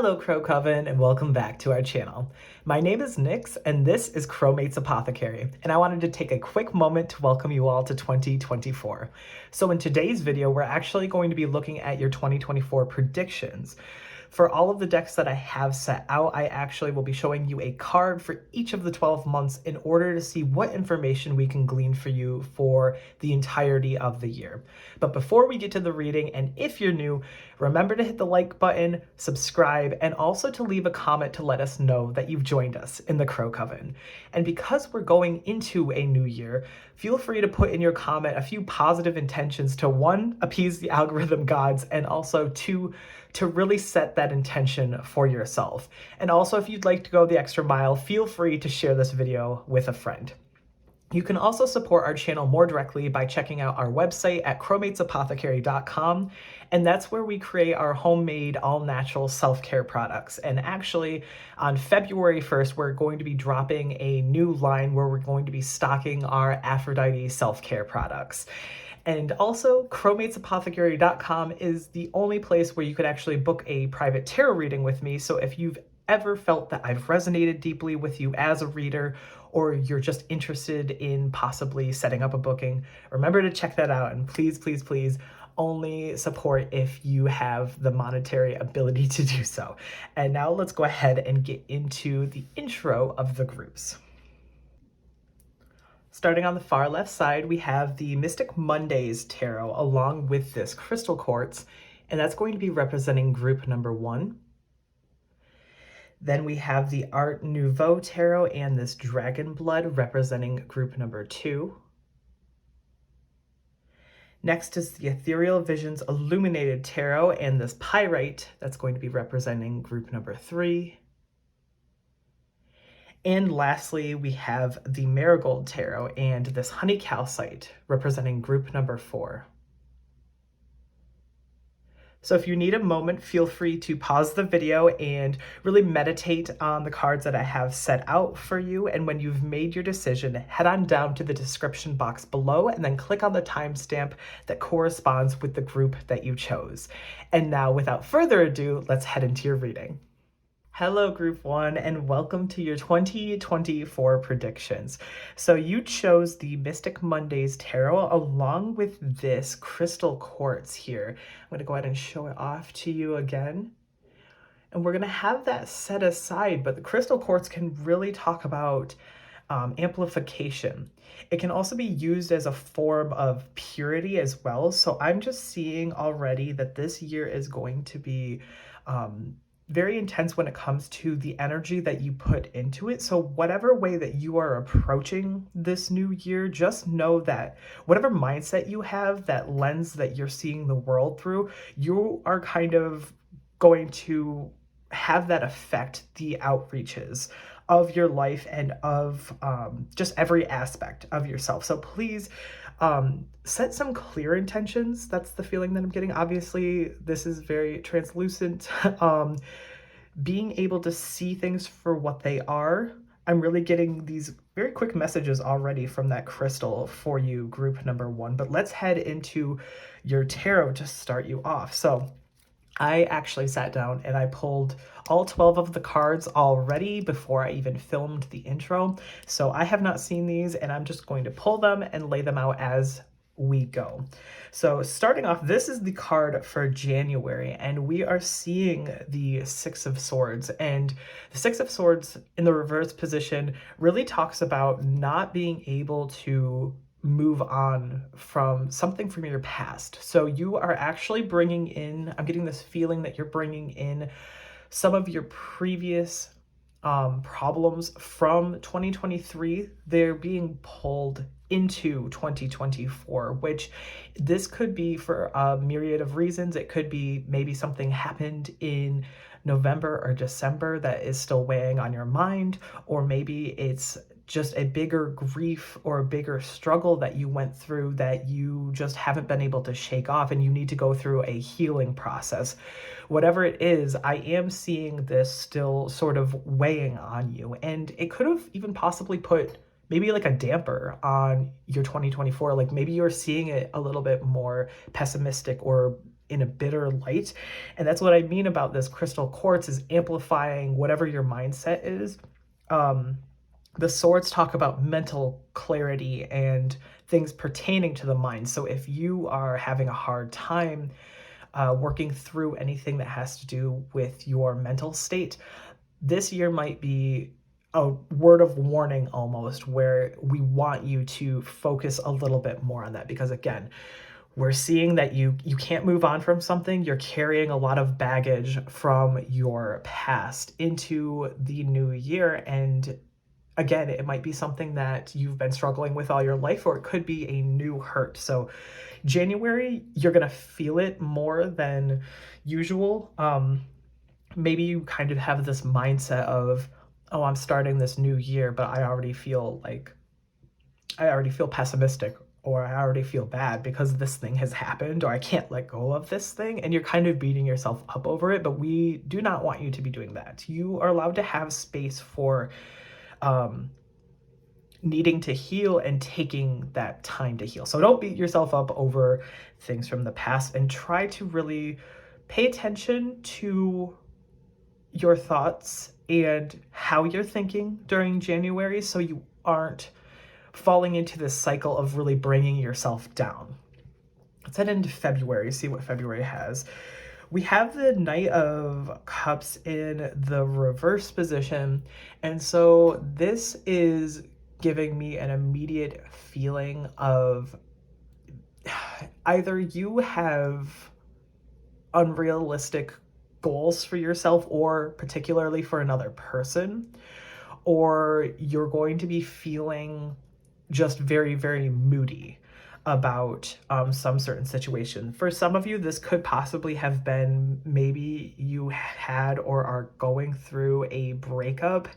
Hello Crow Coven and welcome back to our channel. My name is Nyx and this is Crowmate's Apothecary, and I wanted to take a quick moment to welcome you all to 2024. So in today's video, we're actually going to be looking at your 2024 predictions. For all of the decks that I have set out, I actually will be showing you a card for each of the 12 months in order to see what information we can glean for you for the entirety of the year. But before we get to the reading, and if you're new, remember to hit the like button, subscribe, and also to leave a comment to let us know that you've joined us in the Crow Coven. And because we're going into a new year, feel free to put in your comment a few positive intentions to one, appease the algorithm gods, and also two, to really set that intention for yourself. And also, if you'd like to go the extra mile, feel free to share this video with a friend. You can also support our channel more directly by checking out our website at crowmatesapothecary.com, and that's where we create our homemade all-natural self-care products. And actually, on February 1st, we're going to be dropping a new line where we're going to be stocking our Aphrodite self-care products. And also, crowmatesapothecary.com is the only place where you could actually book a private tarot reading with me. So if you've ever felt that I've resonated deeply with you as a reader, or you're just interested in possibly setting up a booking, remember to check that out. And please, please, please, only support if you have the monetary ability to do so. And now let's go ahead and get into the intro of the groups. Starting on the far left side, we have the Mystic Mondays Tarot along with this crystal quartz, and that's going to be representing group number 1. Then we have the Art Nouveau Tarot and this Dragon Blood representing group number 2. Next is the Ethereal Visions Illuminated Tarot and this Pyrite, that's going to be representing group number 3. And lastly, we have the Marigold Tarot and this Honey Calcite representing group number 4. So if you need a moment, feel free to pause the video and really meditate on the cards that I have set out for you. And when you've made your decision, head on down to the description box below and then click on the timestamp that corresponds with the group that you chose. And now, without further ado, let's head into your reading. Hello, Group 1, and welcome to your 2024 predictions. So you chose the Mystic Mondays Tarot along with this crystal quartz here. I'm going to go ahead and show it off to you again. And we're going to have that set aside, but the crystal quartz can really talk about amplification. It can also be used as a form of purity as well. So I'm just seeing already that this year is going to be very intense when it comes to the energy that you put into it. So whatever way that you are approaching this new year, just know that whatever mindset you have, that lens that you're seeing the world through, you are kind of going to have that affect the outreaches of your life and of just every aspect of yourself. So please set some clear intentions. That's the feeling that I'm getting. Obviously, this is very translucent. Being able to see things for what they are. I'm really getting these very quick messages already from that crystal for you, group number 1. But let's head into your tarot to start you off. So I actually sat down and I pulled all 12 of the cards already before I even filmed the intro. So I have not seen these, and I'm just going to pull them and lay them out as we go. So starting off, this is the card for January, and we are seeing the Six of Swords. And the Six of Swords in the reverse position really talks about not being able to move on from something from your past. So you are actually bringing in, I'm getting this feeling that you're bringing in some of your previous problems from 2023. They're being pulled into 2024, which this could be for a myriad of reasons. It could be maybe something happened in November or December that is still weighing on your mind, or maybe it's just a bigger grief or a bigger struggle that you went through that you just haven't been able to shake off, and you need to go through a healing process. Whatever it is, I am seeing this still sort of weighing on you, and it could have even possibly put maybe like a damper on your 2024. Like maybe you're seeing it a little bit more pessimistic or in a bitter light. And that's what I mean about this crystal quartz, is amplifying whatever your mindset is. The swords talk about mental clarity and things pertaining to the mind. So if you are having a hard time working through anything that has to do with your mental state, this year might be a word of warning almost, where we want you to focus a little bit more on that. Because again, we're seeing that you can't move on from something. You're carrying a lot of baggage from your past into the new year. And again, it might be something that you've been struggling with all your life, or it could be a new hurt. So January, you're going to feel it more than usual. Maybe you kind of have this mindset of, oh, I'm starting this new year, but I already feel pessimistic, or I already feel bad because this thing has happened, or I can't let go of this thing. And you're kind of beating yourself up over it. But we do not want you to be doing that. You are allowed to have space for needing to heal and taking that time to heal. So don't beat yourself up over things from the past, and try to really pay attention to your thoughts and how you're thinking during January, so you aren't falling into this cycle of really bringing yourself down. Let's head into February, see what February has. We have the Knight of Cups in the reverse position. And so this is giving me an immediate feeling of either you have unrealistic goals for yourself, or particularly for another person, or you're going to be feeling just very, very moody about some certain situation. For some of you, this could possibly have been, maybe you had or are going through a breakup,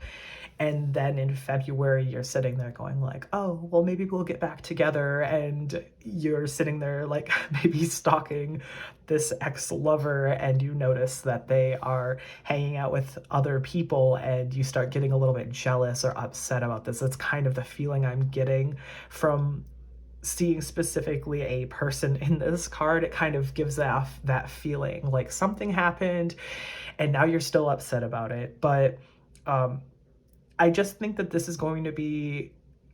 and then in February you're sitting there going like, oh, well, maybe we'll get back together, and you're sitting there like maybe stalking this ex-lover, and you notice that they are hanging out with other people, and you start getting a little bit jealous or upset about this. That's kind of the feeling I'm getting from seeing specifically a person in this card. It kind of gives off that feeling like something happened and now you're still upset about it. But I just think that this is going to be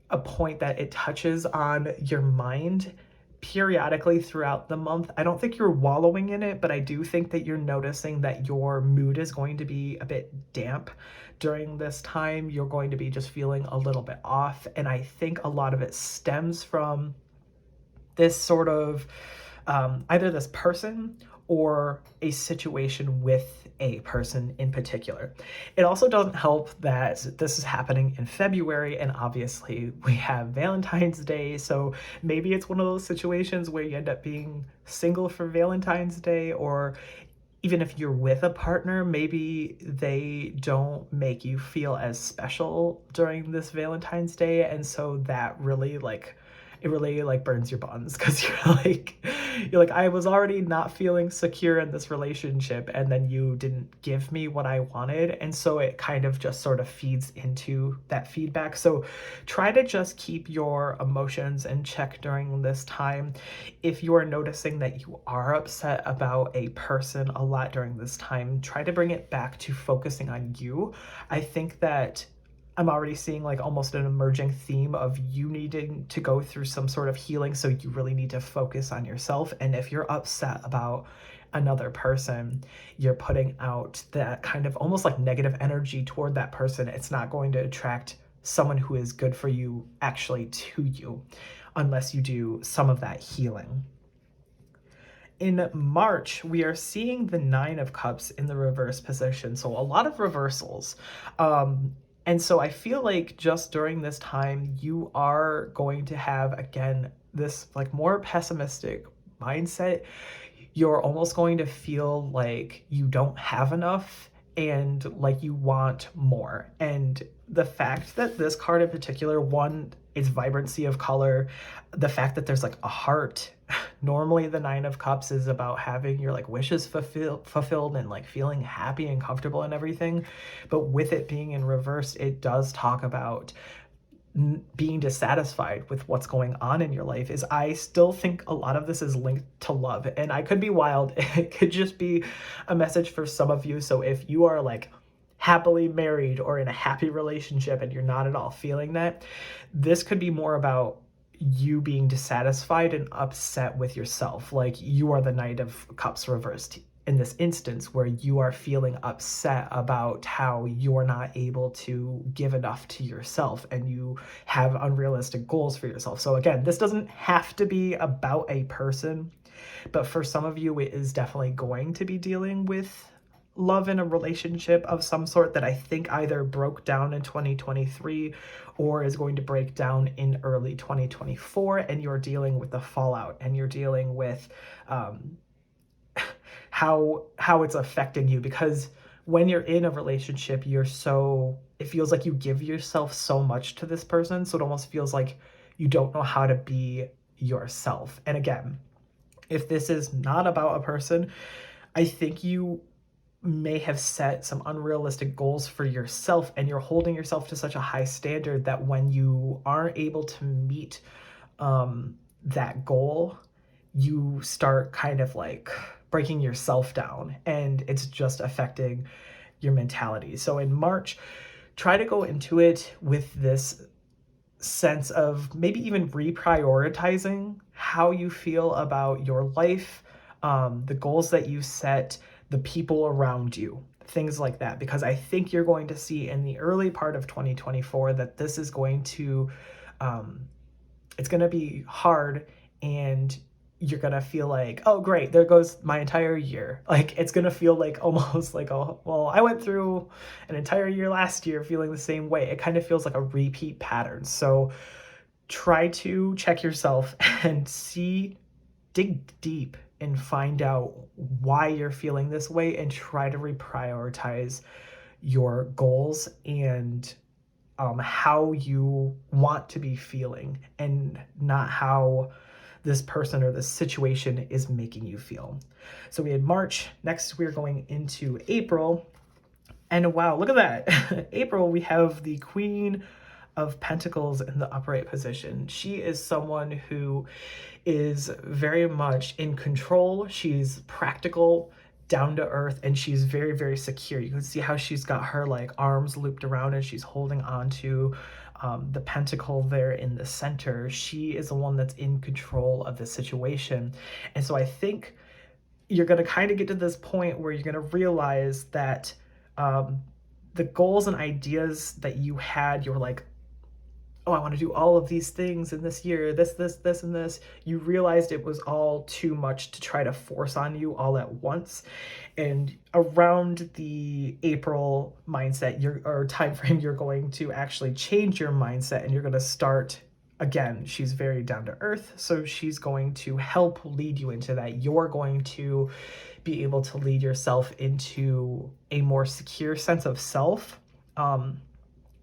a point that it touches on your mind periodically throughout the month. I don't think you're wallowing in it, but I do think that you're noticing that your mood is going to be a bit damp during this time. You're going to be just feeling a little bit off. And I think a lot of it stems from this sort of either this person or a situation with a person in particular. It also doesn't help that this is happening in February, and obviously we have Valentine's Day, so maybe it's one of those situations where you end up being single for Valentine's Day, or even if you're with a partner, maybe they don't make you feel as special during this Valentine's Day, and so that really it really burns your buns, because you're like, I was already not feeling secure in this relationship, and then you didn't give me what I wanted. And so it kind of just sort of feeds into that feedback. So try to just keep your emotions in check during this time. If you are noticing that you are upset about a person a lot during this time, try to bring it back to focusing on you. I think that I'm already seeing like almost an emerging theme of you needing to go through some sort of healing. So you really need to focus on yourself. And if you're upset about another person, you're putting out that kind of almost like negative energy toward that person. It's not going to attract someone who is good for you actually to you, unless you do some of that healing. In March, we are seeing the Nine of Cups in the reverse position. So a lot of reversals. And so I feel like just during this time, you are going to have, again, this like more pessimistic mindset. You're almost going to feel like you don't have enough and like you want more. And the fact that this card in particular, one, is vibrancy of color, the fact that there's like a heart. Normally the Nine of Cups is about having your like wishes fulfilled and like feeling happy and comfortable and everything. But with it being in reverse, it does talk about being dissatisfied with what's going on in your life is I still think a lot of this is linked to love. And I could be wild. It could just be a message for some of you. So if you are like happily married or in a happy relationship and you're not at all feeling that, this could be more about you being dissatisfied and upset with yourself. Like you are the Knight of Cups reversed in this instance, where you are feeling upset about how you're not able to give enough to yourself and you have unrealistic goals for yourself. So again, this doesn't have to be about a person, but for some of you, it is definitely going to be dealing with love in a relationship of some sort that I think either broke down in 2023 or is going to break down in early 2024. And you're dealing with the fallout, and you're dealing with how it's affecting you, because when you're in a relationship, it feels like you give yourself so much to this person, so it almost feels like you don't know how to be yourself. And again, if this is not about a person, I think you may have set some unrealistic goals for yourself, and you're holding yourself to such a high standard that when you aren't able to meet that goal, you start kind of like breaking yourself down, and it's just affecting your mentality. So in March, try to go into it with this sense of maybe even reprioritizing how you feel about your life, the goals that you set, the people around you, things like that. Because I think you're going to see in the early part of 2024 that this is going to, it's going to be hard, and you're going to feel like, oh, great, there goes my entire year. Like, it's going to feel like almost like, oh, well, I went through an entire year last year feeling the same way. It kind of feels like a repeat pattern. So try to check yourself and dig deep and find out why you're feeling this way, and try to reprioritize your goals and how you want to be feeling, and not how this person or this situation is making you feel. So we had March. Next, we're going into April. And wow, look at that. April, we have the Queen of Pentacles in the upright position. She is someone who is very much in control. She's practical, down to earth, and she's very, very secure. You can see how she's got her like arms looped around and she's holding on to the pentacle there in the center. She is the one that's in control of the situation. And so I think you're going to kind of get to this point where you're going to realize that the goals and ideas that you had, you were like, oh, I want to do all of these things in this year, this, and this. You realized it was all too much to try to force on you all at once. And around the April mindset, or time frame, you're going to actually change your mindset, and you're going to start again. She's very down to earth, so she's going to help lead you into that. You're going to be able to lead yourself into a more secure sense of self.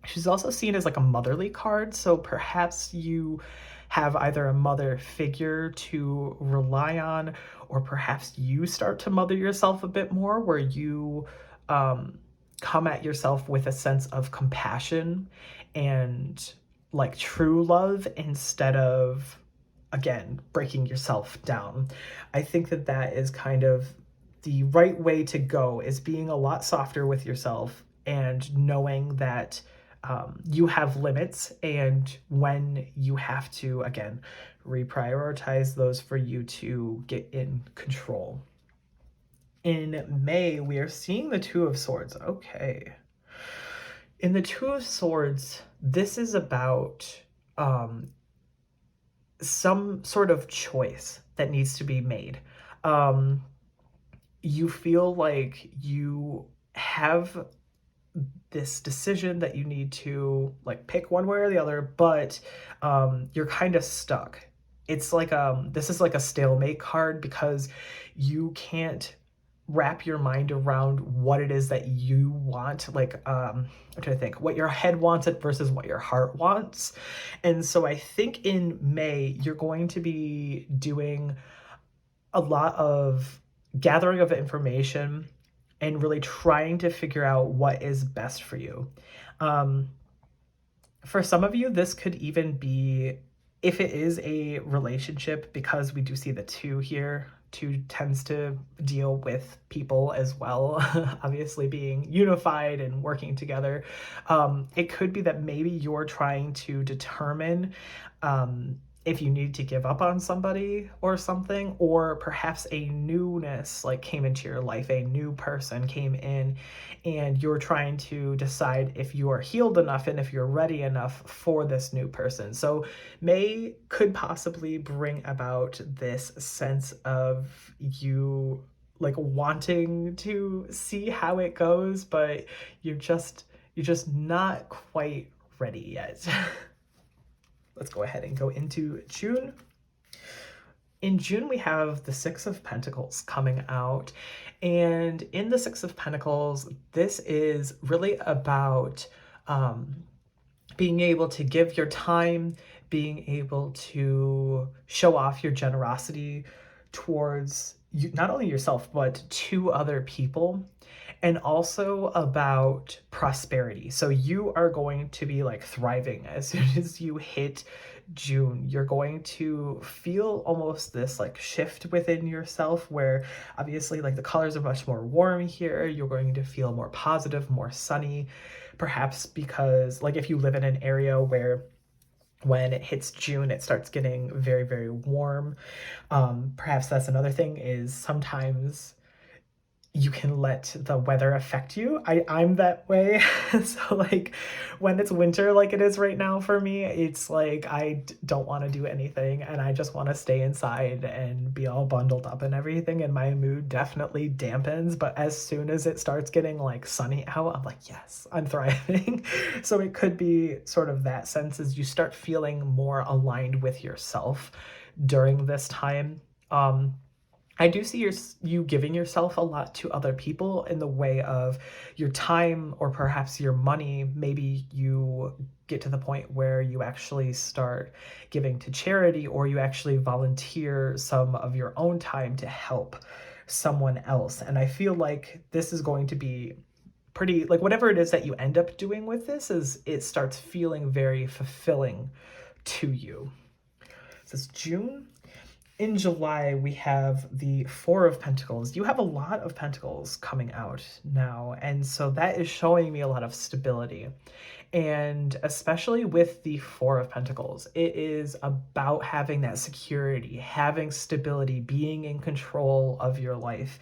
She's also seen as like a motherly card, so perhaps you have either a mother figure to rely on, or perhaps you start to mother yourself a bit more, where you come at yourself with a sense of compassion and like true love, instead of, again, breaking yourself down. I think that that is kind of the right way to go, is being a lot softer with yourself and knowing that you have limits, and when you have to, again, reprioritize those for you to get in control. In May, we are seeing the Two of Swords. Okay. In the Two of Swords, this is about some sort of choice that needs to be made. You feel like you have this decision that you need to like pick one way or the other, but you're kind of stuck. It's like this is like a stalemate card, because you can't wrap your mind around what it is that you want. Like I'm trying to think what your head wants it versus what your heart wants. And so I think in May you're going to be doing a lot of gathering of information and really trying to figure out what is best for you. For some of you, this could even be, if it is a relationship, because we do see the two here. Two tends to deal with people as well, obviously being unified and working together. It could be that maybe you're trying to determine if you need to give up on somebody or something, or perhaps a newness like came into your life, a new person came in, and you're trying to decide if you are healed enough and if you're ready enough for this new person. So May could possibly bring about this sense of you like wanting to see how it goes, but you're just not quite ready yet. Let's go ahead and go into June. In June, we have the Six of Pentacles coming out. And in the Six of Pentacles, this is really about being able to give your time, being able to show off your generosity towards you, not only yourself, but to other people, and also about prosperity. So you are going to be like thriving as soon as you hit June. You're going to feel almost this like shift within yourself where obviously like the colors are much more warm here. You're going to feel more positive, more sunny, perhaps because like if you live in an area where when it hits June, it starts getting very, very warm. Perhaps that's another thing is sometimes you can let the weather affect you. I'm that way. So like when it's winter like it is right now for me, it's like don't want to do anything and I just want to stay inside and be all bundled up and everything, and my mood definitely dampens. But as soon as it starts getting like sunny out, I'm like, yes, I'm thriving. So it could be sort of that sense as you start feeling more aligned with yourself during this time. I do see you giving yourself a lot to other people in the way of your time or perhaps your money. Maybe you get to the point where you actually start giving to charity, or you actually volunteer some of your own time to help someone else. And I feel like this is going to be pretty, like whatever it is that you end up doing with this, is it starts feeling very fulfilling to you. This is June. In July, we have the Four of Pentacles. You have a lot of Pentacles coming out now, and so that is showing me a lot of stability. And especially with the Four of Pentacles, it is about having that security, having stability, being in control of your life,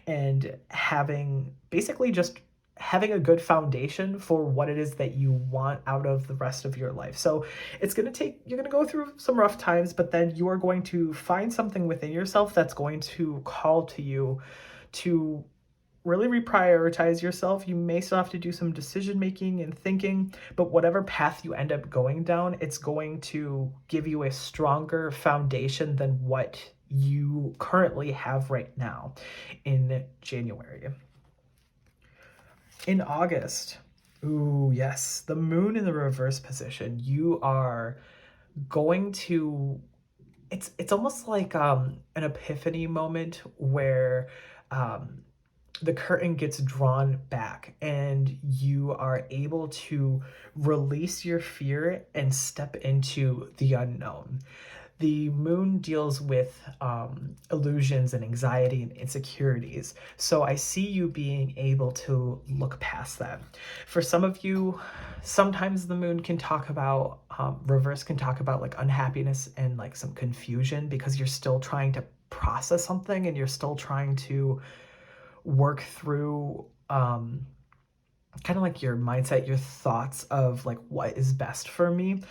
and having basically just having a good foundation for what it is that you want out of the rest of your life. So it's going to take, you're going to go through some rough times, but then you are going to find something within yourself that's going to call to you to really reprioritize yourself. You may still have to do some decision making and thinking, but whatever path you end up going down, it's going to give you a stronger foundation than what you currently have right now in January. In August, ooh, yes, the moon in the reverse position, you are going to, it's almost like an epiphany moment where the curtain gets drawn back and you are able to release your fear and step into the unknown. The moon deals with illusions and anxiety and insecurities. So I see you being able to look past that. For some of you, sometimes the moon can talk about, reverse can talk about like unhappiness and like some confusion because you're still trying to process something and you're still trying to work through kind of like your mindset, your thoughts of like what is best for me.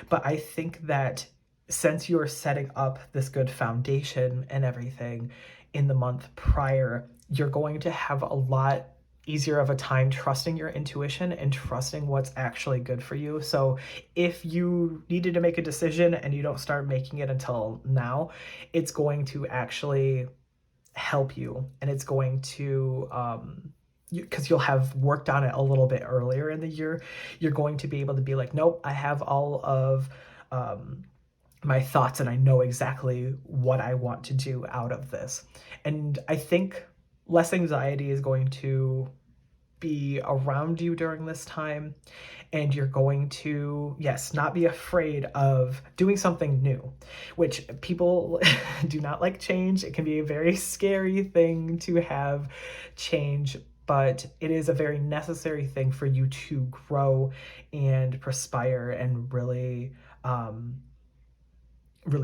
But I think that since you're setting up this good foundation and everything in the month prior, you're going to have a lot easier of a time trusting your intuition and trusting what's actually good for you. So if you needed to make a decision and you don't start making it until now, it's going to actually help you, and it's going to because you'll have worked on it a little bit earlier in the year. You're going to be able to be like, nope, I have all of my thoughts and I know exactly what I want to do out of this. And I think less anxiety is going to be around you during this time, and you're going to, yes, not be afraid of doing something new, which people do not like change. It can be a very scary thing to have change, but it is a very necessary thing for you to grow and perspire and really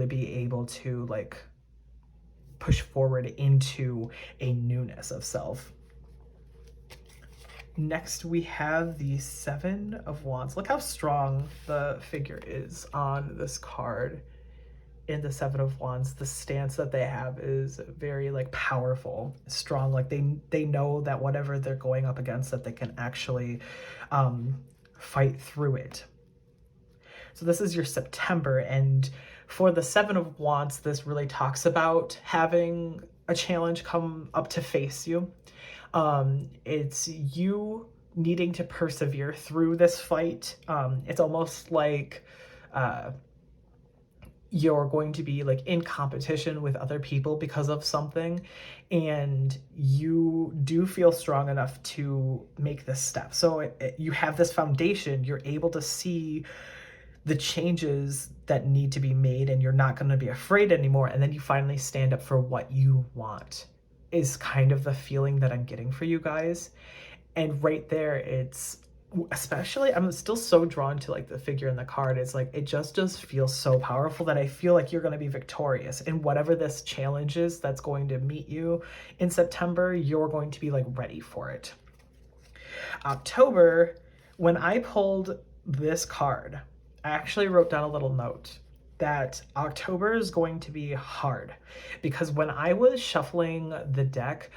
be able to like push forward into a newness of self. Next, we have the Seven of Wands. Look how strong the figure is on this card. In the Seven of Wands, the stance that they have is very like powerful, strong. Like they know that whatever they're going up against, that they can actually fight through it. So this is your September, and for the Seven of Wands, this really talks about having a challenge come up to face you. It's you needing to persevere through this fight. It's almost like you're going to be like in competition with other people because of something, and you do feel strong enough to make this step. So you have this foundation, you're able to see the changes that need to be made, and you're not going to be afraid anymore, and then you finally stand up for what you want, is kind of the feeling that I'm getting for you guys. And right there, it's especially, I'm still so drawn to like the figure in the card. It's like it just does feel so powerful that I feel like you're going to be victorious in whatever this challenge is that's going to meet you in September. You're going to be like ready for it. October, when I pulled this card, I actually wrote down a little note that October is going to be hard, because when I was shuffling the deck,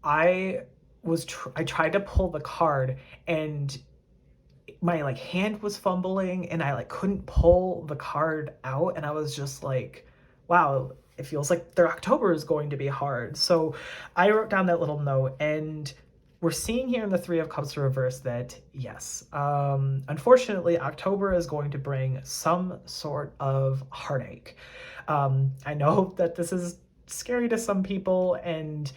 I tried to pull the card, and my like hand was fumbling, and I like couldn't pull the card out, and I was just like, wow, it feels like their October is going to be hard. So I wrote down that little note, and we're seeing here in the Three of Cups reverse that, yes, unfortunately, October is going to bring some sort of heartache. I know that this is scary to some people, and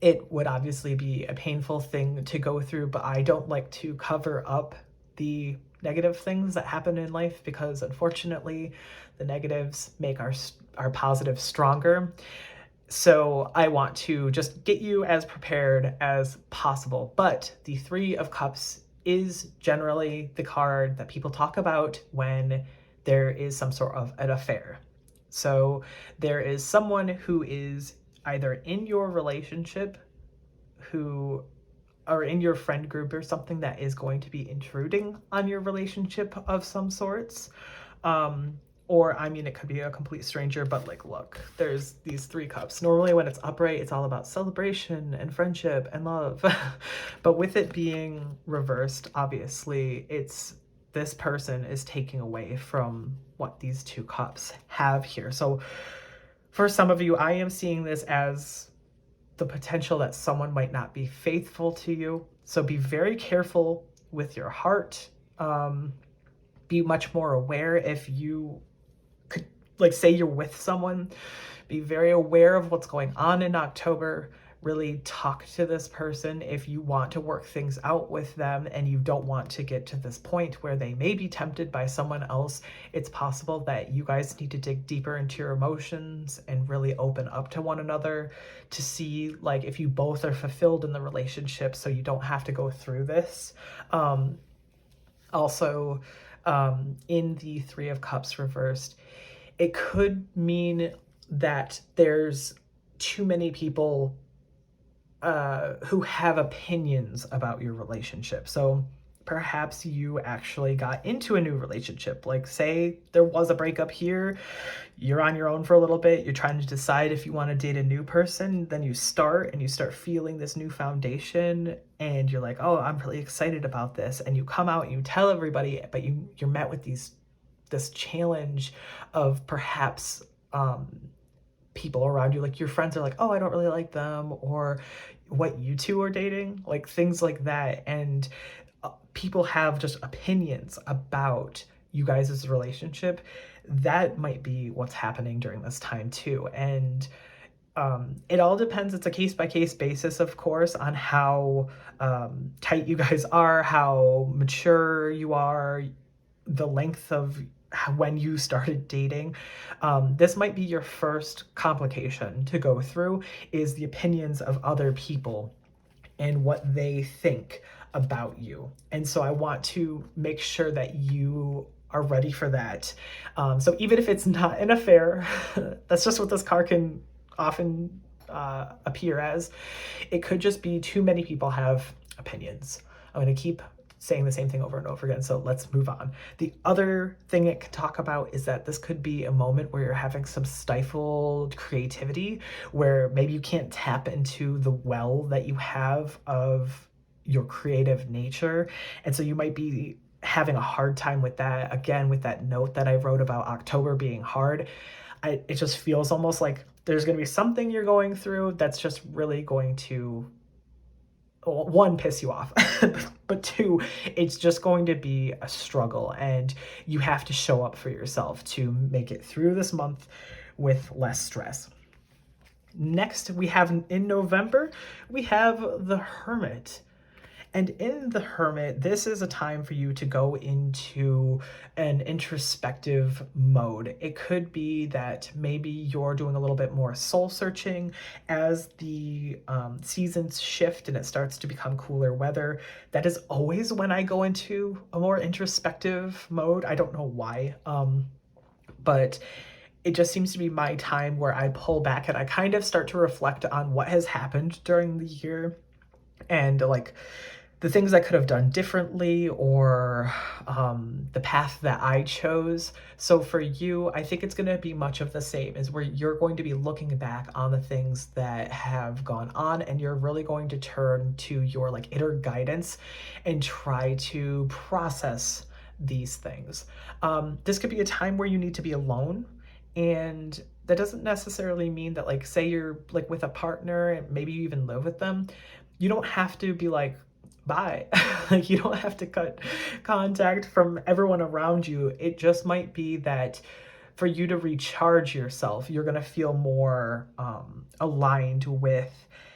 it would obviously be a painful thing to go through, but I don't like to cover up the negative things that happen in life, because unfortunately, the negatives make our positives stronger. So I want to just get you as prepared as possible. But the Three of Cups is generally the card that people talk about when there is some sort of an affair. So there is someone who is either in your relationship or in your friend group or something that is going to be intruding on your relationship of some sorts. Or, I mean, it could be a complete stranger, but like, look, there's these Three Cups. Normally when it's upright, it's all about celebration and friendship and love. But with it being reversed, obviously, this person is taking away from what these two cups have here. So for some of you, I am seeing this as the potential that someone might not be faithful to you. So be very careful with your heart. Be much more aware if you could, like, say you're with someone, be very aware of what's going on in October. Really talk to this person if you want to work things out with them and you don't want to get to this point where they may be tempted by someone else. It's possible that you guys need to dig deeper into your emotions and really open up to one another to see like if you both are fulfilled in the relationship, so you don't have to go through this. Also, in the Three of Cups reversed, it could mean that there's too many people who have opinions about your relationship. So perhaps you actually got into a new relationship. Like, say there was a breakup here, you're on your own for a little bit, you're trying to decide if you want to date a new person, then you start feeling this new foundation, and you're like, oh, I'm really excited about this, and you come out and you tell everybody, but you're met with this challenge of perhaps people around you, like your friends are like, oh, I don't really like them, or what you two are dating, like things like that. And people have just opinions about you guys' relationship. That might be what's happening during this time too. And It all depends. It's a case-by-case basis, of course, on how tight you guys are, how mature you are, the length of when you started dating. This might be your first complication to go through, is the opinions of other people and what they think about you. And so I want to make sure that you are ready for that. So even if it's not an affair, that's just what this card can often appear as. It could just be too many people have opinions. I'm going to keep saying the same thing over and over again, so let's move on. The other thing it can talk about is that this could be a moment where you're having some stifled creativity, where maybe you can't tap into the well that you have of your creative nature. And so you might be having a hard time with that. Again, with that note that I wrote about October being hard, it just feels almost like there's going to be something you're going through that's just really going to, one, piss you off, but two, it's just going to be a struggle, and you have to show up for yourself to make it through this month with less stress. Next, we have in November, we have the Hermit. And in the Hermit, this is a time for you to go into an introspective mode. It could be that maybe you're doing a little bit more soul searching as the seasons shift and it starts to become cooler weather. That is always when I go into a more introspective mode. I don't know why, but it just seems to be my time where I pull back and I kind of start to reflect on what has happened during the year and like the things I could have done differently, or the path that I chose. So for you, I think it's going to be much of the same, is where you're going to be looking back on the things that have gone on, and you're really going to turn to your like inner guidance and try to process these things. This could be a time where you need to be alone, and that doesn't necessarily mean that, like, say you're like with a partner and maybe you even live with them, you don't have to be like, bye. Like, you don't have to cut contact from everyone around you. It just might be that for you to recharge yourself, you're going to feel more aligned with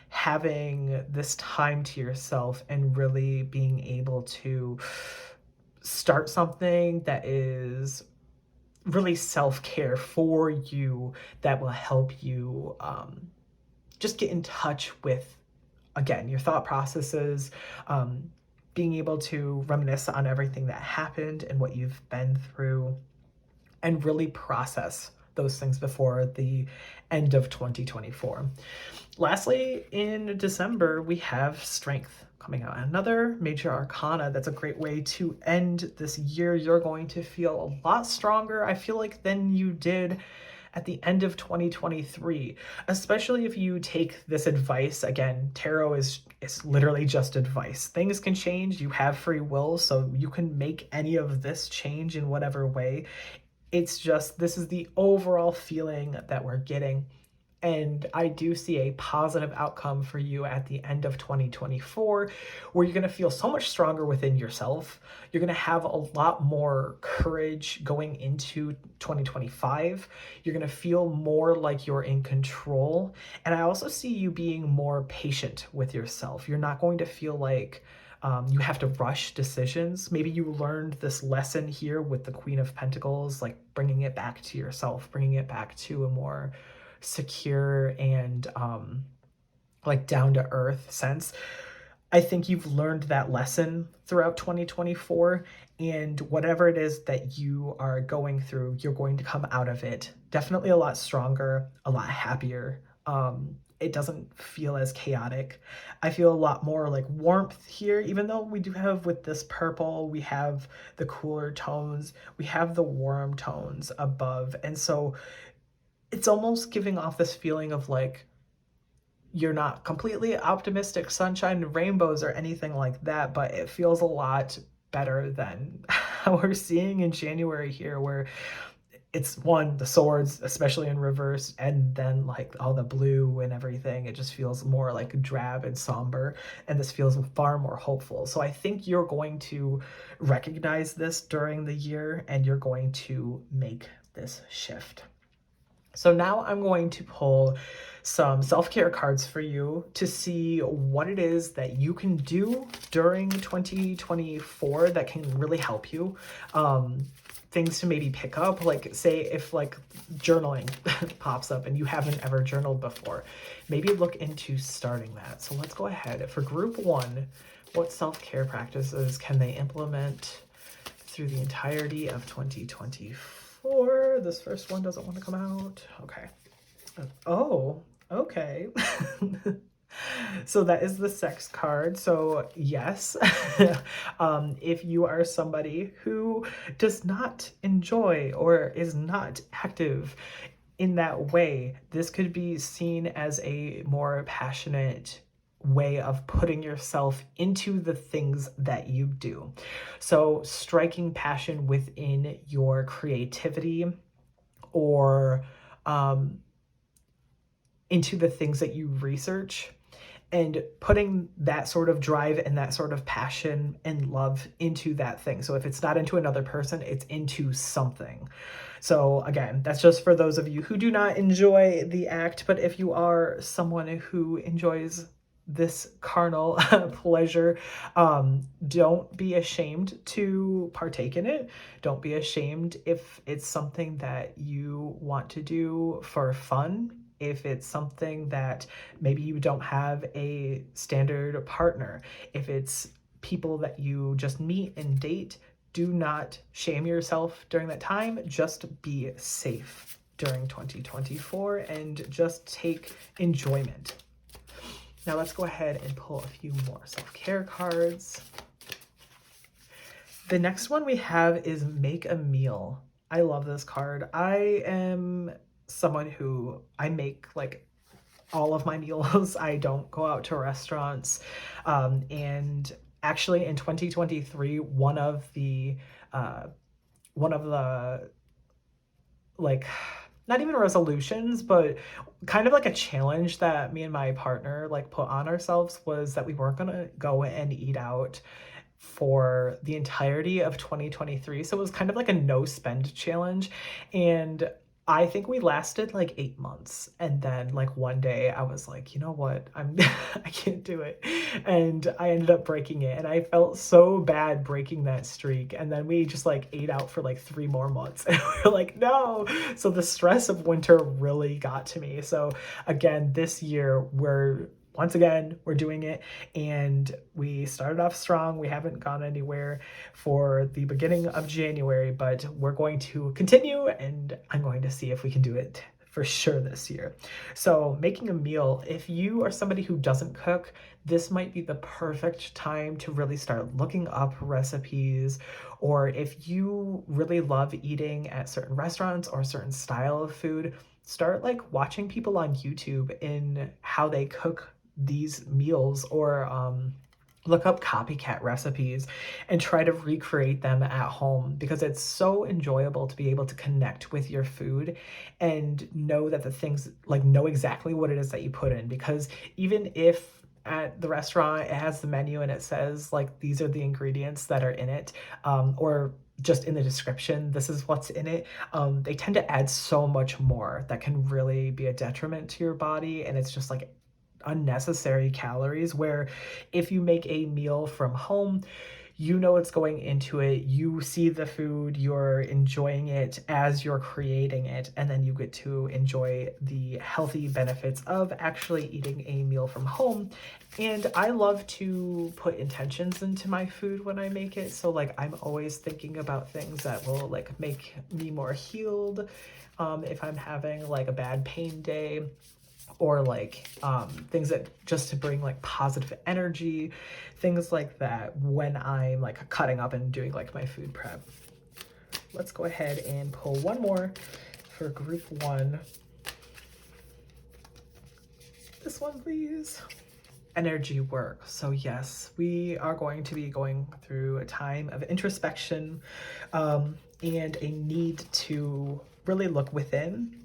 having this time to yourself and really being able to start something that is really self-care for you, that will help you just get in touch with, again, your thought processes, being able to reminisce on everything that happened and what you've been through, and really process those things before the end of 2024. Lastly, in December, we have Strength coming out. Another major arcana that's a great way to end this year. You're going to feel a lot stronger, I feel like, than you did at the end of 2023, especially if you take this advice. Again, tarot is literally just advice. Things can change. You have free will, so you can make any of this change in whatever way. It's just, this is the overall feeling that we're getting. And I do see a positive outcome for you at the end of 2024, where you're going to feel so much stronger within yourself. You're going to have a lot more courage going into 2025. You're going to feel more like you're in control. And I also see you being more patient with yourself. You're not going to feel like you have to rush decisions. Maybe you learned this lesson here with the Queen of Pentacles, like bringing it back to yourself, bringing it back to a more secure and like down to earth sense. I think you've learned that lesson throughout 2024, and whatever it is that you are going through, you're going to come out of it definitely a lot stronger, a lot happier. It doesn't feel as chaotic. I feel a lot more like warmth here, even though we do have, with this purple, we have the cooler tones, we have the warm tones above. And so it's almost giving off this feeling of like, you're not completely optimistic, sunshine and rainbows or anything like that, but it feels a lot better than how we're seeing in January here, where it's, one, the swords, especially in reverse, and then like all the blue and everything. It just feels more like drab and somber, and this feels far more hopeful. So I think you're going to recognize this during the year, and you're going to make this shift. So now I'm going to pull some self-care cards for you to see what it is that you can do during 2024 that can really help you. Things to maybe pick up, like say if like journaling pops up and you haven't ever journaled before, maybe look into starting that. So let's go ahead. For group one, what self-care practices can they implement through the entirety of 2024? This first one doesn't want to come out. Okay. Oh, okay. So that is the sex card. So yes, if you are somebody who does not enjoy or is not active in that way, this could be seen as a more passionate way of putting yourself into the things that you do. So striking passion within your creativity or into the things that you research and putting that sort of drive and that sort of passion and love into that thing. So if it's not into another person, it's into something. So again, that's just for those of you who do not enjoy the act, but if you are someone who enjoys this carnal pleasure, don't be ashamed to partake in it. Don't be ashamed if it's something that you want to do for fun. If it's something that maybe you don't have a standard partner, if it's people that you just meet and date, do not shame yourself during that time. Just be safe during 2024 and just take enjoyment. Now let's go ahead and pull a few more self-care cards. The next one we have is Make a Meal. I love this card. I am someone who I make like all of my meals. I don't go out to restaurants. And actually in 2023, one of the like, not even resolutions, but kind of like a challenge that me and my partner like put on ourselves was that we weren't gonna go and eat out for the entirety of 2023. So it was kind of like a no spend challenge. And I think we lasted like 8 months. And then like one day I was like, you know what? I can't do it. And I ended up breaking it. And I felt so bad breaking that streak. And then we just like ate out for like 3 more months. And we were like, no. So the stress of winter really got to me. So again, this year once again, we're doing it, and we started off strong. We haven't gone anywhere for the beginning of January, but we're going to continue, and I'm going to see if we can do it for sure this year. So making a meal, if you are somebody who doesn't cook, this might be the perfect time to really start looking up recipes. Or if you really love eating at certain restaurants or a certain style of food, start like watching people on YouTube in how they cook these meals, or look up copycat recipes and try to recreate them at home, because it's so enjoyable to be able to connect with your food and know that the things, like, know exactly what it is that you put in. Because even if at the restaurant it has the menu and it says like these are the ingredients that are in it, or just in the description, this is what's in it, they tend to add so much more that can really be a detriment to your body. And it's just like unnecessary calories, where if you make a meal from home, you know it's going into it, you see the food, you're enjoying it as you're creating it, and then you get to enjoy the healthy benefits of actually eating a meal from home. And I love to put intentions into my food when I make it, so like I'm always thinking about things that will like make me more healed, if I'm having like a bad pain day, or like things that just to bring like positive energy, things like that when I'm like cutting up and doing like my food prep. Let's go ahead and pull one more for group one. This one, please. Energy work. So yes, we are going to be going through a time of introspection, and a need to really look within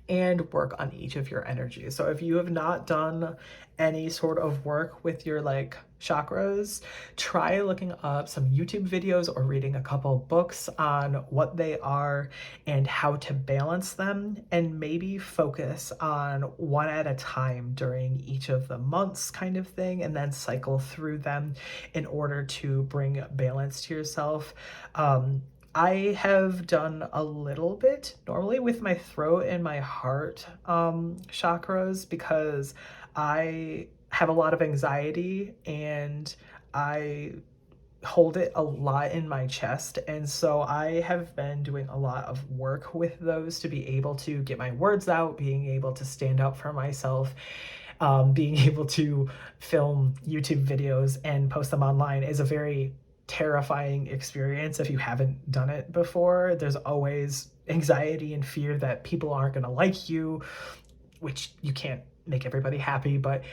and work on each of your energies. So if you have not done any sort of work with your like chakras, try looking up some YouTube videos or reading a couple books on what they are and how to balance them, and maybe focus on one at a time during each of the months kind of thing, and then cycle through them in order to bring balance to yourself. I have done a little bit normally with my throat and my heart chakras, because I have a lot of anxiety and I hold it a lot in my chest. And so I have been doing a lot of work with those to be able to get my words out, being able to stand up for myself. Being able to film YouTube videos and post them online is a very terrifying experience if you haven't done it before. There's always anxiety and fear that people aren't going to like you, which you can't make everybody happy, but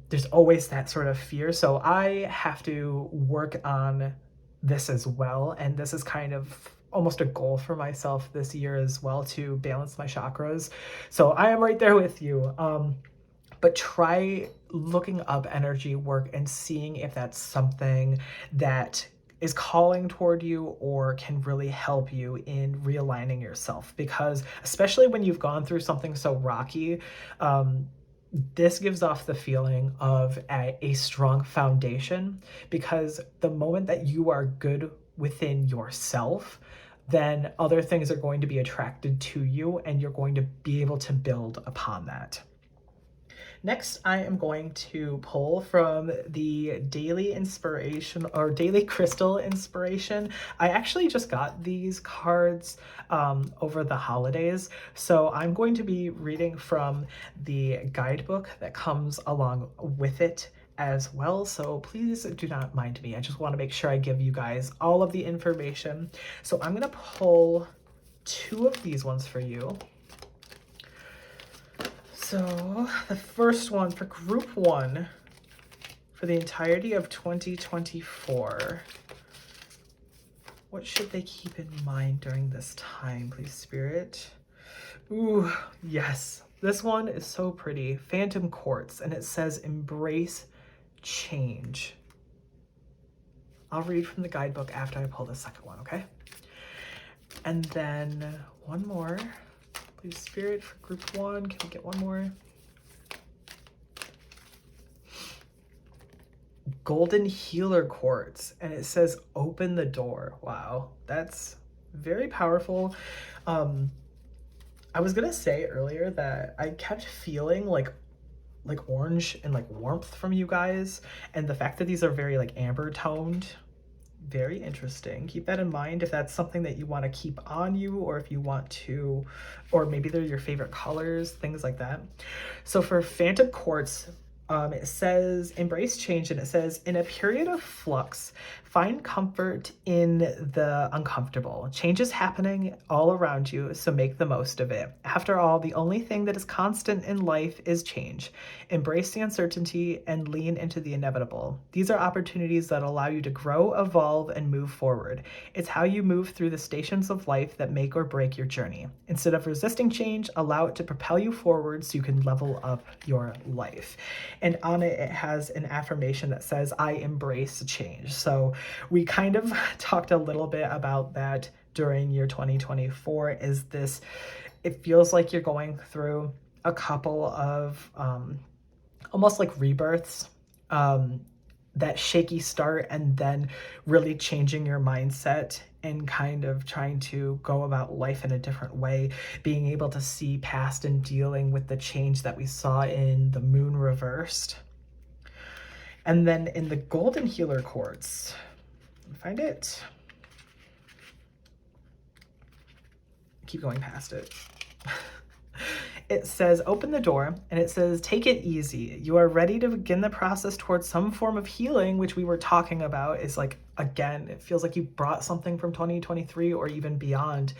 there's always that sort of fear. So I have to work on this as well, and this is kind of almost a goal for myself this year as well, to balance my chakras. So I am right there with you. But try looking up energy work and seeing if that's something that is calling toward you or can really help you in realigning yourself. Because especially when you've gone through something so rocky, this gives off the feeling of a strong foundation, because the moment that you are good within yourself, then other things are going to be attracted to you and you're going to be able to build upon that. Next, I am going to pull from the Daily Inspiration or Daily Crystal Inspiration. I actually just got these cards over the holidays, so I'm going to be reading from the guidebook that comes along with it as well. So please do not mind me. I just want to make sure I give you guys all of the information. So I'm going to pull 2 of these ones for you. So the first one for group 1 for the entirety of 2024. What should they keep in mind during this time, please, Spirit? Ooh, yes. This one is so pretty. Phantom Quartz, and it says embrace change. I'll read from the guidebook after I pull the second one, okay? And then one more. Please, Spirit, for group 1. Can we get one more? Golden Healer Quartz, and it says open the door. Wow, that's very powerful. I was gonna say earlier that I kept feeling like orange and like warmth from you guys, and the fact that these are very like amber toned, very interesting. Keep that in mind if that's something that you want to keep on you, or if you want to, or maybe they're your favorite colors, things like that. So for Phantom Quartz, it says embrace change, and it says in a period of flux, find comfort in the uncomfortable. Change is happening all around you, so make the most of it. After all, the only thing that is constant in life is change. Embrace the uncertainty and lean into the inevitable. These are opportunities that allow you to grow, evolve, and move forward. It's how you move through the stations of life that make or break your journey. Instead of resisting change, allow it to propel you forward so you can level up your life. And on it, it has an affirmation that says, I embrace change. So we kind of talked a little bit about that during year 2024. Is this, it feels like you're going through a couple of almost like rebirths, that shaky start, and then really changing your mindset and kind of trying to go about life in a different way, being able to see past and dealing with the change that we saw in the moon reversed. And then in the Golden Healer Quartz, find it. Keep going past it. It says, open the door, and it says, take it easy. You are ready to begin the process towards some form of healing, which we were talking about is like, again, it feels like you brought something from 2023 or even beyond,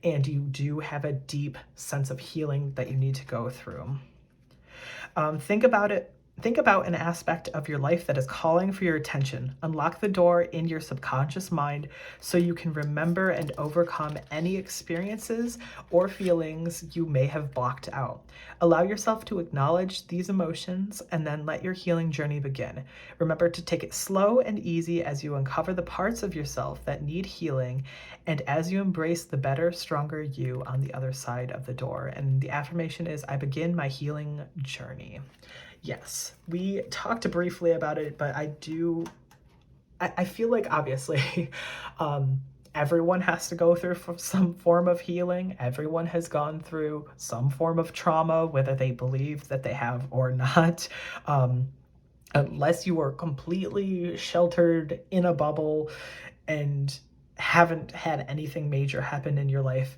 and you do have a deep sense of healing that you need to go through. Think about it. Think about an aspect of your life that is calling for your attention. Unlock the door in your subconscious mind so you can remember and overcome any experiences or feelings you may have blocked out. Allow yourself to acknowledge these emotions and then let your healing journey begin. Remember to take it slow and easy as you uncover the parts of yourself that need healing and as you embrace the better, stronger you on the other side of the door. And the affirmation is, I begin my healing journey. Yes, we talked briefly about it, but I feel like obviously everyone has to go through some form of healing. Everyone has gone through some form of trauma, whether they believe that they have or not. Unless you are completely sheltered in a bubble and haven't had anything major happen in your life,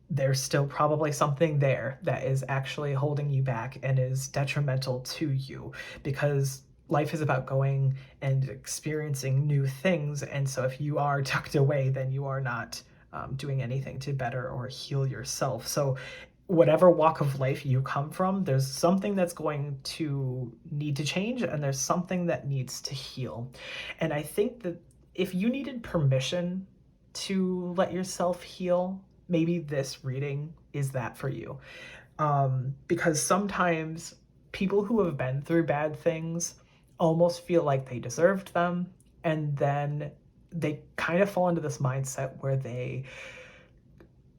there's still probably something there that is actually holding you back and is detrimental to you, because life is about going and experiencing new things. And so if you are tucked away, then you are not doing anything to better or heal yourself. So whatever walk of life you come from, there's something that's going to need to change and there's something that needs to heal. And I think that if you needed permission to let yourself heal, maybe this reading is that for you. Because sometimes people who have been through bad things almost feel like they deserved them, and then they kind of fall into this mindset where they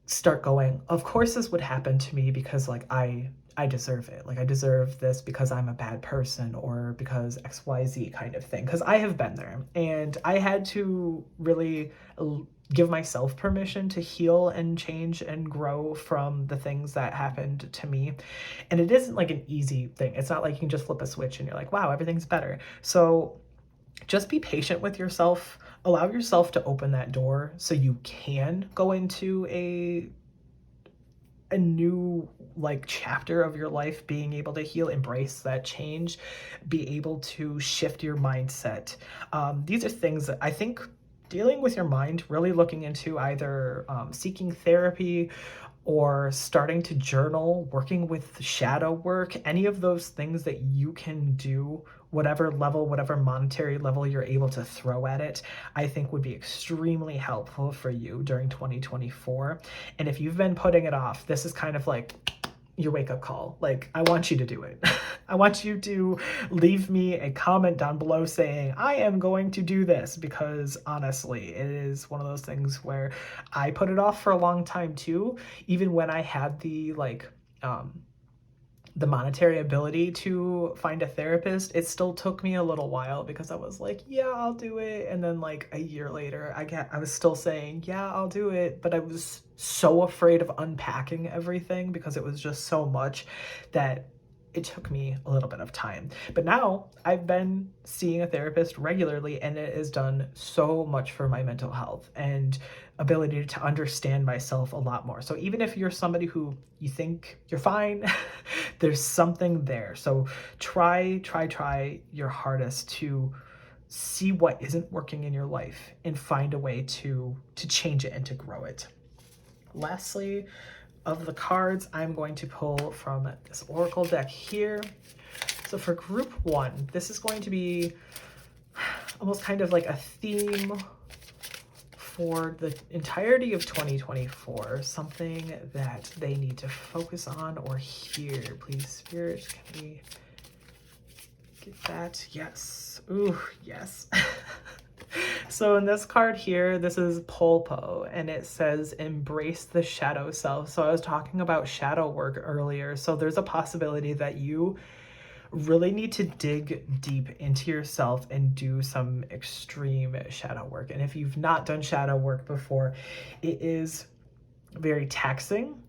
start going, of course this would happen to me because like I deserve it. Like I deserve this because I'm a bad person or because XYZ kind of thing. Because I have been there and I had to really give myself permission to heal and change and grow from the things that happened to me. And it isn't like an easy thing. It's not like you can just flip a switch and you're like, wow, everything's better. So just be patient with yourself. Allow yourself to open that door so you can go into a new like chapter of your life, being able to heal, embrace that change, be able to shift your mindset. These are things that I think dealing with your mind, really looking into either seeking therapy or starting to journal, working with shadow work, any of those things that you can do, whatever level, whatever monetary level you're able to throw at it, I think would be extremely helpful for you during 2024. And if you've been putting it off, this is kind of like your wake-up call. Like, I want you to do it. I want you to leave me a comment down below saying, I am going to do this, because honestly, it is one of those things where I put it off for a long time too. Even when I had the monetary ability to find a therapist, it still took me a little while because I was like, yeah, I'll do it. And then like a year later, I was still saying, yeah, I'll do it. But I was so afraid of unpacking everything because it was just so much that it took me a little bit of time. But now I've been seeing a therapist regularly, and it has done so much for my mental health and ability to understand myself a lot more. So even if you're somebody who you think you're fine, there's something there. So try your hardest to see what isn't working in your life and find a way to change it and to grow it. Lastly, of the cards, I'm going to pull from this oracle deck here. So for group one, this is going to be almost kind of like a theme for the entirety of 2024, something that they need to focus on or hear. Please, Spirit, can we get that? Yes. Ooh, yes. So in this card here, this is Polpo, and it says embrace the shadow self. So I was talking about shadow work earlier. So there's a possibility that you really need to dig deep into yourself and do some extreme shadow work. And if you've not done shadow work before, it is very taxing.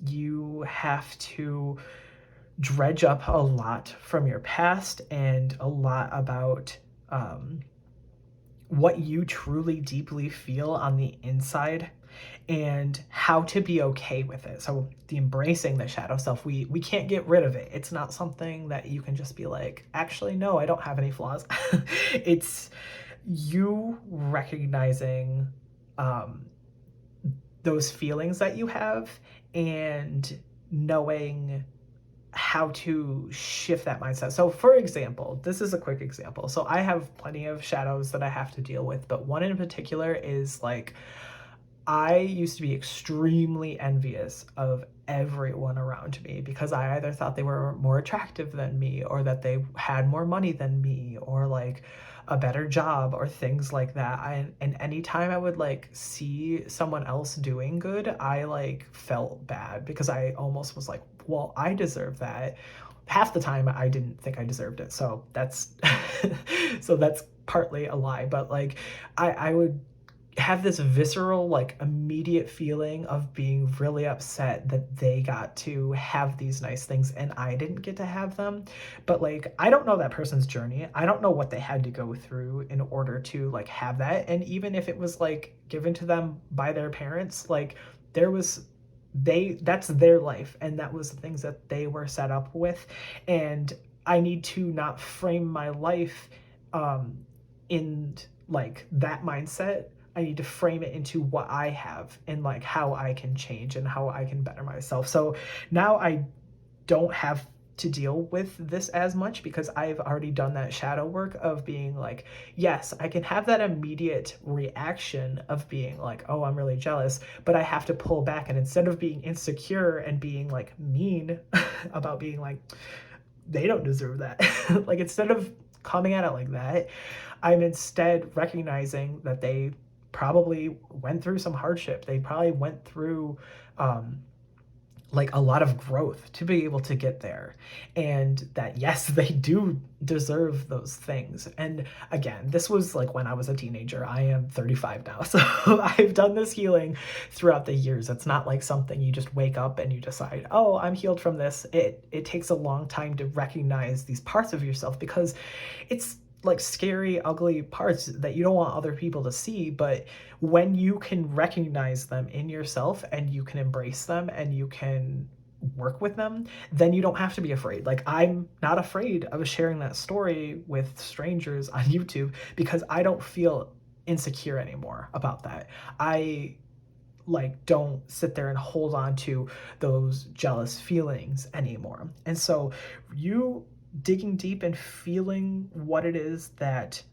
You have to dredge up a lot from your past and a lot about what you truly deeply feel on the inside and how to be okay with it. So the embracing the shadow self, we can't get rid of it. It's not something that you can just be like, actually, no, I don't have any flaws. It's you recognizing those feelings that you have and knowing how to shift that mindset. So for example, this is a quick example. So I have plenty of shadows that I have to deal with, but one in particular is like, I used to be extremely envious of everyone around me because I either thought they were more attractive than me, or that they had more money than me, or like a better job, or things like that. And anytime I would like see someone else doing good, I like felt bad because I almost was like, well, I deserve that. Half the time I didn't think I deserved it. So that's so that's partly a lie, but like I would have this visceral, like immediate feeling of being really upset that they got to have these nice things and I didn't get to have them. But like, I don't know that person's journey. I don't know what they had to go through in order to like have that. And even if it was like given to them by their parents, like there was that's their life, and that was the things that they were set up with. And I need to not frame my life um in like that mindset. I need to frame it into what I have and like how I can change and how I can better myself. So now I don't have to deal with this as much because I've already done that shadow work of being like, yes, I can have that immediate reaction of being like, oh, I'm really jealous, but I have to pull back. And instead of being insecure and being like mean about being like, they don't deserve that, like instead of coming at it like that, I'm instead recognizing that they probably went through some hardship. They probably went through um, like a lot of growth to be able to get there, and that yes, they do deserve those things. And again, this was like when I was a teenager. I am 35 now, so I've done this healing throughout the years. It's not like something you just wake up and you decide, oh, I'm healed from this. It takes a long time to recognize these parts of yourself because it's like scary, ugly parts that you don't want other people to see. But when you can recognize them in yourself and you can embrace them and you can work with them, then you don't have to be afraid. Like, I'm not afraid of sharing that story with strangers on YouTube because I don't feel insecure anymore about that. I like don't sit there and hold on to those jealous feelings anymore. And so you digging deep and feeling what it is that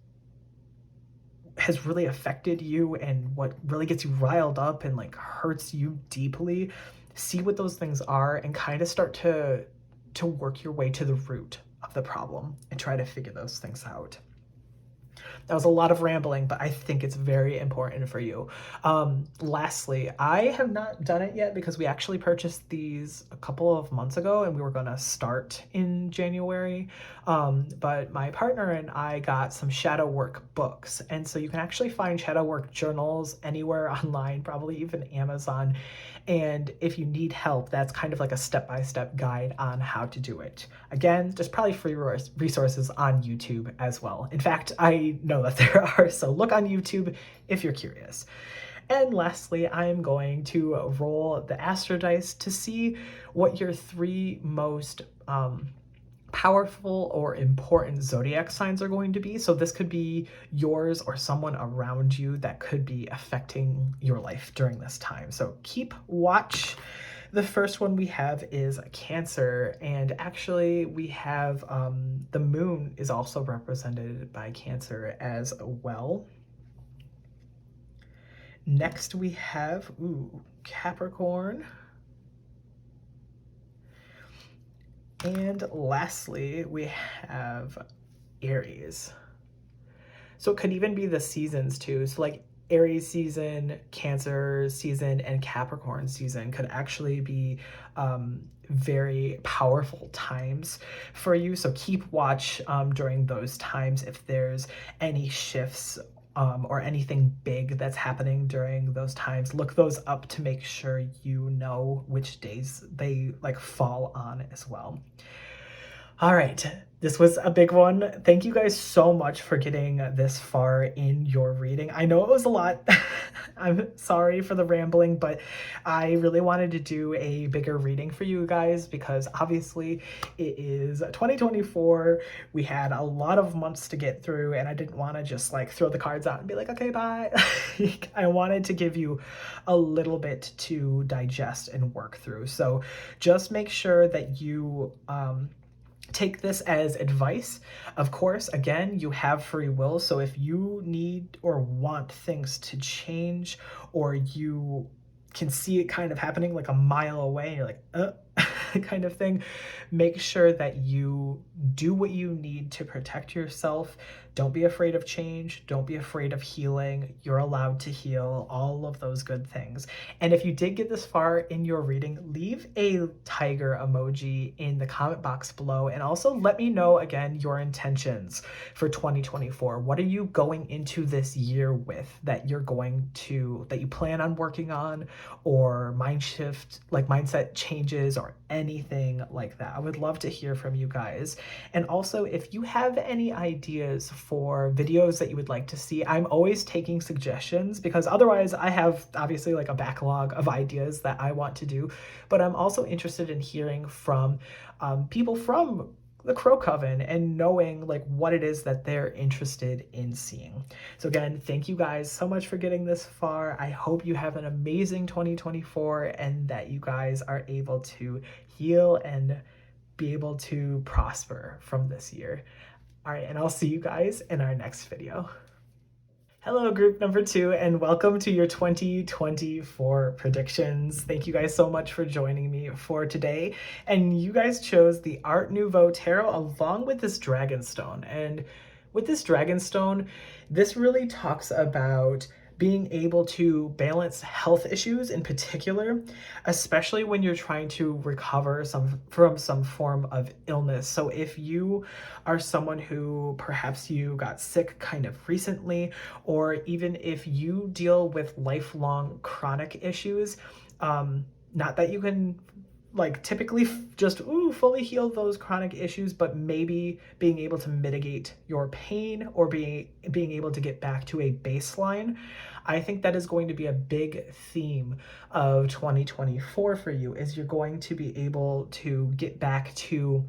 has really affected you and what really gets you riled up and like hurts you deeply, see what those things are and kind of start to work your way to the root of the problem and try to figure those things out. That was a lot of rambling, but I think it's very important for you. Lastly, I have not done it yet because we actually purchased these a couple of months ago and we were going to start in January. But my partner and I got some shadow work books. And so you can actually find shadow work journals anywhere online, probably even Amazon. And if you need help, that's kind of like a step-by-step guide on how to do it. Again, there's probably free resources on YouTube as well. In fact, I know that there are, so look on YouTube if you're curious. And lastly, I'm going to roll the Astro Dice to see what your three most powerful or important zodiac signs are going to be. So this could be yours or someone around you that could be affecting your life during this time. So keep watch. The first one we have is Cancer, and actually we have the moon is also represented by Cancer as well. Next we have Capricorn. And lastly, we have Aries. So it could even be the seasons too. So like Aries season, Cancer season, and Capricorn season could actually be very powerful times for you. So keep watch during those times if there's any shifts or anything big that's happening during those times. Look those up to make sure you know which days they like fall on as well. All right, this was a big one. Thank you guys so much for getting this far in your reading. I know it was a lot. I'm sorry for the rambling, but I really wanted to do a bigger reading for you guys because obviously it is 2024. We had a lot of months to get through, and I didn't want to just like throw the cards out and be like, okay, bye. I wanted to give you a little bit to digest and work through. So just make sure that you take this as advice. Of course, again, you have free will. So if you need or want things to change, or you can see it kind of happening like a mile away, and you're like, kind of thing, make sure that you do what you need to protect yourself. Don't be afraid of change. Don't be afraid of healing. You're allowed to heal, all of those good things. And if you did get this far in your reading, leave a tiger emoji in the comment box below. And also let me know, again, your intentions for 2024. What are you going into this year with that you're that you plan on working on, or mindset changes, or anything like that? I would love to hear from you guys. And also, if you have any ideas for videos that you would like to see, I'm always taking suggestions, because otherwise I have obviously like a backlog of ideas that I want to do, but I'm also interested in hearing from people from the Crow Coven and knowing like what it is that they're interested in seeing. So again, thank you guys so much for getting this far. I hope you have an amazing 2024 and that you guys are able to heal and be able to prosper from this year. All right, and I'll see you guys in our next video. Hello, group number 2, and welcome to your 2024 predictions. Thank you guys so much for joining me for today. And you guys chose the Art Nouveau Tarot along with this Dragonstone. And with this Dragonstone, this really talks about being able to balance health issues in particular, especially when you're trying to recover from some form of illness. So if you are someone who perhaps you got sick kind of recently, or even if you deal with lifelong chronic issues, not that you can like typically just fully heal those chronic issues, but maybe being able to mitigate your pain or being able to get back to a baseline. I think that is going to be a big theme of 2024 for you, is you're going to be able to get back to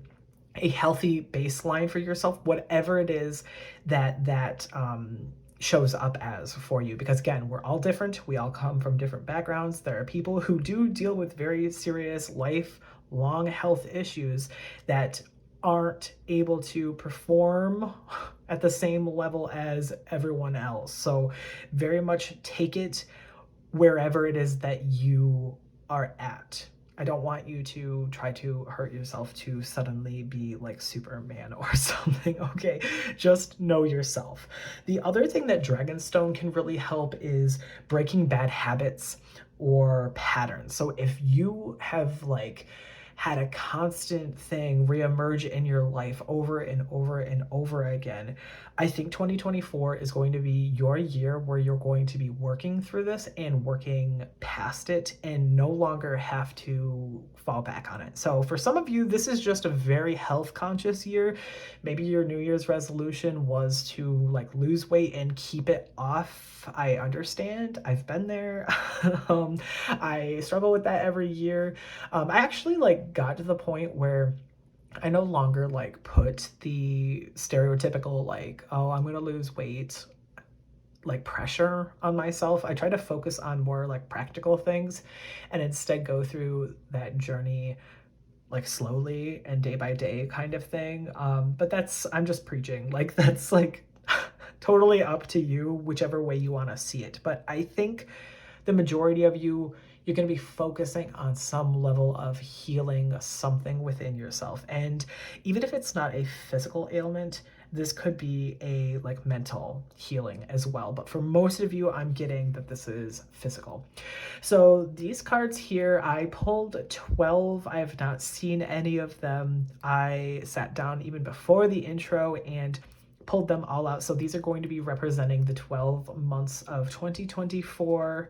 a healthy baseline for yourself, whatever it is that shows up as for you. Because again, we're all different. We all come from different backgrounds. There are people who do deal with very serious lifelong health issues that aren't able to perform at the same level as everyone else. So very much take it wherever it is that you are at. I don't want you to try to hurt yourself to suddenly be like Superman or something, okay? Just know yourself. The other thing that Dragonstone can really help is breaking bad habits or patterns. So if you have like had a constant thing reemerge in your life over and over and over again, I think 2024 is going to be your year where you're going to be working through this and working past it and no longer have to fall back on it. So for some of you, this is just a very health conscious year. Maybe your New Year's resolution was to like lose weight and keep it off. I understand. I've been there. I struggle with that every year. I actually like got to the point where I no longer like put the stereotypical like, oh, I'm gonna lose weight, like pressure on myself. I try to focus on more like practical things and instead go through that journey like slowly and day by day kind of thing. But I'm just preaching. Like that's like totally up to you, whichever way you want to see it. But I think the majority of you're going to be focusing on some level of healing something within yourself. And even if it's not a physical ailment, this could be a like mental healing as well. But for most of you, I'm getting that this is physical. So these cards here, I pulled 12. I have not seen any of them. I sat down even before the intro and pulled them all out. So these are going to be representing the 12 months of 2024,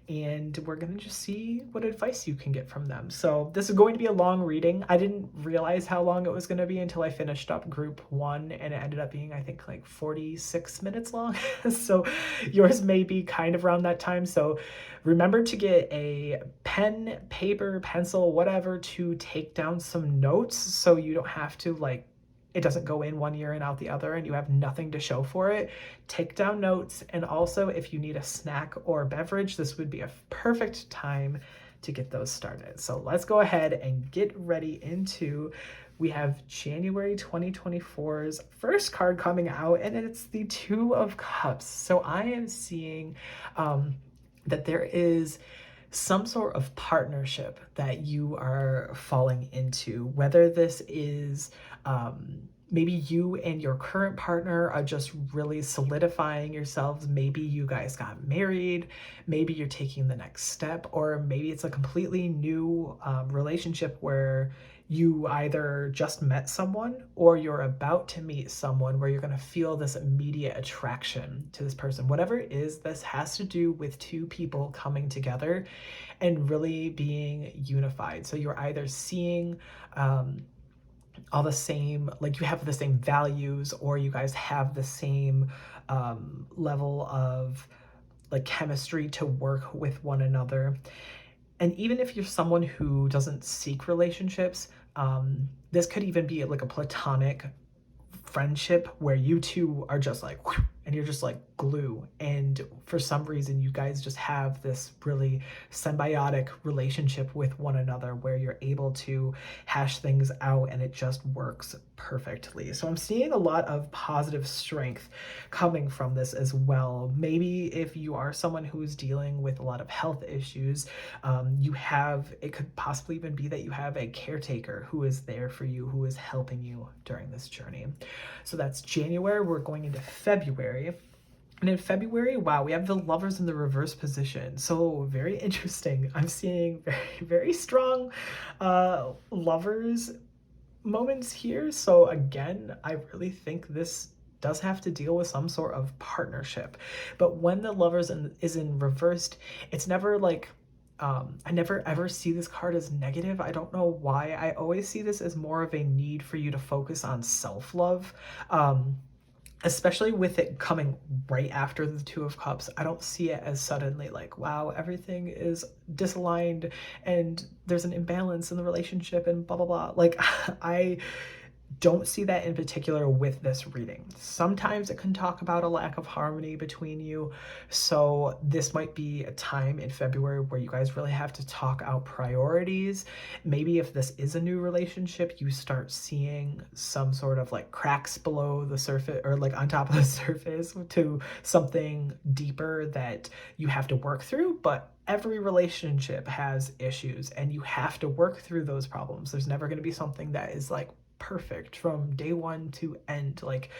and we're going to just see what advice you can get from them. So this is going to be a long reading. I didn't realize how long it was going to be until I finished up group 1, and it ended up being, I think, like 46 minutes long. So yours may be kind of around that time. So remember to get a pen, paper, pencil, whatever, to take down some notes so you don't have to like it doesn't go in one ear and out the other and you have nothing to show for it. Take down notes. And also, if you need a snack or beverage, this would be a perfect time to get those started. So let's go ahead and get ready into, we have January 2024's first card coming out, and it's the Two of Cups. So I am seeing that there is some sort of partnership that you are falling into, whether this is maybe you and your current partner are just really solidifying yourselves. Maybe you guys got married, maybe you're taking the next step, or maybe it's a completely new relationship where you either just met someone or you're about to meet someone where you're going to feel this immediate attraction to this person. Whatever it is, this has to do with two people coming together and really being unified. So you're either seeing all the same, like you have the same values, or you guys have the same level of like chemistry to work with one another. And even if you're someone who doesn't seek relationships, this could even be like a platonic friendship where you two are just like, whew, and you're just like glue. And for some reason, you guys just have this really symbiotic relationship with one another where you're able to hash things out and it just works perfectly. So I'm seeing a lot of positive strength coming from this as well. Maybe if you are someone who's dealing with a lot of health issues, it could possibly even be that you have a caretaker who is there for you, who is helping you during this journey. So that's January. We're going into February. And in February, wow, we have the Lovers in the reverse position. So very interesting. I'm seeing very, very strong Lovers moments here. So again, I really think this does have to deal with some sort of partnership. But when the Lovers is in reversed, it's never like, I never ever see this card as negative. I don't know why. I always see this as more of a need for you to focus on self-love. Especially with it coming right after the Two of Cups. I don't see it as suddenly like, wow, everything is disaligned and there's an imbalance in the relationship and blah, blah, blah. Like, I don't see that in particular with this reading. Sometimes it can talk about a lack of harmony between you. So this might be a time in February where you guys really have to talk out priorities. Maybe if this is a new relationship, you start seeing some sort of like cracks below the surface or like on top of the surface to something deeper that you have to work through. But every relationship has issues and you have to work through those problems. There's never going to be something that is like perfect from day one to end. Like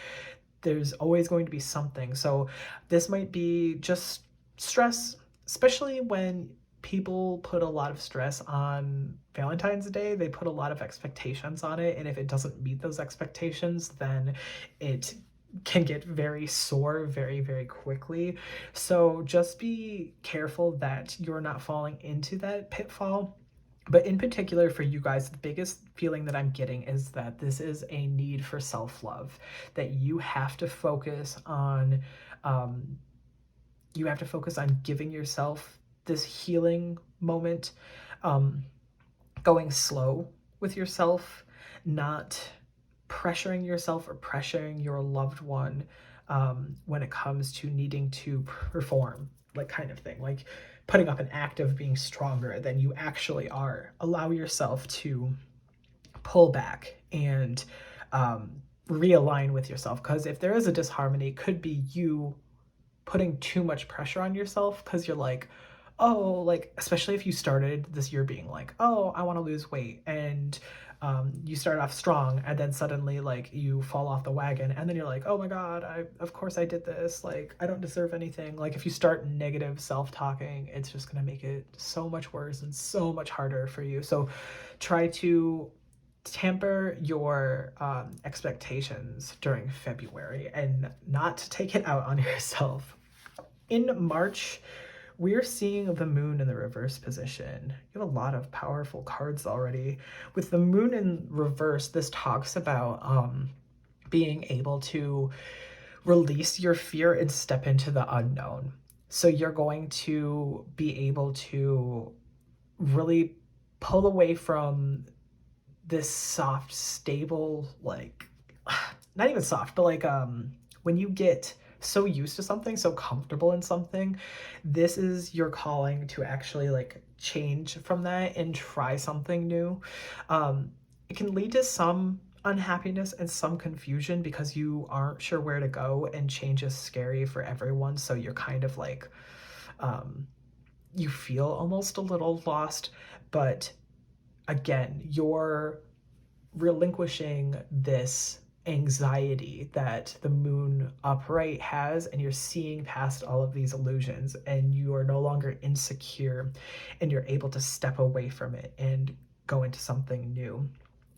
there's always going to be something. So this might be just stress, especially when people put a lot of stress on Valentine's Day. They put a lot of expectations on it, and if it doesn't meet those expectations, then it can get very sore very, very quickly. So just be careful that you're not falling into that pitfall. But in particular for you guys, the biggest feeling that I'm getting is that this is a need for self-love, that you have to focus on, giving yourself this healing moment, going slow with yourself, not pressuring yourself or pressuring your loved one when it comes to needing to perform, like kind of thing, like putting up an act of being stronger than you actually are. Allow yourself to pull back and realign with yourself, because if there is a disharmony, it could be you putting too much pressure on yourself because you're like, oh, like, especially if you started this year being like, oh, I want to lose weight, and you start off strong, and then suddenly like you fall off the wagon, and then you're like, oh my god, of course I did this, like I don't deserve anything. Like if you start negative self-talking, it's just going to make it so much worse and so much harder for you. So try to Temper your expectations during February and not to take it out on yourself. In March, we're seeing the moon in the reverse position. You have a lot of powerful cards already. With the moon in reverse, this talks about being able to release your fear and step into the unknown. So you're going to be able to really pull away from this soft, stable, like, not even soft, but like when you get so used to something, so comfortable in something, this is your calling to actually like change from that and try something new. It can lead to some unhappiness and some confusion because you aren't sure where to go, and change is scary for everyone. So you're kind of like, you feel almost a little lost, but again, you're relinquishing this anxiety that the moon upright has, and you're seeing past all of these illusions, and you are no longer insecure, and you're able to step away from it and go into something new.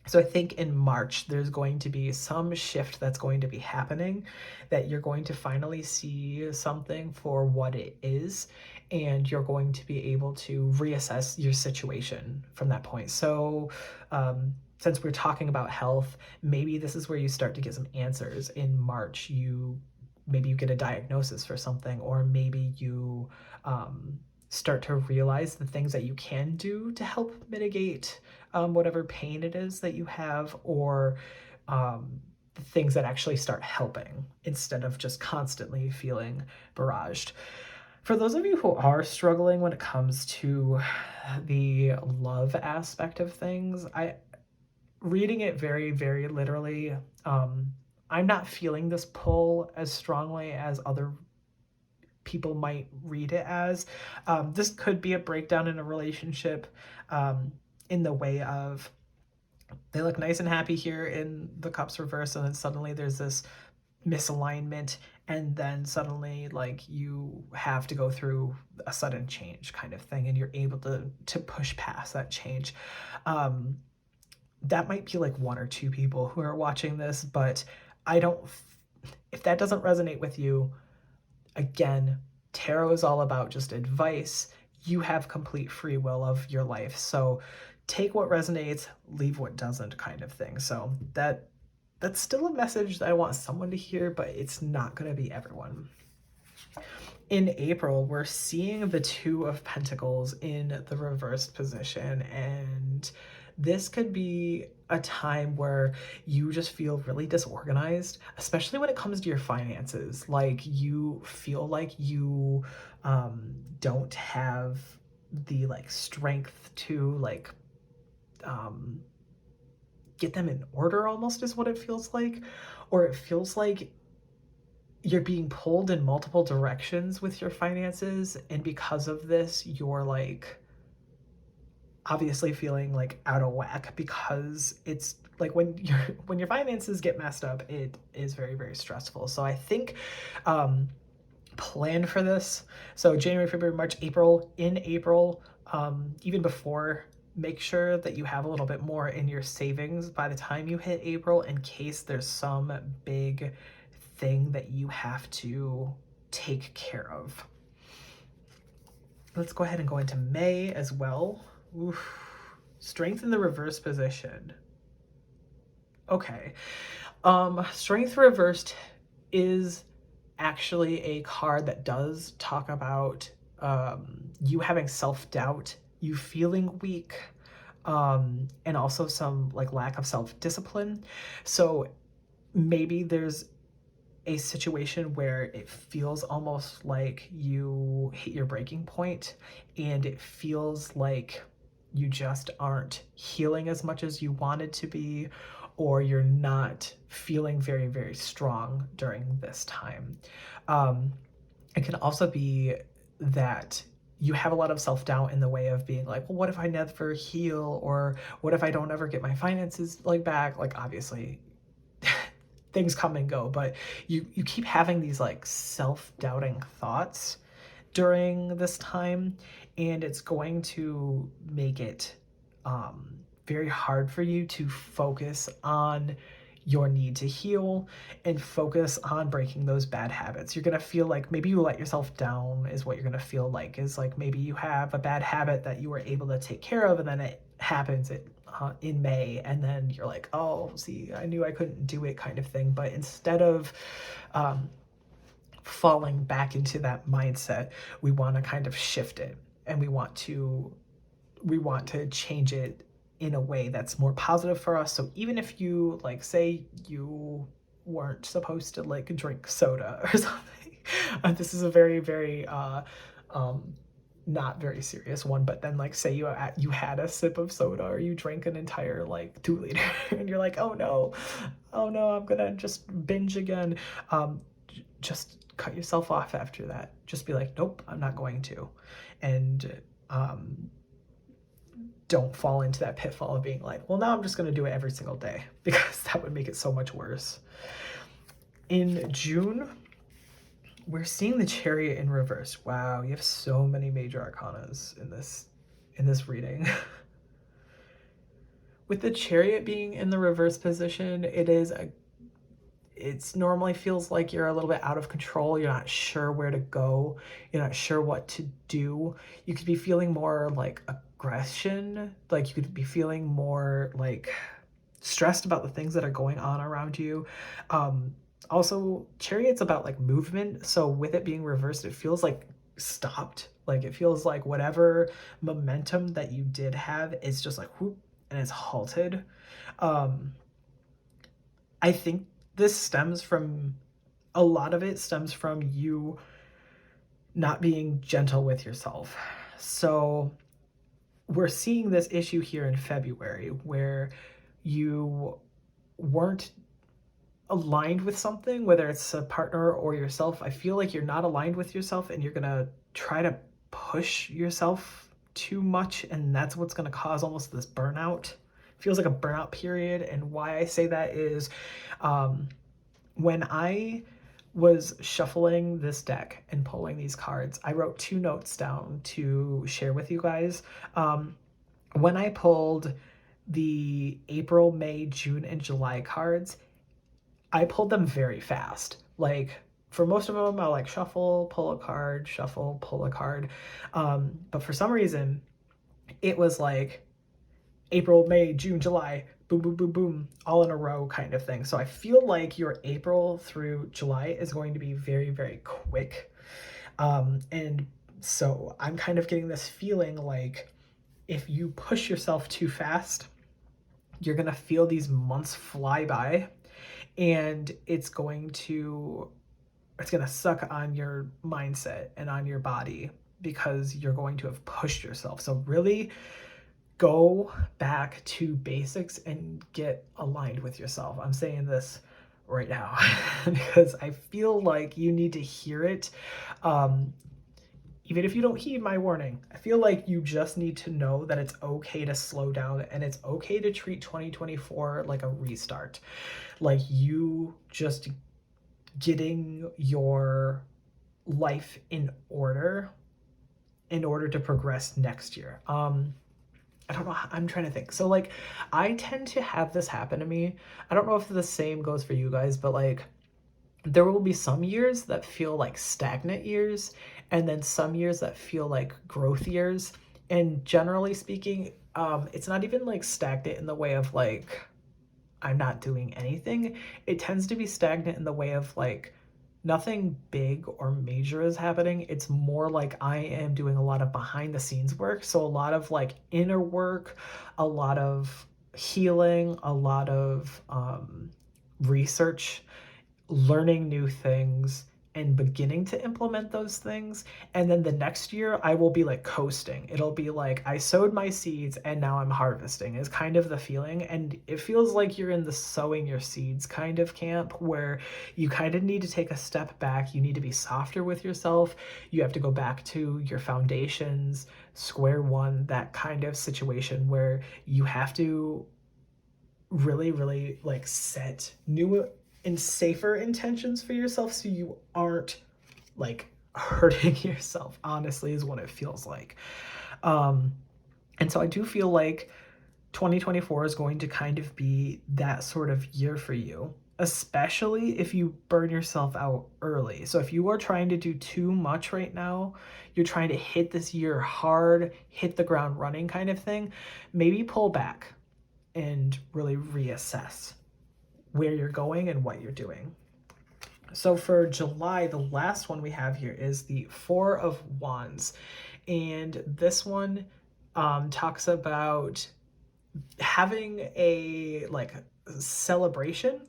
So I think in March, there's going to be some shift that's going to be happening, that you're going to finally see something for what it is, and you're going to be able to reassess your situation from that point. So since we're talking about health, maybe this is where you start to get some answers in March. Maybe you get a diagnosis for something, or maybe you start to realize the things that you can do to help mitigate whatever pain it is that you have, or the things that actually start helping instead of just constantly feeling barraged. For those of you who are struggling when it comes to the love aspect of things, reading it very, very literally, I'm not feeling this pull as strongly as other people might read it as. This could be a breakdown in a relationship, in the way of they look nice and happy here in the cups reverse, and then suddenly there's this misalignment, and then suddenly like you have to go through a sudden change kind of thing, and you're able to push past that change. That might be like one or two people who are watching this, but I don't, if that doesn't resonate with you, again, tarot is all about just advice. You have complete free will of your life. So take what resonates, leave what doesn't, kind of thing. So that's still a message that I want someone to hear, but it's not going to be everyone. In April, we're seeing the Two of Pentacles in the reversed position, and this could be a time where you just feel really disorganized, especially when it comes to your finances. Like you feel like you don't have the like strength to like get them in order, almost is what it feels like. Or it feels like you're being pulled in multiple directions with your finances, and because of this, you're like obviously feeling like out of whack, because it's like when your finances get messed up, it is very, very stressful. So I think plan for this. So January, February, March, April. In April, even before, make sure that you have a little bit more in your savings by the time you hit April, in case there's some big thing that you have to take care of. Let's go ahead and go into May as well. Oof. Strength in the reverse position. Okay. Strength reversed is actually a card that does talk about you having self-doubt, you feeling weak, and also some like lack of self-discipline. So maybe there's a situation where it feels almost like you hit your breaking point, and it feels like you just aren't healing as much as you wanted to be, or you're not feeling very, very strong during this time. It can also be that you have a lot of self-doubt in the way of being like, well, what if I never heal? Or what if I don't ever get my finances like back? Like obviously things come and go, but you keep having these like self-doubting thoughts during this time, and it's going to make it very hard for you to focus on your need to heal and focus on breaking those bad habits. You're going to feel like maybe you let yourself down is what you're going to feel like, is like maybe you have a bad habit that you were able to take care of and then it happens in May and then you're like, oh, see, I knew I couldn't do it kind of thing. But instead of falling back into that mindset, we want to kind of shift it and we want to change it in a way that's more positive for us. So even if you, like, say you weren't supposed to like drink soda or something, this is a very, very not very serious one, but then like say you had a sip of soda or you drank an entire like 2 liter and you're like, oh no, I'm gonna just binge again. Just cut yourself off after that. Just be like, nope, I'm not going to. And don't fall into that pitfall of being like, well, now I'm just going to do it every single day, because that would make it so much worse. In June, we're seeing the Chariot in reverse. Wow, you have so many major arcanas in this reading. With the Chariot being in the reverse position, it's normally feels like you're a little bit out of control. You're not sure where to go. You're not sure what to do. You could be feeling more like aggression. Like you could be feeling more like stressed about the things that are going on around you. Also, Chariot's about like movement. So with it being reversed, it feels like stopped. Like it feels like whatever momentum that you did have is just like whoop, and it's halted. I think this stems from, a lot of it stems from you not being gentle with yourself. So we're seeing this issue here in February where you weren't aligned with something, whether it's a partner or yourself. I feel like you're not aligned with yourself and you're gonna try to push yourself too much, and that's what's gonna cause almost this burnout. Feels like a burnout period. And why I say that is when I was shuffling this deck and pulling these cards, I wrote 2 notes down to share with you guys. When I pulled the April, May, June, and July cards, I pulled them very fast. Like for most of them, I'll like shuffle, pull a card, shuffle, pull a card. But for some reason, it was like April, May, June, July, boom, boom, boom, boom, all in a row kind of thing. So I feel like your April through July is going to be very, very quick. And so I'm kind of getting this feeling like if you push yourself too fast, you're going to feel these months fly by, and it's going to suck on your mindset and on your body because you're going to have pushed yourself. So really go back to basics and get aligned with yourself. I'm saying this right now because I feel like you need to hear it. Even if you don't heed my warning, I feel like you just need to know that it's okay to slow down and it's okay to treat 2024 like a restart. Like you just getting your life in order to progress next year. I don't know, I'm trying to think. So like I tend to have this happen to me. I don't know if the same goes for you guys, but like there will be some years that feel like stagnant years and then some years that feel like growth years. And generally speaking, it's not even like stagnant in the way of like I'm not doing anything. It tends to be stagnant in the way of like nothing big or major is happening. It's more like I am doing a lot of behind the scenes work. So a lot of like inner work, a lot of healing, a lot of research, learning new things and beginning to implement those things. And then the next year I will be like coasting. It'll be like I sowed my seeds and now I'm harvesting is kind of the feeling. And it feels like you're in the sowing your seeds kind of camp where you kind of need to take a step back. You need to be softer with yourself. You have to go back to your foundations, square one, that kind of situation where you have to really, really like set new and safer intentions for yourself so you aren't like hurting yourself, honestly, is what it feels like. And so I do feel like 2024 is going to kind of be that sort of year for you, especially if you burn yourself out early. So if you are trying to do too much right now, you're trying to hit this year hard, hit the ground running kind of thing, maybe pull back and really reassess where you're going and what you're doing. So for July, the last one we have here is the Four of Wands. And this one talks about having a like celebration.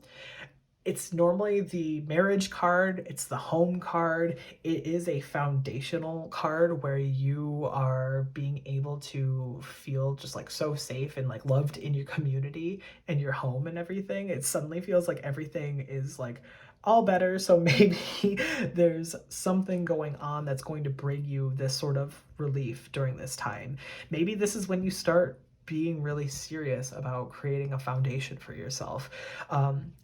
It's normally the marriage card, it's the home card. It is a foundational card where you are being able to feel just like so safe and like loved in your community and your home and everything. It suddenly feels like everything is like all better. So maybe there's something going on that's going to bring you this sort of relief during this time. Maybe this is when you start being really serious about creating a foundation for yourself.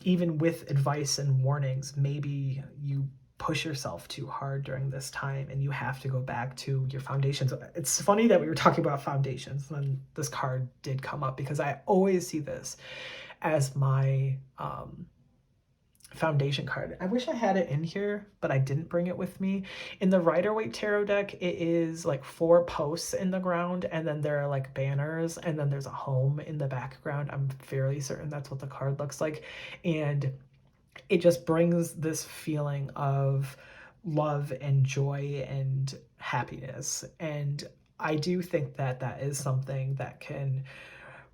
Even with advice and warnings, maybe you push yourself too hard during this time and you have to go back to your foundations. It's funny that we were talking about foundations when this card did come up, because I always see this as my foundation card. I wish I had it in here, but I didn't bring it with me. In the Rider-Waite Tarot deck, it is like 4 posts in the ground, and then there are like banners, and then there's a home in the background. I'm fairly certain that's what the card looks like. And it just brings this feeling of love and joy and happiness. And I do think that that is something that can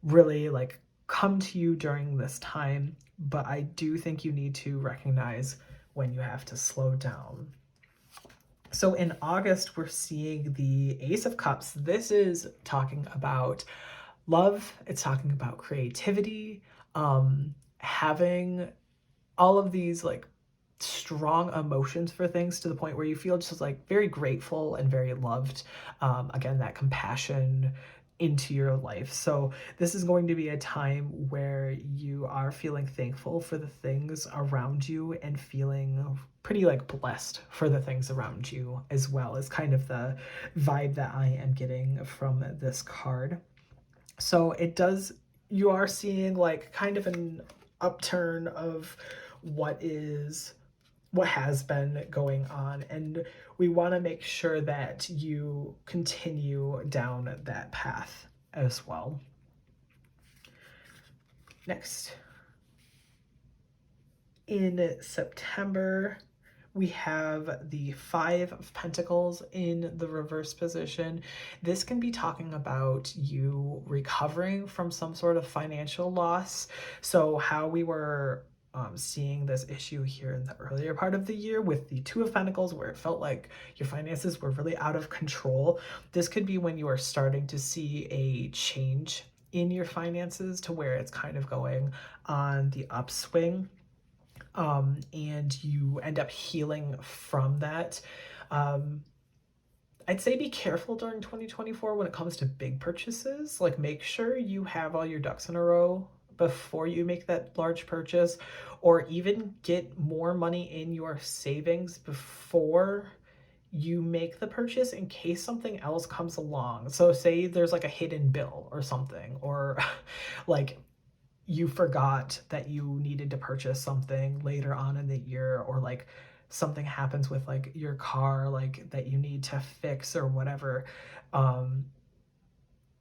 really like come to you during this time, but I do think you need to recognize when you have to slow down. So in August, we're seeing the Ace of Cups. This is talking about love. It's talking about creativity, having all of these like strong emotions for things to the point where you feel just like very grateful and very loved. Again, that compassion into your life. So this is going to be a time where you are feeling thankful for the things around you and feeling pretty like blessed for the things around you as well, is kind of the vibe that I am getting from this card. So it does, you are seeing like kind of an upturn of what has been going on, and we want to make sure that you continue down that path as well. Next, in September, we have the Five of Pentacles in the reverse position. This can be talking about you recovering from some sort of financial loss. So how we were seeing this issue here in the earlier part of the year with the Two of Pentacles, where it felt like your finances were really out of control. This could be when you are starting to see a change in your finances to where it's kind of going on the upswing. And you end up healing from that. I'd say be careful during 2024 when it comes to big purchases. Like, make sure you have all your ducks in a row before you make that large purchase, or even get more money in your savings before you make the purchase in case something else comes along. So say there's like a hidden bill or something, or like you forgot that you needed to purchase something later on in the year, or like something happens with like your car, like that you need to fix or whatever.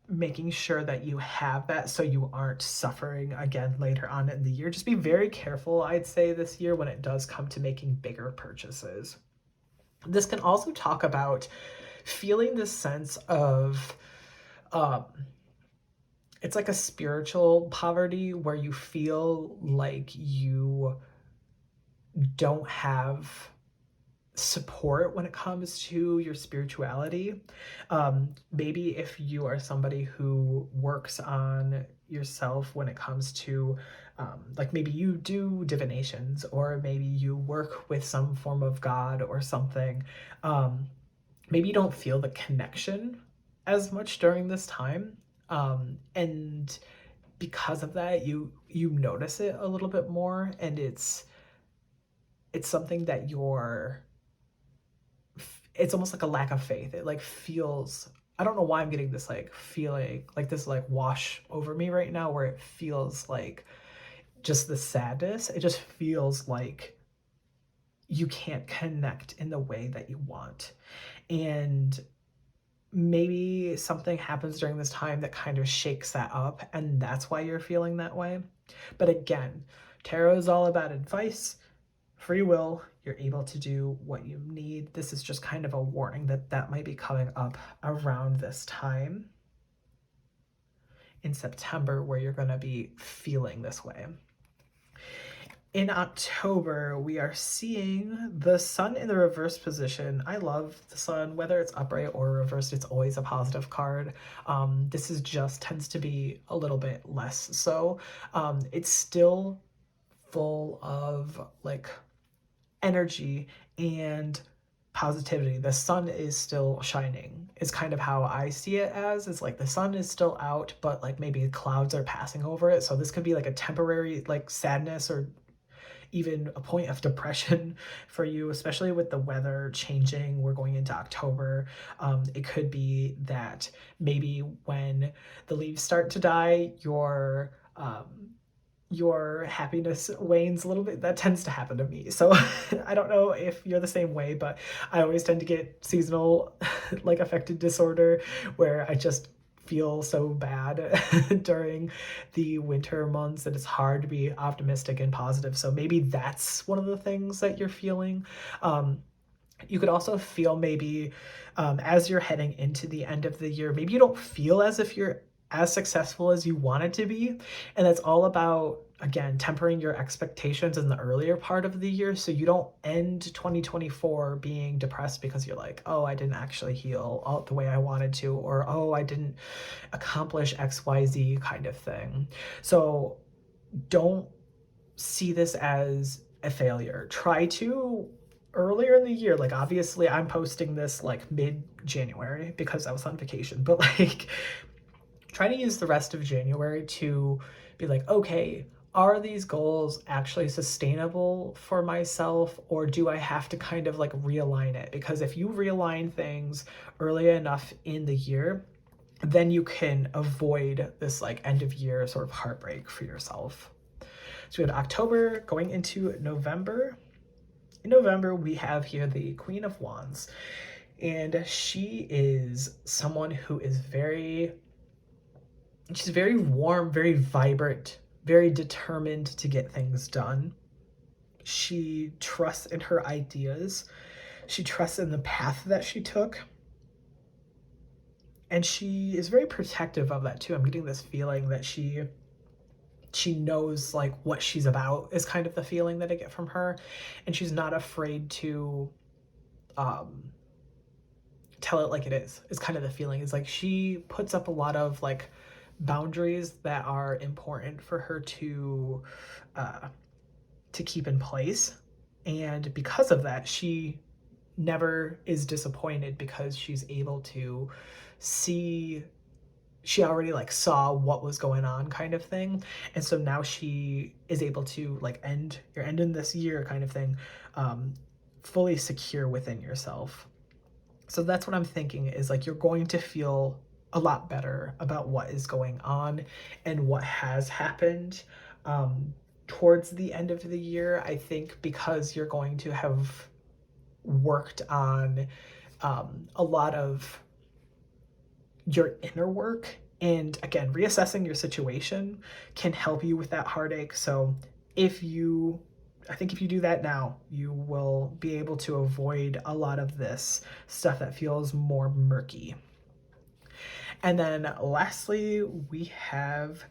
Making sure that you have that so you aren't suffering again later on in the year. Just be very careful, I'd say, this year when it does come to making bigger purchases. This can also talk about feeling this sense of it's like a spiritual poverty where you feel like you don't have support when it comes to your spirituality. Maybe if you are somebody who works on yourself when it comes to like maybe you do divinations, or maybe you work with some form of God or something, maybe you don't feel the connection as much during this time. And because of that, you notice it a little bit more, and it's something that it's almost like a lack of faith. It like feels I don't know why I'm getting this like feeling, like this like wash over me right now, where it feels like just the sadness. It just feels like you can't connect in the way that you want. And maybe something happens during this time that kind of shakes that up, and that's why you're feeling that way. But again, tarot is all about advice, free will. You're able to do what you need. This is just kind of a warning that that might be coming up around this time in September, where you're going to be feeling this way. In October, we are seeing the sun in the reverse position. I love the sun, whether it's upright or reversed, it's always a positive card. This is just tends to be a little bit less so. It's still full of like energy and positivity. The sun is still shining, is kind of how I see it as. It's like the sun is still out, but like maybe clouds are passing over it. So this could be like a temporary like sadness or even a point of depression for you, especially with the weather changing. We're going into October. It could be that maybe when the leaves start to die, your happiness wanes a little bit. That tends to happen to me. So I don't know if you're the same way, but I always tend to get seasonal like affective disorder where I just feel so bad during the winter months that it's hard to be optimistic and positive. So maybe that's one of the things that you're feeling. You could also feel maybe as you're heading into the end of the year, maybe you don't feel as if you're as successful as you wanted to be. And that's all about, again, tempering your expectations in the earlier part of the year so you don't end 2024 being depressed because you're like, oh, I didn't actually heal all the way I wanted to, or oh, I didn't accomplish XYZ kind of thing. So don't see this as a failure. Try to earlier in the year, like obviously I'm posting this like mid-January because I was on vacation, but like try to use the rest of January to be like, okay, are these goals actually sustainable for myself, or do I have to kind of like realign it? Because if you realign things early enough in the year, then you can avoid this like end of year sort of heartbreak for yourself. So we had October going into November. In November, we have here the Queen of Wands, and she is someone who is she's very warm, very vibrant, very determined to get things done. She trusts in her ideas. She trusts in the path that she took. And she is very protective of that too. I'm getting this feeling that she knows like what she's about is kind of the feeling that I get from her. And she's not afraid to tell it like it is kind of the feeling. Is like she puts up a lot of like boundaries that are important for her to keep in place, and because of that she never is disappointed because she's able to see, she already like saw what was going on kind of thing, and so now she is able to like you're ending this year kind of thing fully secure within yourself. So that's what I'm thinking, is like you're going to feel a lot better about what is going on and what has happened towards the end of the year. I think because you're going to have worked on a lot of your inner work, and again, reassessing your situation can help you with that heartache. So I think if you do that now, you will be able to avoid a lot of this stuff that feels more murky. And then lastly, we have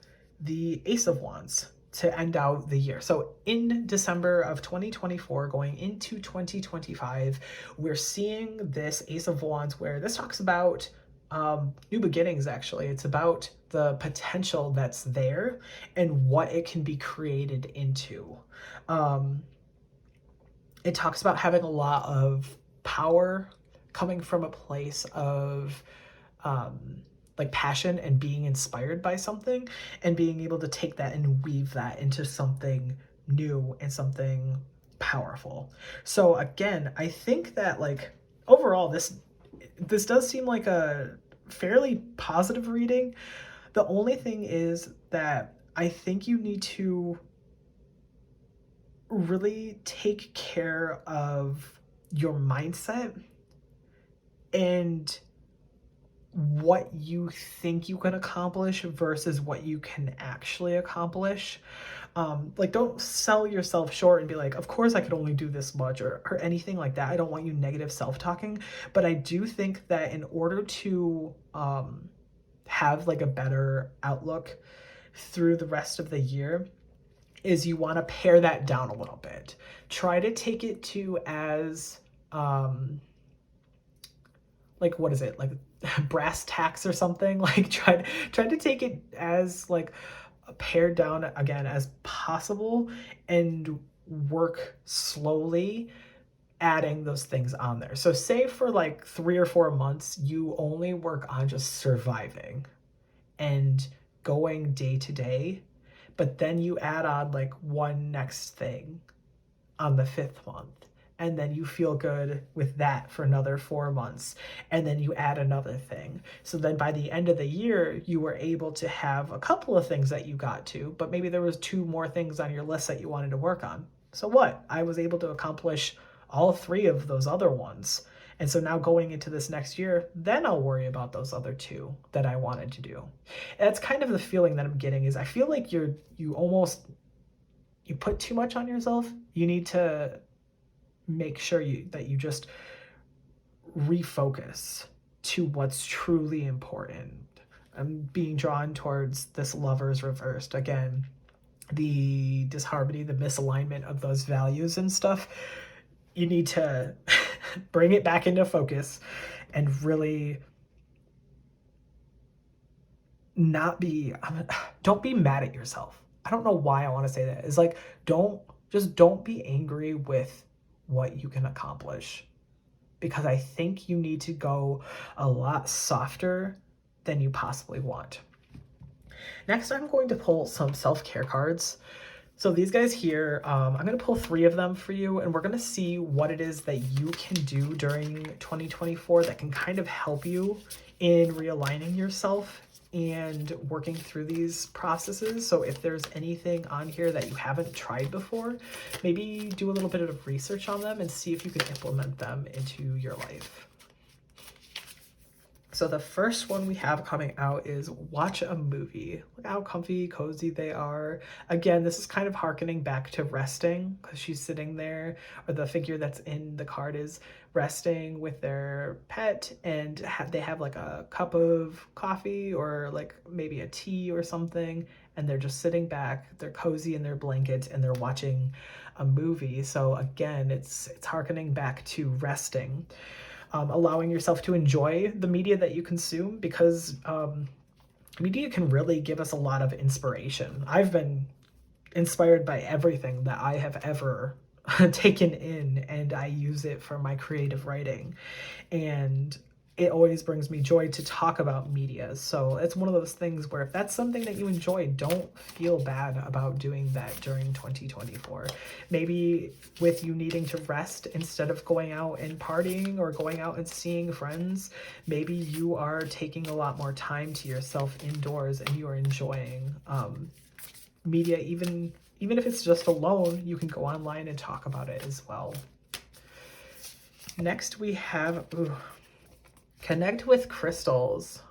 the Ace of Wands to end out the year. So in December of 2024, going into 2025, we're seeing this Ace of Wands where this talks about new beginnings, actually. It's about the potential that's there and what it can be created into. It talks about having a lot of power coming from a place of like passion and being inspired by something, and being able to take that and weave that into something new and something powerful. So again, I think that like overall this does seem like fairly positive reading. The only thing is that I think you need to really take care of your mindset and what you think you can accomplish versus what you can actually accomplish. Like, don't sell yourself short and be like, of course I could only do this much, or anything like that. I don't want you negative self-talking, but I do think that in order to have like a better outlook through the rest of the year, is you want to pare that down a little bit. Try to take it to as like, what is it, like brass tacks or something. Like, try to take it as like pared down again as possible, and work slowly adding those things on there. So say for like 3 or 4 months you only work on just surviving and going day to day, but then you add on like one next thing on the 5th month, and then you feel good with that for another 4 months, and then you add another thing. So then by the end of the year you were able to have a couple of things that you got to, but maybe there was 2 more things on your list that you wanted to work on. So what, I was able to accomplish all 3 of those other ones, and so now going into this next year, then I'll worry about those other 2 that I wanted to do. And that's kind of the feeling that I'm getting, is I feel like you put too much on yourself. You need to make sure that you just refocus to what's truly important. I'm being drawn towards this Lovers reversed again, the disharmony, the misalignment of those values and stuff. You need to bring it back into focus and really don't be mad at yourself. I don't know why I want to say that. It's like, don't be angry with what you can accomplish, because I think you need to go a lot softer than you possibly want. Next, I'm going to pull some self-care cards. So these guys here, I'm going to pull 3 of them for you, and we're going to see what it is that you can do during 2024 that can kind of help you in realigning yourself and working through these processes. So if there's anything on here that you haven't tried before, maybe do a little bit of research on them and see if you can implement them into your life. So the first one we have coming out is watch a movie. Look how comfy, cozy they are. Again, this is kind of harkening back to resting, because she's sitting there, or the figure that's in the card is resting with their pet, and they have like a cup of coffee or like maybe a tea or something, and they're just sitting back, they're cozy in their blanket, and they're watching a movie. So again, it's harkening back to resting. Allowing yourself to enjoy the media that you consume, because media can really give us a lot of inspiration. I've been inspired by everything that I have ever taken in, and I use it for my creative writing. And it always brings me joy to talk about media. So it's one of those things where if that's something that you enjoy, don't feel bad about doing that during 2024. Maybe with you needing to rest instead of going out and partying or going out and seeing friends, maybe you are taking a lot more time to yourself indoors and you are enjoying media. Even if it's just alone, you can go online and talk about it as well. Next we have connect with crystals.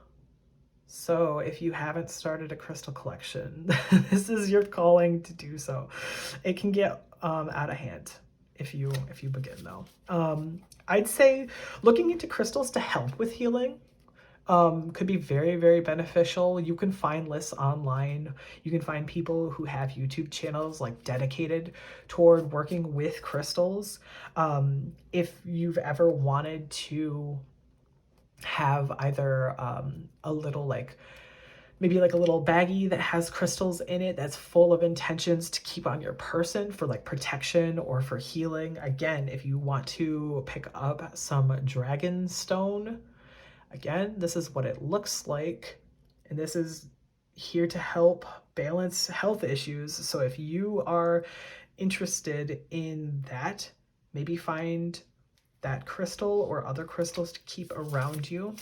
So if you haven't started a crystal collection, this is your calling to do so. It can get out of hand if you begin though. I'd say looking into crystals to help with healing could be very, very beneficial. You can find lists online. You can find people who have YouTube channels like dedicated toward working with crystals. If you've ever wanted to have either a little maybe like a little baggie that has crystals in it that's full of intentions to keep on your person for like protection or for healing. Again, if you want to pick up some dragon stone, again, this is what it looks like, and this is here to help balance health issues. So if you are interested in that, maybe find that crystal or other crystals to keep around you.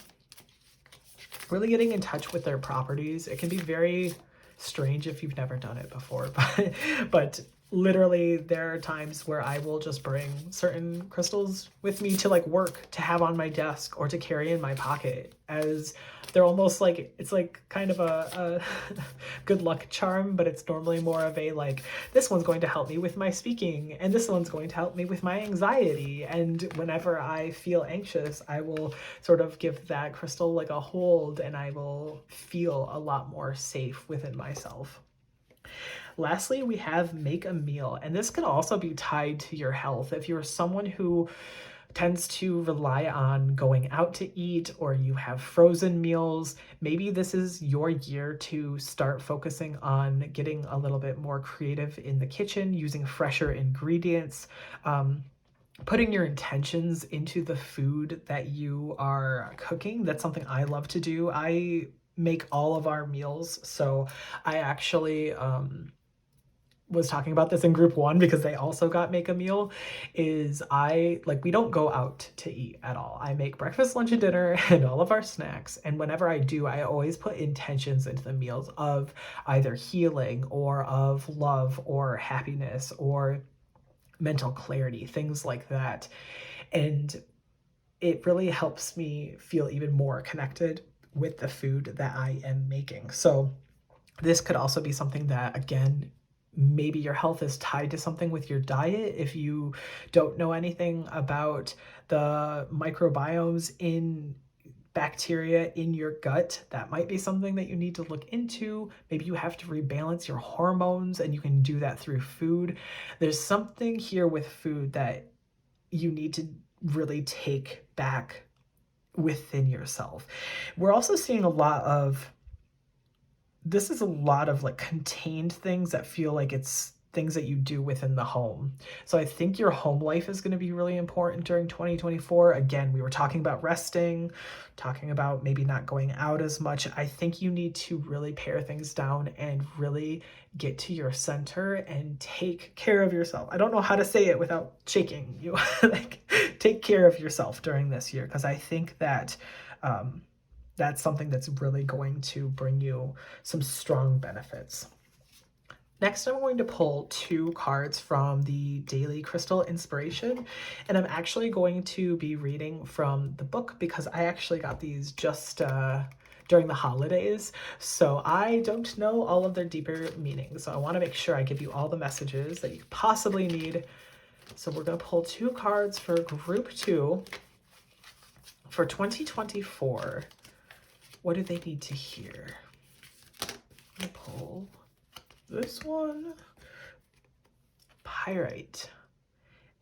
really getting in touch with their properties. It can be very strange if you've never done it before, but literally there are times where I will just bring certain crystals with me to like work, to have on my desk, or to carry in my pocket, as they're almost like, it's like kind of a good luck charm, but it's normally more of a like, this one's going to help me with my speaking, and this one's going to help me with my anxiety. And whenever I feel anxious, I will sort of give that crystal like a hold, and I will feel a lot more safe within myself. Lastly, we have make a meal, and this could also be tied to your health. If you're someone who tends to rely on going out to eat, or you have frozen meals, maybe this is your year to start focusing on getting a little bit more creative in the kitchen, using fresher ingredients, putting your intentions into the food that you are cooking. That's something I love to do. I make all of our meals, so I actually was talking about this in group 1 because they also got make a meal. Is we don't go out to eat at all. I make breakfast, lunch, and dinner and all of our snacks, and whenever I do, I always put intentions into the meals of either healing or of love or happiness or mental clarity, things like that. And it really helps me feel even more connected with the food that I am making. So this could also be something that, again, maybe your health is tied to something with your diet. If you don't know anything about the microbiomes in bacteria in your gut, that might be something that you need to look into. Maybe you have to rebalance your hormones, and you can do that through food. There's something here with food that you need to really take back within yourself. We're also seeing a lot of like contained things that feel like it's things that you do within the home. So I think your home life is going to be really important during 2024. Again, we were talking about resting, talking about maybe not going out as much. I think you need to really pare things down and really get to your center and take care of yourself. I don't know how to say it without shaking you. Like, take care of yourself during this year, because I think that that's something that's really going to bring you some strong benefits. Next, I'm going to pull 2 cards from the Daily Crystal Inspiration, and I'm actually going to be reading from the book because I actually got these just during the holidays, so I don't know all of their deeper meanings. So I want to make sure I give you all the messages that you possibly need. So we're going to pull 2 cards for group 2 for 2024. What do they need to hear? I'm going to pull this one, Pyrite,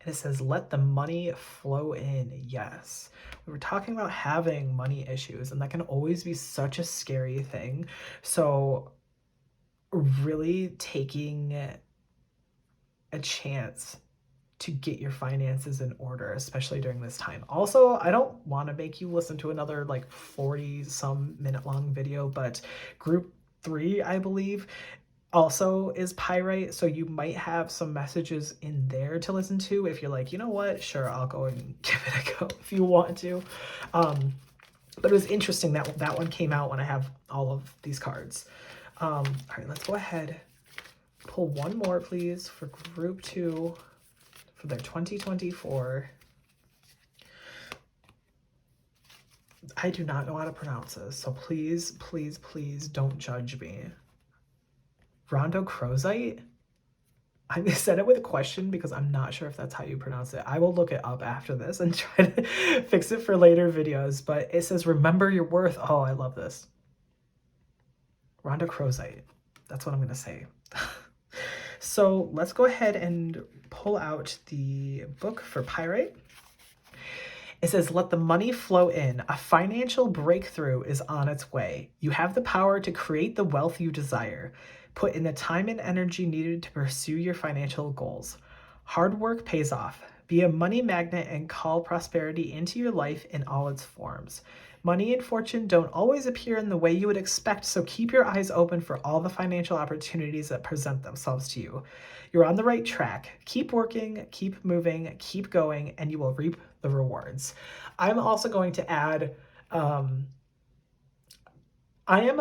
and it says, let the money flow in. Yes, we were talking about having money issues, and that can always be such a scary thing. So really taking a chance to get your finances in order, especially during this time. Also, I don't want to make you listen to another like 40 some minute long video, but group 3, I believe, also is Pyrite, so you might have some messages in there to listen to if you're like, you know what, sure, I'll go and give it a go if you want to. But it was interesting that that one came out when I have all of these cards. All right, let's go ahead, pull one more please for group 2 for their 2024. I do not know how to pronounce this, so please, please, please don't judge me. Rondo Crozite? I said it with a question because I'm not sure if that's how you pronounce it. I will look it up after this and try to fix it for later videos, but it says, remember your worth. Oh, I love this. Rondo Crozite. That's what I'm going to say. So let's go ahead and pull out the book for Pyrite. It says, let the money flow in. A financial breakthrough is on its way. You have the power to create the wealth you desire. Put in the time and energy needed to pursue your financial goals. Hard work pays off. Be a money magnet and call prosperity into your life in all its forms. Money and fortune don't always appear in the way you would expect, so keep your eyes open for all the financial opportunities that present themselves to you. You're on the right track. Keep working, keep moving, keep going, and you will reap the rewards. I'm also going to add I'm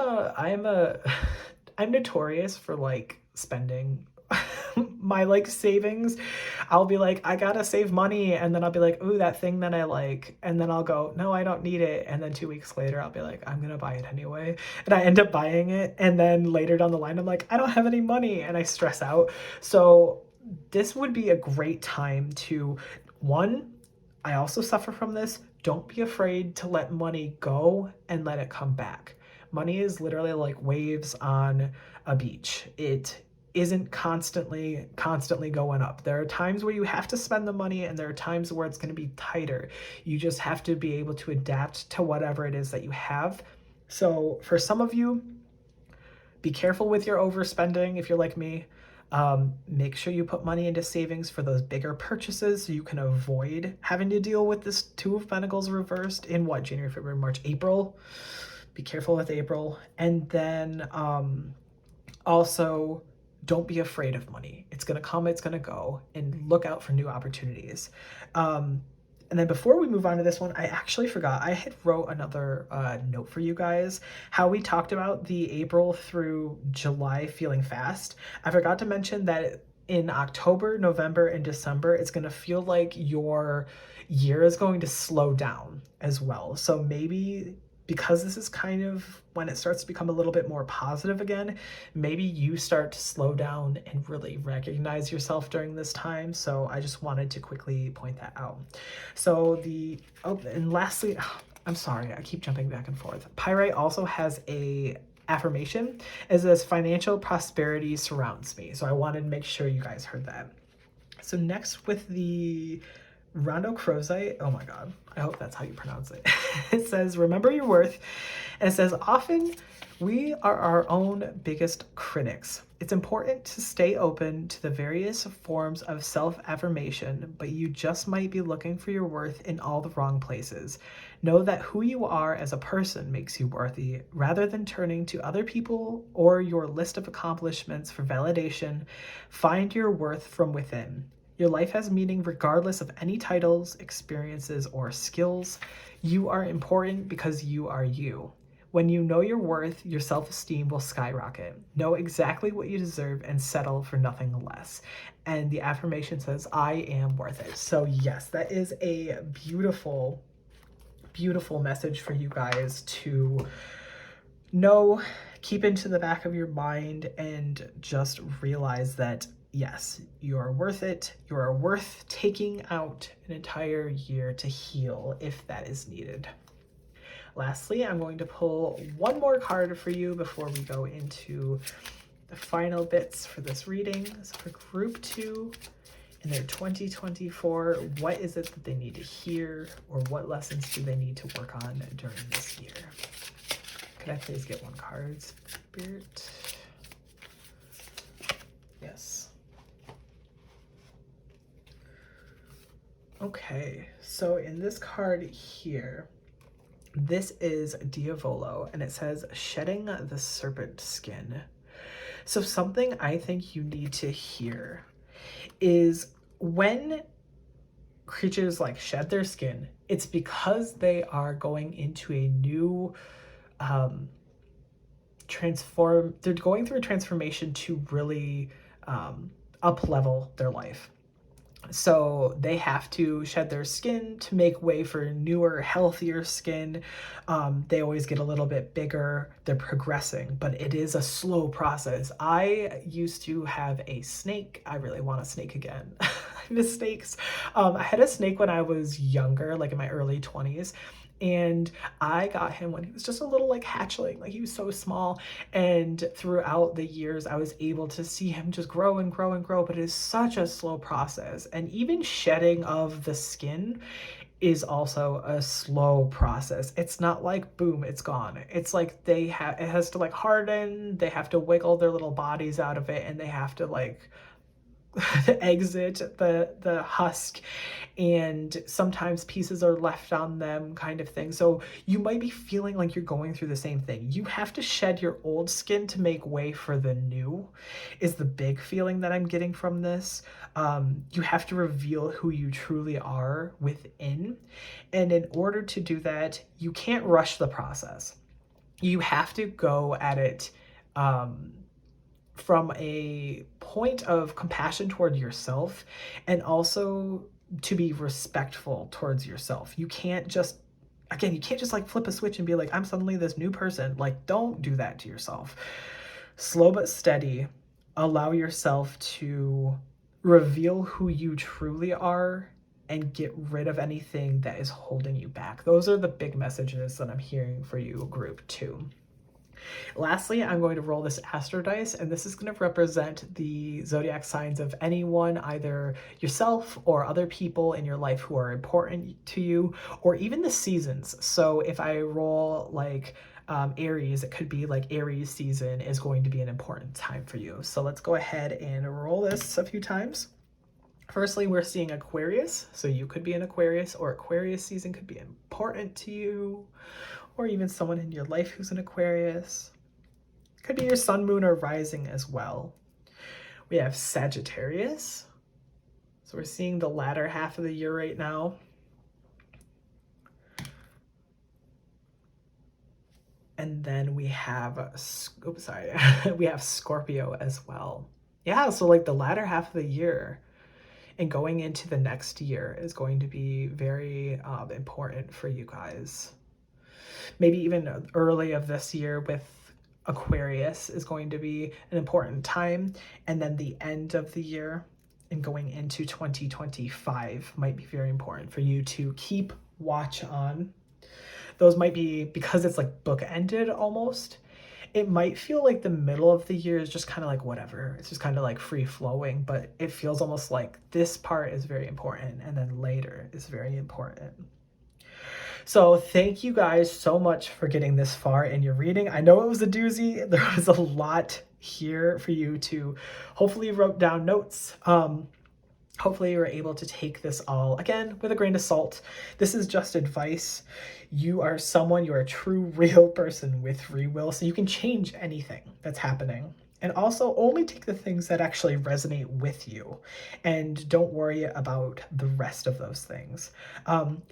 notorious for like spending my like savings. I'll be like, I gotta save money, and then I'll be like, ooh, that thing that I like, and then I'll go, no, I don't need it, and then 2 weeks later I'll be like, I'm gonna buy it anyway, and I end up buying it, and then later down the line I'm like, I don't have any money, and I stress out. So this would be a great time to, one, I also suffer from this. Don't be afraid to let money go and let it come back. Money is literally like waves on a beach. It isn't constantly going up. There are times where you have to spend the money, and there are times where it's going to be tighter. You just have to be able to adapt to whatever it is that you have. So for some of you, be careful with your overspending if you're like me. Make sure you put money into savings for those bigger purchases so you can avoid having to deal with this Two of Pentacles reversed in what, January, February, March, April. Be careful with April. And then also, don't be afraid of money. It's going to come, it's going to go, and look out for new opportunities. And then before we move on to this one, I actually forgot. I had wrote another note for you guys, how we talked about the April through July feeling fast. I forgot to mention that in October, November, and December, it's going to feel like your year is going to slow down as well. So maybe because this is kind of when it starts to become a little bit more positive again, maybe you start to slow down and really recognize yourself during this time. So I just wanted to quickly point that out. So and lastly, I'm sorry, I keep jumping back and forth. Pyrite also has a affirmation. It says, financial prosperity surrounds me. So I wanted to make sure you guys heard that. So next with the Rondo Crozite, oh my God, I hope that's how you pronounce it. It says, remember your worth. And it says, often we are our own biggest critics. It's important to stay open to the various forms of self-affirmation, but you just might be looking for your worth in all the wrong places. Know that who you are as a person makes you worthy, rather than turning to other people or your list of accomplishments for validation. Find your worth from within. Your life has meaning regardless of any titles, experiences, or skills. You are important because you are you. When you know your worth, your self-esteem will skyrocket. Know exactly what you deserve and settle for nothing less. And the affirmation says, I am worth it. So yes, that is a beautiful, beautiful message for you guys to know, keep into the back of your mind, and just realize that yes, you are worth it. You are worth taking out an entire year to heal if that is needed. Lastly, I'm going to pull one more card for you before we go into the final bits for this reading. So for group 2 in their 2024, what is it that they need to hear, or what lessons do they need to work on during this year? Could I please get one card, Spirit? Yes. Okay, so in this card here, this is Diavolo, and it says, shedding the serpent skin. So something I think you need to hear is when creatures like shed their skin, it's because they are going into a new they're going through a transformation to really up level their life. So they have to shed their skin to make way for newer, healthier skin. They always get a little bit bigger. They're progressing, but it is a slow process. I used to have a snake. I really want a snake again. I miss snakes. I had a snake when I was younger, like in my early 20s. And I got him when he was just a little like hatchling, like he was so small. And throughout the years, I was able to see him just grow and grow and grow, but it is such a slow process. And even shedding of the skin is also a slow process. It's not like boom, it's gone. It's like it has to like harden, they have to wiggle their little bodies out of it, and they have to like exit the husk, and sometimes pieces are left on them, kind of thing. So you might be feeling like you're going through the same thing. You have to shed your old skin to make way for the new, is the big feeling that I'm getting from this. You have to reveal who you truly are within, and in order to do that, you can't rush the process. you have to go at it from a point of compassion toward yourself, and also to be respectful towards yourself. You can't just, again, you can't just like flip a switch and be like, I'm suddenly this new person. Like, don't do that to yourself. Slow but steady, allow yourself to reveal who you truly are and get rid of anything that is holding you back. Those are the big messages that I'm hearing for you, group 2. Lastly, I'm going to roll this astro dice, and this is going to represent the zodiac signs of anyone, either yourself or other people in your life who are important to you, or even the seasons. So if I roll like Aries, it could be like Aries season is going to be an important time for you. So let's go ahead and roll this a few times. Firstly, we're seeing Aquarius, so you could be an Aquarius, or Aquarius season could be important to you, or even someone in your life who's an Aquarius. Could be your sun, moon, or rising as well. We have Sagittarius, so we're seeing the latter half of the year right now. And then we have, we have Scorpio as well. Yeah, so like the latter half of the year and going into the next year is going to be very important for you guys. Maybe even early of this year with Aquarius is going to be an important time. And then the end of the year and going into 2025 might be very important for you to keep watch on. Those might be, because it's like book-ended almost, it might feel like the middle of the year is just kind of like whatever. It's just kind of like free flowing, but it feels almost like this part is very important and then later is very important. So thank you guys so much for getting this far in your reading. I know it was a doozy. There was a lot here for you to, hopefully you wrote down notes. Hopefully you were able to take this all, again, with a grain of salt. This is just advice. You are someone, you are a true, real person with free will, so you can change anything that's happening. And also only take the things that actually resonate with you, and don't worry about the rest of those things.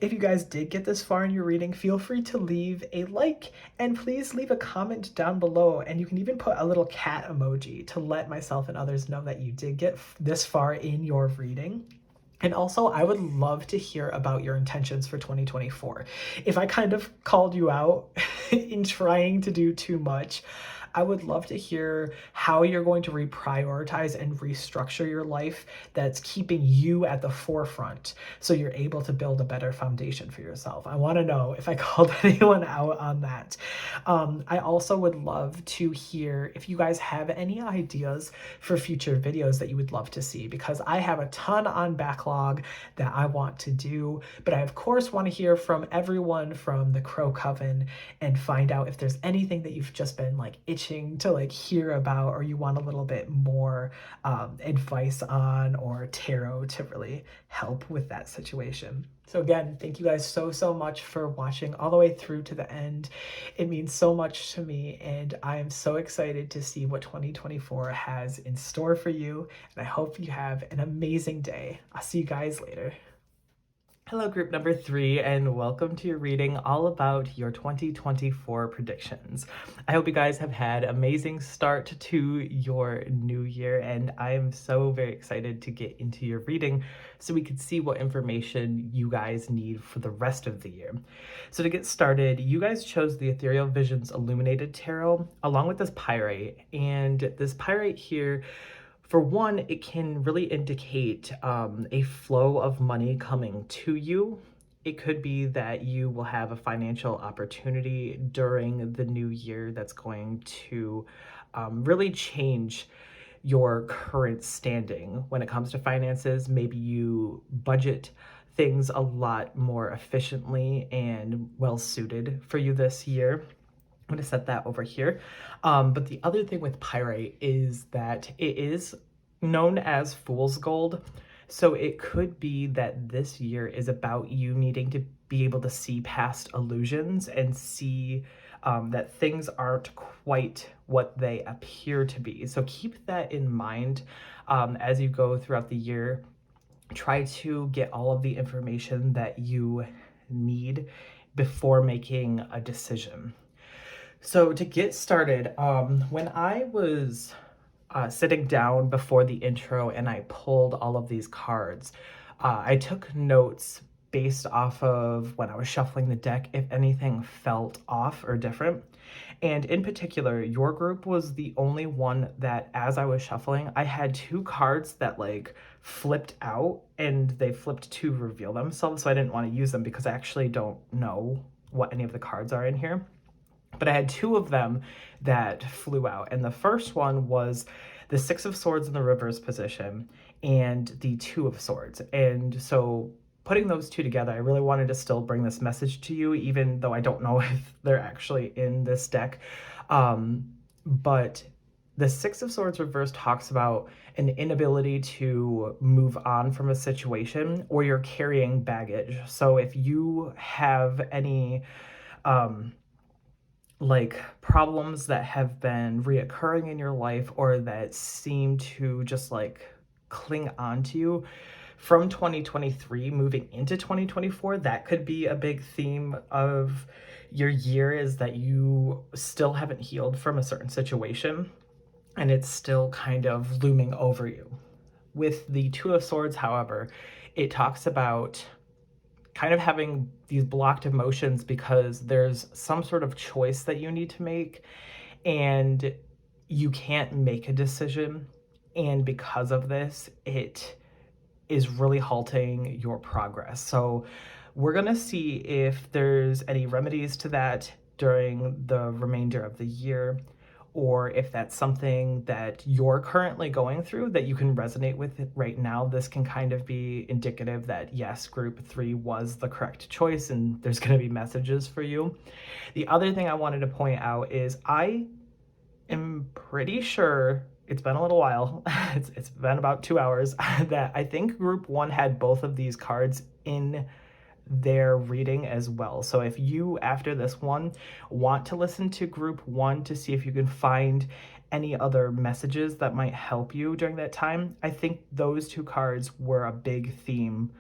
If you guys did get this far in your reading, feel free to leave a like, and please leave a comment down below, and you can even put a little cat emoji to let myself and others know that you did get this far in your reading. And also, I would love to hear about your intentions for 2024. If I kind of called you out in trying to do too much, I would love to hear how you're going to reprioritize and restructure your life that's keeping you at the forefront so you're able to build a better foundation for yourself. I want to know if I called anyone out on that. I also would love to hear if you guys have any ideas for future videos that you would love to see, because I have a ton on backlog that I want to do, but I of course want to hear from everyone from the Crow Coven and find out if there's anything that you've just been like itching to like hear about, or you want a little bit more advice on, or tarot to really help with that situation. So again, thank you guys so much for watching all the way through to the end. It means so much to me, and I am so excited to see what 2024 has in store for you, and I hope you have an amazing day. I'll see you guys later. Hello, group number 3, and welcome to your reading all about your 2024 predictions. I hope you guys have had an amazing start to your new year, and I am so very excited to get into your reading so we can see what information you guys need for the rest of the year. So to get started, you guys chose the Ethereal Visions Illuminated Tarot along with this pyrite, and this pyrite here, for one, it can really indicate a flow of money coming to you. It could be that you will have a financial opportunity during the new year that's going to really change your current standing when it comes to finances. Maybe you budget things a lot more efficiently and well suited for you this year. I'm going to set that over here. But the other thing with pyrite is that it is known as fool's gold. So it could be that this year is about you needing to be able to see past illusions and see that things aren't quite what they appear to be. So keep that in mind as you go throughout the year. Try to get all of the information that you need before making a decision. So to get started, when I was sitting down before the intro and I pulled all of these cards, I took notes based off of when I was shuffling the deck, if anything felt off or different. And in particular, your group was the only one that, as I was shuffling, I had two cards that like flipped out and they flipped to reveal themselves. So I didn't want to use them because I actually don't know what any of the cards are in here. But I had two of them that flew out. And the first one was the Six of Swords in the reverse position and the Two of Swords. And so putting those two together, I really wanted to still bring this message to you, even though I don't know if they're actually in this deck. But the Six of Swords reverse talks about an inability to move on from a situation, or you're carrying baggage. So if you have any like problems that have been reoccurring in your life or that seem to just like cling on to you from 2023 moving into 2024, that could be a big theme of your year, is that you still haven't healed from a certain situation and it's still kind of looming over you. With the Two of Swords, however, it talks about kind of having these blocked emotions because there's some sort of choice that you need to make and you can't make a decision. And because of this, it is really halting your progress. So we're going to see if there's any remedies to that during the remainder of the year, or if that's something that you're currently going through that you can resonate with it right now. This can kind of be indicative that yes, group 3 was the correct choice and there's going to be messages for you. The other thing I wanted to point out is I am pretty sure, it's been a little while, it's been about 2 hours, that I think group 1 had both of these cards in their reading as well. So if you, after this one, want to listen to group 1 to see if you can find any other messages that might help you during that time, I think those two cards were a big theme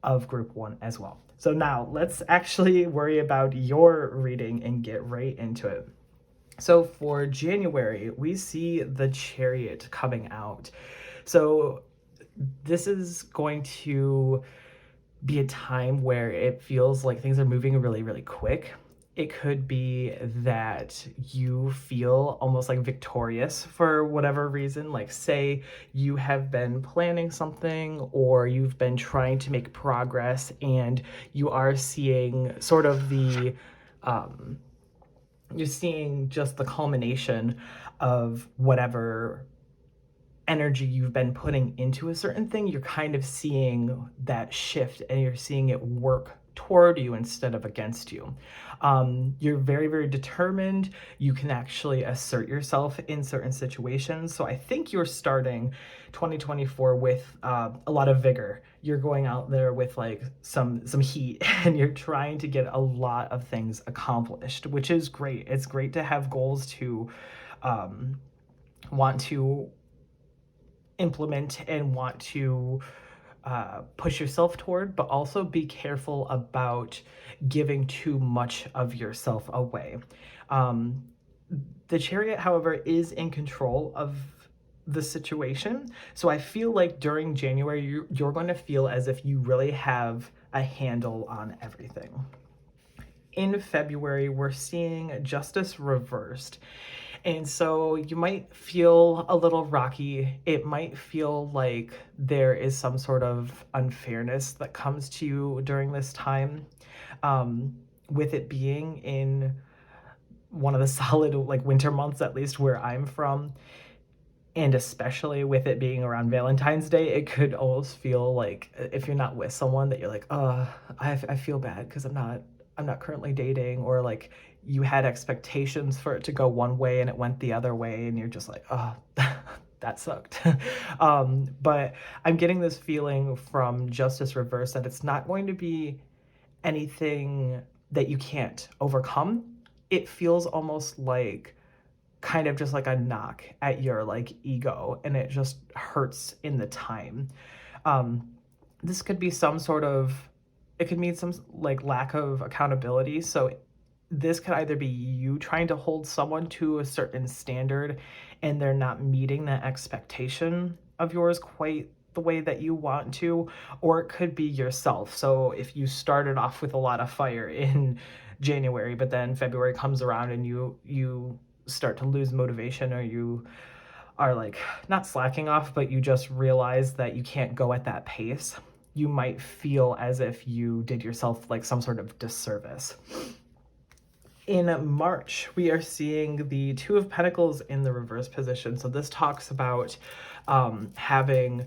of group 1 as well. So now let's actually worry about your reading and get right into it. So for January, we see the Chariot coming out. So this is going to be a time where it feels like things are moving really, really quick. It could be that you feel almost like victorious for whatever reason. Like, say you have been planning something or you've been trying to make progress and you are seeing sort of you're seeing just the culmination of whatever energy you've been putting into a certain thing. You're kind of seeing that shift and you're seeing it work toward you instead of against you. You're very, very determined. You can actually assert yourself in certain situations. So I think you're starting 2024 with a lot of vigor. You're going out there with like some heat and you're trying to get a lot of things accomplished, which is great. It's great to have goals to want to implement and want to push yourself toward, but also be careful about giving too much of yourself away. The Chariot, however, is in control of the situation. So I feel like during January, you're going to feel as if you really have a handle on everything. In February, we're seeing Justice reversed. And so you might feel a little rocky. It might feel like there is some sort of unfairness that comes to you during this time. With it being in one of the solid like winter months, at least where I'm from, and especially with it being around Valentine's Day, it could almost feel like if you're not with someone that you're like, I feel bad because I'm not currently dating, or like you had expectations for it to go one way and it went the other way and you're just like, that sucked. But I'm getting this feeling from Justice Reverse that it's not going to be anything that you can't overcome. It feels almost like kind of just like a knock at your like ego, and it just hurts in the time. This could be some sort of, it could mean some like lack of accountability. So this could either be you trying to hold someone to a certain standard and they're not meeting that expectation of yours quite the way that you want to, or it could be yourself. So if you started off with a lot of fire in January, but then February comes around and you start to lose motivation, or you are like not slacking off, but you just realize that you can't go at that pace, you might feel as if you did yourself like some sort of disservice. In March, we are seeing the Two of Pentacles in the reverse position. So this talks about having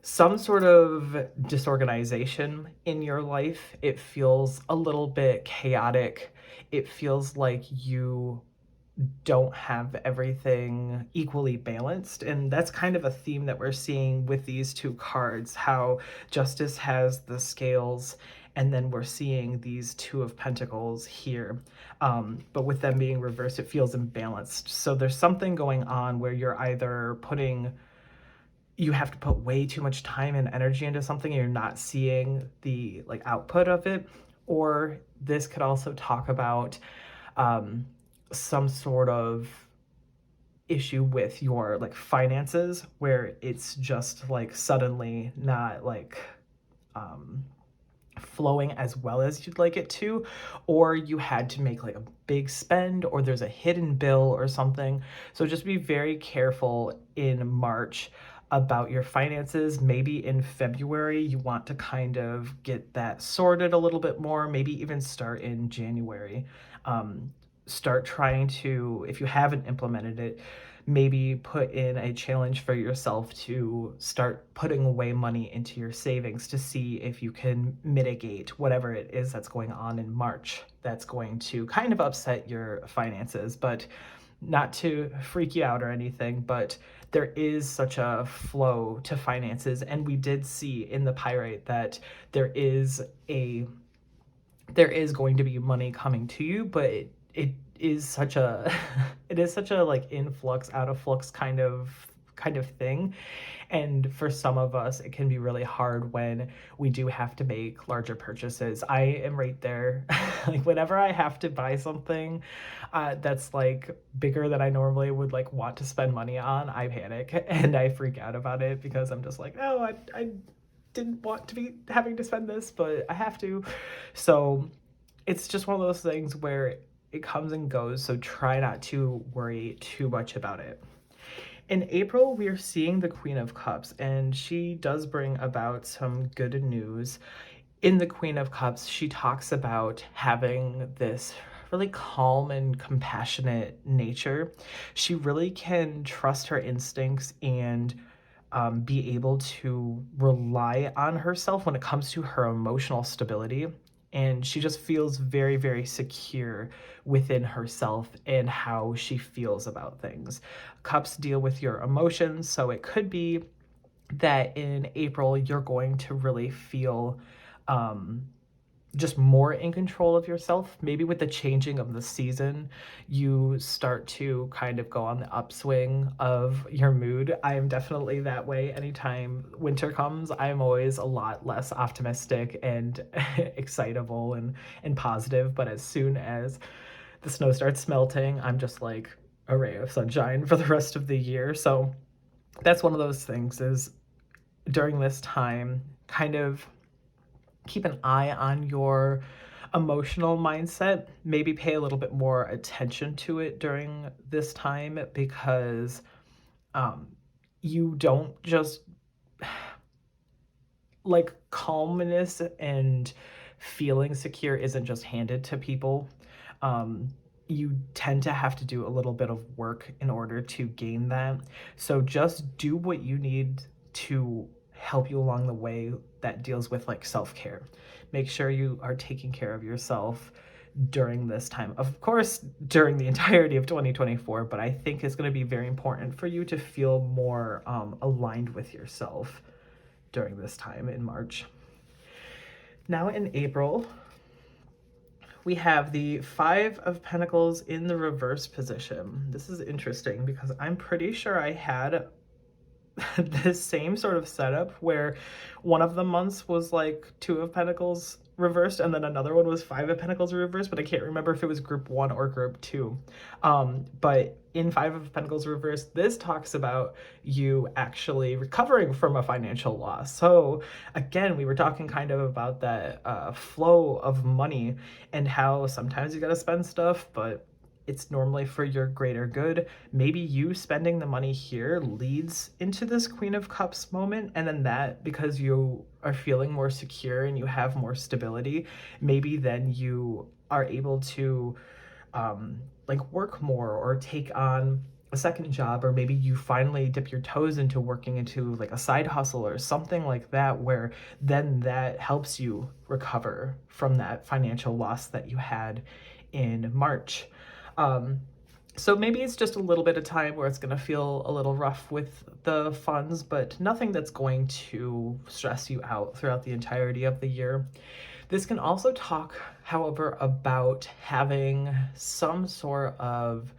some sort of disorganization in your life. It feels a little bit chaotic. It feels like you don't have everything equally balanced. And that's kind of a theme that we're seeing with these two cards, how Justice has the scales, and then we're seeing these Two of Pentacles here. But with them being reversed, it feels imbalanced. So there's something going on where you're either you have to put way too much time and energy into something and you're not seeing the like output of it. Or this could also talk about some sort of issue with your like finances, where it's just like suddenly not like flowing as well as you'd like it to, or you had to make like a big spend, or there's a hidden bill or something. So just be very careful in March about your finances. Maybe in February you want to kind of get that sorted a little bit more, maybe even start in January. Start trying to, if you haven't implemented it, maybe put in a challenge for yourself to start putting away money into your savings to see if you can mitigate whatever it is that's going on in March that's going to kind of upset your finances. But not to freak you out or anything, but there is such a flow to finances. And we did see in the Pyrite that there is going to be money coming to you, but it is such a it is such a like influx out of flux kind of thing. And for some of us it can be really hard when we do have to make larger purchases. I am right there. Like whenever I have to buy something that's like bigger than I normally would like want to spend money on, I panic and I freak out about it, because I'm just like, oh, I didn't want to be having to spend this, but I have to. So it's just one of those things where it comes and goes, so try not to worry too much about it. In April, we are seeing the Queen of Cups, and she does bring about some good news. In the Queen of Cups, she talks about having this really calm and compassionate nature. She really can trust her instincts and be able to rely on herself when it comes to her emotional stability. And she just feels very, very secure within herself and how she feels about things. Cups deal with your emotions, so it could be that in April you're going to really feel just more in control of yourself. Maybe with the changing of the season, you start to kind of go on the upswing of your mood. I am definitely that way. Anytime winter comes, I'm always a lot less optimistic and excitable and positive. But as soon as the snow starts melting, I'm just like a ray of sunshine for the rest of the year. So that's one of those things, is during this time, kind of keep an eye on your emotional mindset. Maybe pay a little bit more attention to it during this time, because you don't just like calmness and feeling secure isn't just handed to people. You tend to have to do a little bit of work in order to gain that. So just do what you need to help you along the way that deals with like self-care. Make sure you are taking care of yourself during this time. Of course, during the entirety of 2024, but I think it's going to be very important for you to feel more aligned with yourself during this time in March. Now in April, we have the Five of Pentacles in the reverse position. This is interesting because I'm pretty sure I had this same sort of setup where one of the months was like Two of Pentacles reversed, and then another one was Five of Pentacles reversed, but I can't remember if it was group 1 or group 2. But in Five of Pentacles reversed, this talks about you actually recovering from a financial loss. So again, we were talking kind of about that flow of money and how sometimes you gotta spend stuff, but it's normally for your greater good. Maybe you spending the money here leads into this Queen of Cups moment, and then that, because you are feeling more secure and you have more stability, maybe then you are able to like work more or take on a second job, or maybe you finally dip your toes into working into like a side hustle or something like that, where then that helps you recover from that financial loss that you had in March. So maybe it's just a little bit of time where it's going to feel a little rough with the funds, but nothing that's going to stress you out throughout the entirety of the year. This can also talk, however, about having some sort of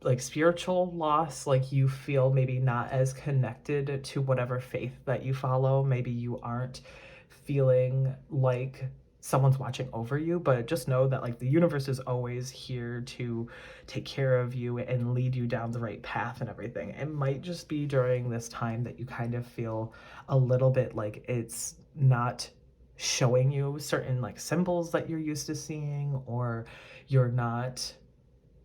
like spiritual loss, like you feel maybe not as connected to whatever faith that you follow. Maybe you aren't feeling like someone's watching over you, but just know that like the universe is always here to take care of you and lead you down the right path and everything. It might just be during this time that you kind of feel a little bit like it's not showing you certain like symbols that you're used to seeing, or you're not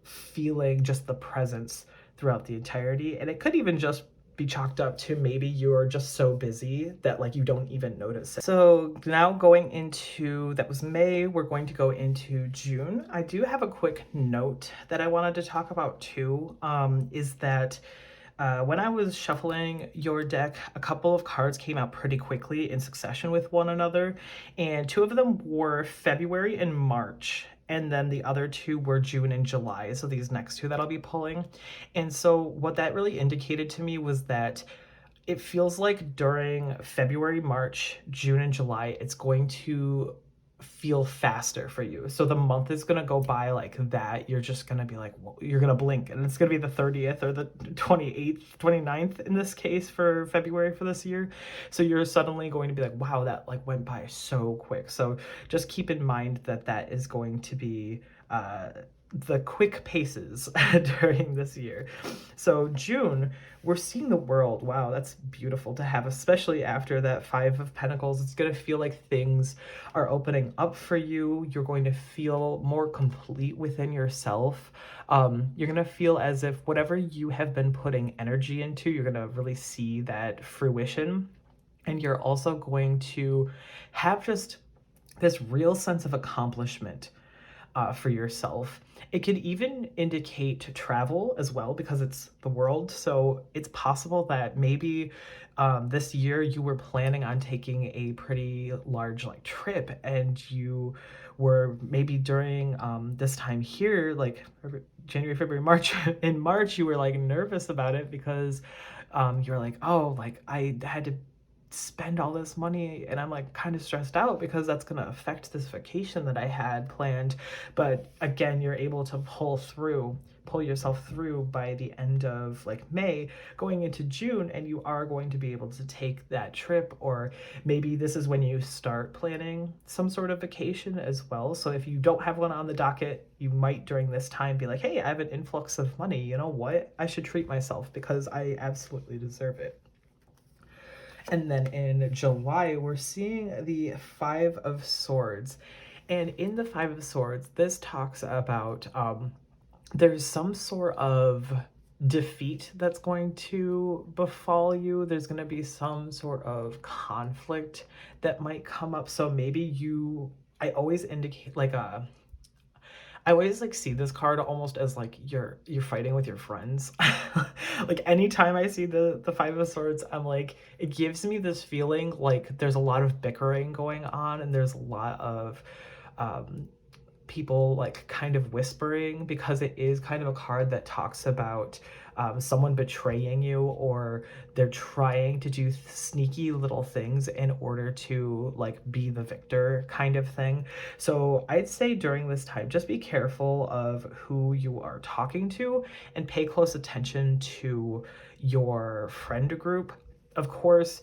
feeling just the presence throughout the entirety. And it could even just be chalked up to maybe you're just so busy that like you don't even notice it. So now going into, that was May, we're going to go into June. I do have a quick note that I wanted to talk about too, is that when I was shuffling your deck, a couple of cards came out pretty quickly in succession with one another, and two of them were February and March, and then the other two were June and July, so these next two that I'll be pulling. And so what that really indicated to me was that it feels like during February, March, June, and July, it's going to feel faster for you. So the month is going to go by like that. You're just going to be like, well, you're going to blink, and it's going to be the 30th or the 28th, 29th in this case for February for this year. So you're suddenly going to be like, wow, that like went by so quick. So just keep in mind that that is going to be the quick paces during this year. So June, we're seeing the world. Wow, that's beautiful to have, especially after that Five of Pentacles. It's going to feel like things are opening up for you. You're going to feel more complete within yourself. You're going to feel as if whatever you have been putting energy into, you're going to really see that fruition. And you're also going to have just this real sense of accomplishment for yourself. It could even indicate travel as well, because it's the world. So it's possible that maybe this year you were planning on taking a pretty large like trip, and you were maybe during this time here, like January, February, March. In March, you were like nervous about it because you're like, oh, like I had to spend all this money and I'm like kind of stressed out because that's going to affect this vacation that I had planned. But again, you're able to pull yourself through by the end of like May going into June, and you are going to be able to take that trip. Or maybe this is when you start planning some sort of vacation as well. So if you don't have one on the docket, you might during this time be like, hey, I have an influx of money, you know what, I should treat myself because I absolutely deserve it. And then in July, we're seeing the Five of Swords. And in the Five of Swords, this talks about there's some sort of defeat that's going to befall you. There's going to be some sort of conflict that might come up. So maybe I always indicate like I always like see this card almost as like you're fighting with your friends. Like anytime I see the Five of Swords, I'm like, it gives me this feeling like there's a lot of bickering going on, and there's a lot of people like kind of whispering, because it is kind of a card that talks about someone betraying you, or they're trying to do sneaky little things in order to like be the victor kind of thing. So I'd say during this time, just be careful of who you are talking to and pay close attention to your friend group. Of course,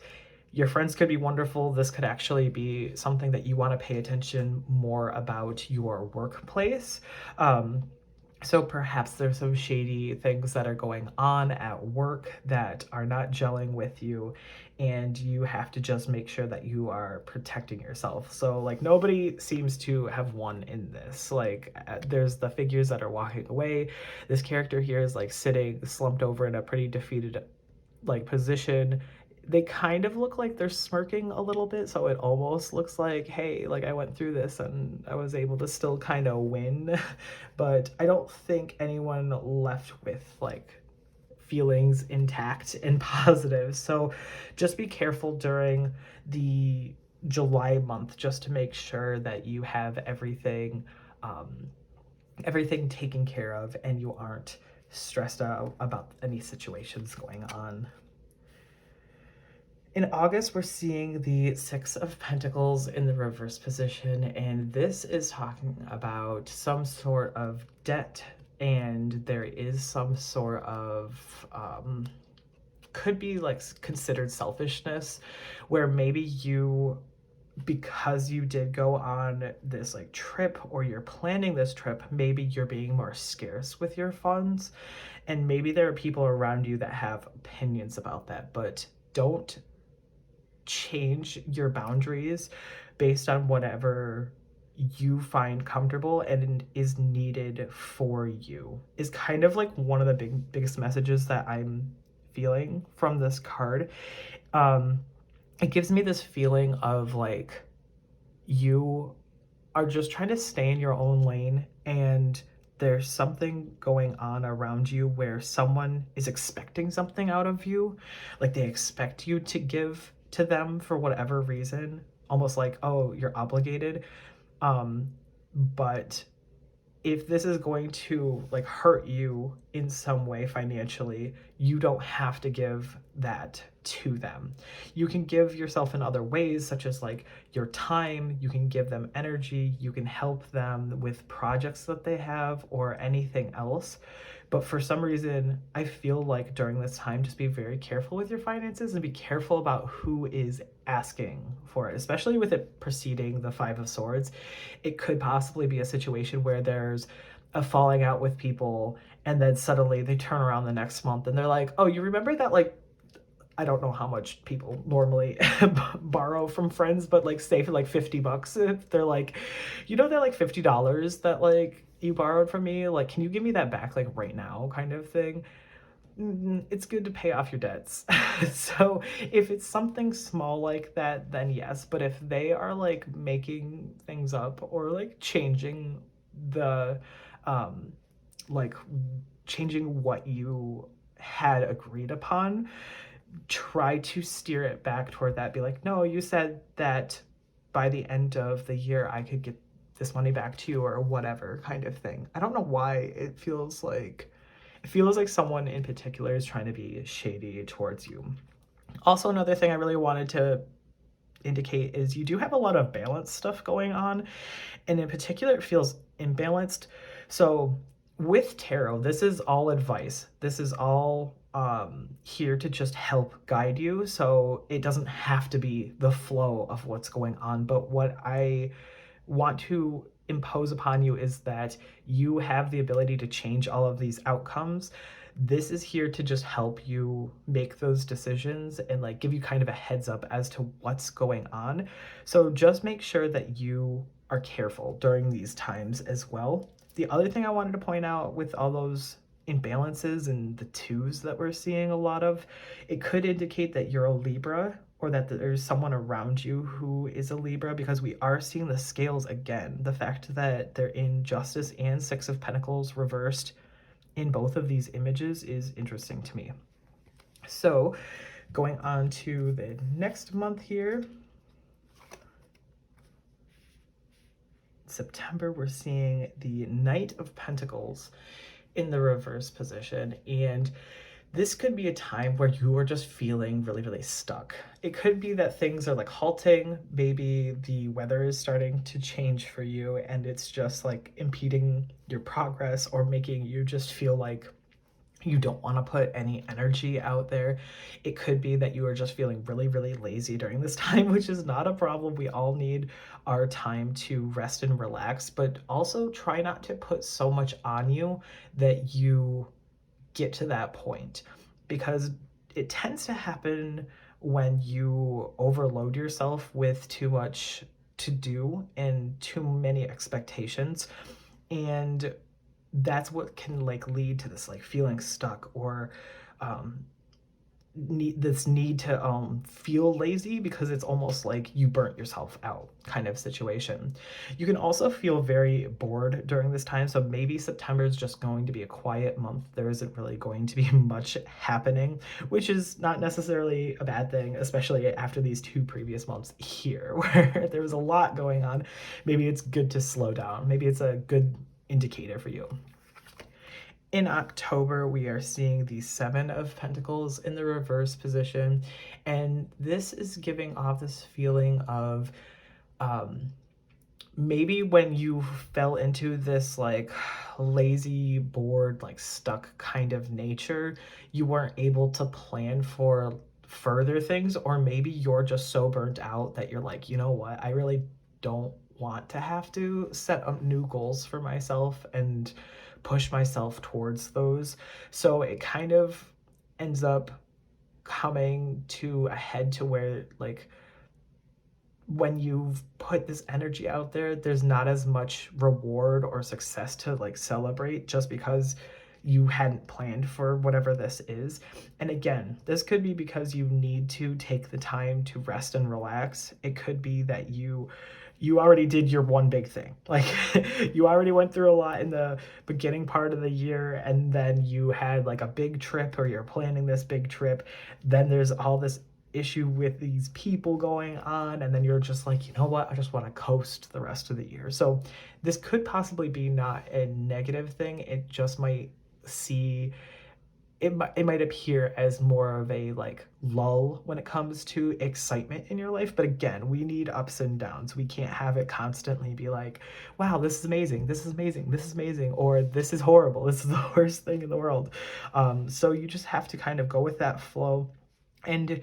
Your friends could be wonderful. This could actually be something that you want to pay attention more about your workplace. So perhaps there's some shady things that are going on at work that are not gelling with you, and you have to just make sure that you are protecting yourself. So like nobody seems to have won in this. Like there's the figures that are walking away. This character here is like sitting slumped over in a pretty defeated like position. They kind of look like they're smirking a little bit, so it almost looks like, hey, like I went through this and I was able to still kind of win. But I don't think anyone left with like feelings intact and positive. So just be careful during the July month just to make sure that you have everything taken care of and you aren't stressed out about any situations going on. In August, we're seeing the Six of Pentacles in the reverse position, and this is talking about some sort of debt, and there is some sort of, could be like considered selfishness, where maybe you, because you did go on this like trip or you're planning this trip, maybe you're being more scarce with your funds, and maybe there are people around you that have opinions about that, but don't change your boundaries based on whatever you find comfortable and is needed for you, is kind of like one of the biggest messages that I'm feeling from this card. It gives me this feeling of like you are just trying to stay in your own lane, and there's something going on around you where someone is expecting something out of you. Like they expect you to give to them for whatever reason, almost like, oh, you're obligated. But if this is going to like hurt you in some way financially, you don't have to give that to them. You can give yourself in other ways, such as like your time, you can give them energy, you can help them with projects that they have or anything else. But for some reason, I feel like during this time, just be very careful with your finances and be careful about who is asking for it, especially with it preceding the Five of Swords. It could possibly be a situation where there's a falling out with people, and then suddenly they turn around the next month and they're like, oh, you remember that, like, I don't know how much people normally borrow from friends, but like say for like $50, if they're like, you know, they're like $50 that like you borrowed from me, like, can you give me that back like right now, kind of thing. It's good to pay off your debts. So if it's something small like that, then yes. But if they are like making things up or like changing the like changing what you had agreed upon, try to steer it back toward that. Be like, no, you said that by the end of the year I could get this money back to you, or whatever kind of thing. I don't know why it feels like someone in particular is trying to be shady towards you. Also, another thing I really wanted to indicate is you do have a lot of balance stuff going on, and in particular it feels imbalanced. So with tarot, this is all advice. This is all here to just help guide you. So it doesn't have to be the flow of what's going on. But what I want to impose upon you is that you have the ability to change all of these outcomes. This is here to just help you make those decisions and like give you kind of a heads up as to what's going on. So just make sure that you are careful during these times as well. The other thing I wanted to point out with all those imbalances and the twos that we're seeing a lot of, it could indicate that you're a Libra, or that there's someone around you who is a Libra, because we are seeing the scales again. The fact that they're in Justice and Six of Pentacles reversed in both of these images is interesting to me. So going on to the next month here, September, we're seeing the Knight of Pentacles in the reverse position, and this could be a time where you are just feeling really, really stuck. It could be that things are like halting. Maybe the weather is starting to change for you and it's just like impeding your progress or making you just feel like you don't want to put any energy out there. It could be that you are just feeling really, really lazy during this time, which is not a problem. We all need our time to rest and relax, but also try not to put so much on you that you get to that point, because it tends to happen when you overload yourself with too much to do and too many expectations. And that's what can like lead to this like feeling stuck, or um, need to feel lazy, because it's almost like you burnt yourself out kind of situation. You can also feel very bored during this time, so maybe September is just going to be a quiet month. There isn't really going to be much happening, which is not necessarily a bad thing, especially after these 2 previous months here where there was a lot going on. Maybe it's good to slow down. Maybe it's a good indicator for you. In October, we are seeing the Seven of Pentacles in the reverse position, and this is giving off this feeling of maybe when you fell into this like lazy, bored, like stuck kind of nature, you weren't able to plan for further things, or maybe you're just so burnt out that you're like, you know what, I really don't want to have to set up new goals for myself and push myself towards those. So it kind of ends up coming to a head to where like when you've put this energy out there, there's not as much reward or success to like celebrate, just because you hadn't planned for whatever this is. And again, this could be because you need to take the time to rest and relax. It could be that you already did your one big thing. Like you already went through a lot in the beginning part of the year, and then you had like a big trip, or you're planning this big trip. Then there's all this issue with these people going on, and then you're just like, you know what, I just want to coast the rest of the year. So this could possibly be not a negative thing. It just might see it might appear as more of a like lull when it comes to excitement in your life. But again, we need ups and downs. We can't have it constantly be like, wow, this is amazing, this is amazing, this is amazing, or this is horrible, this is the worst thing in the world. So you just have to kind of go with that flow, and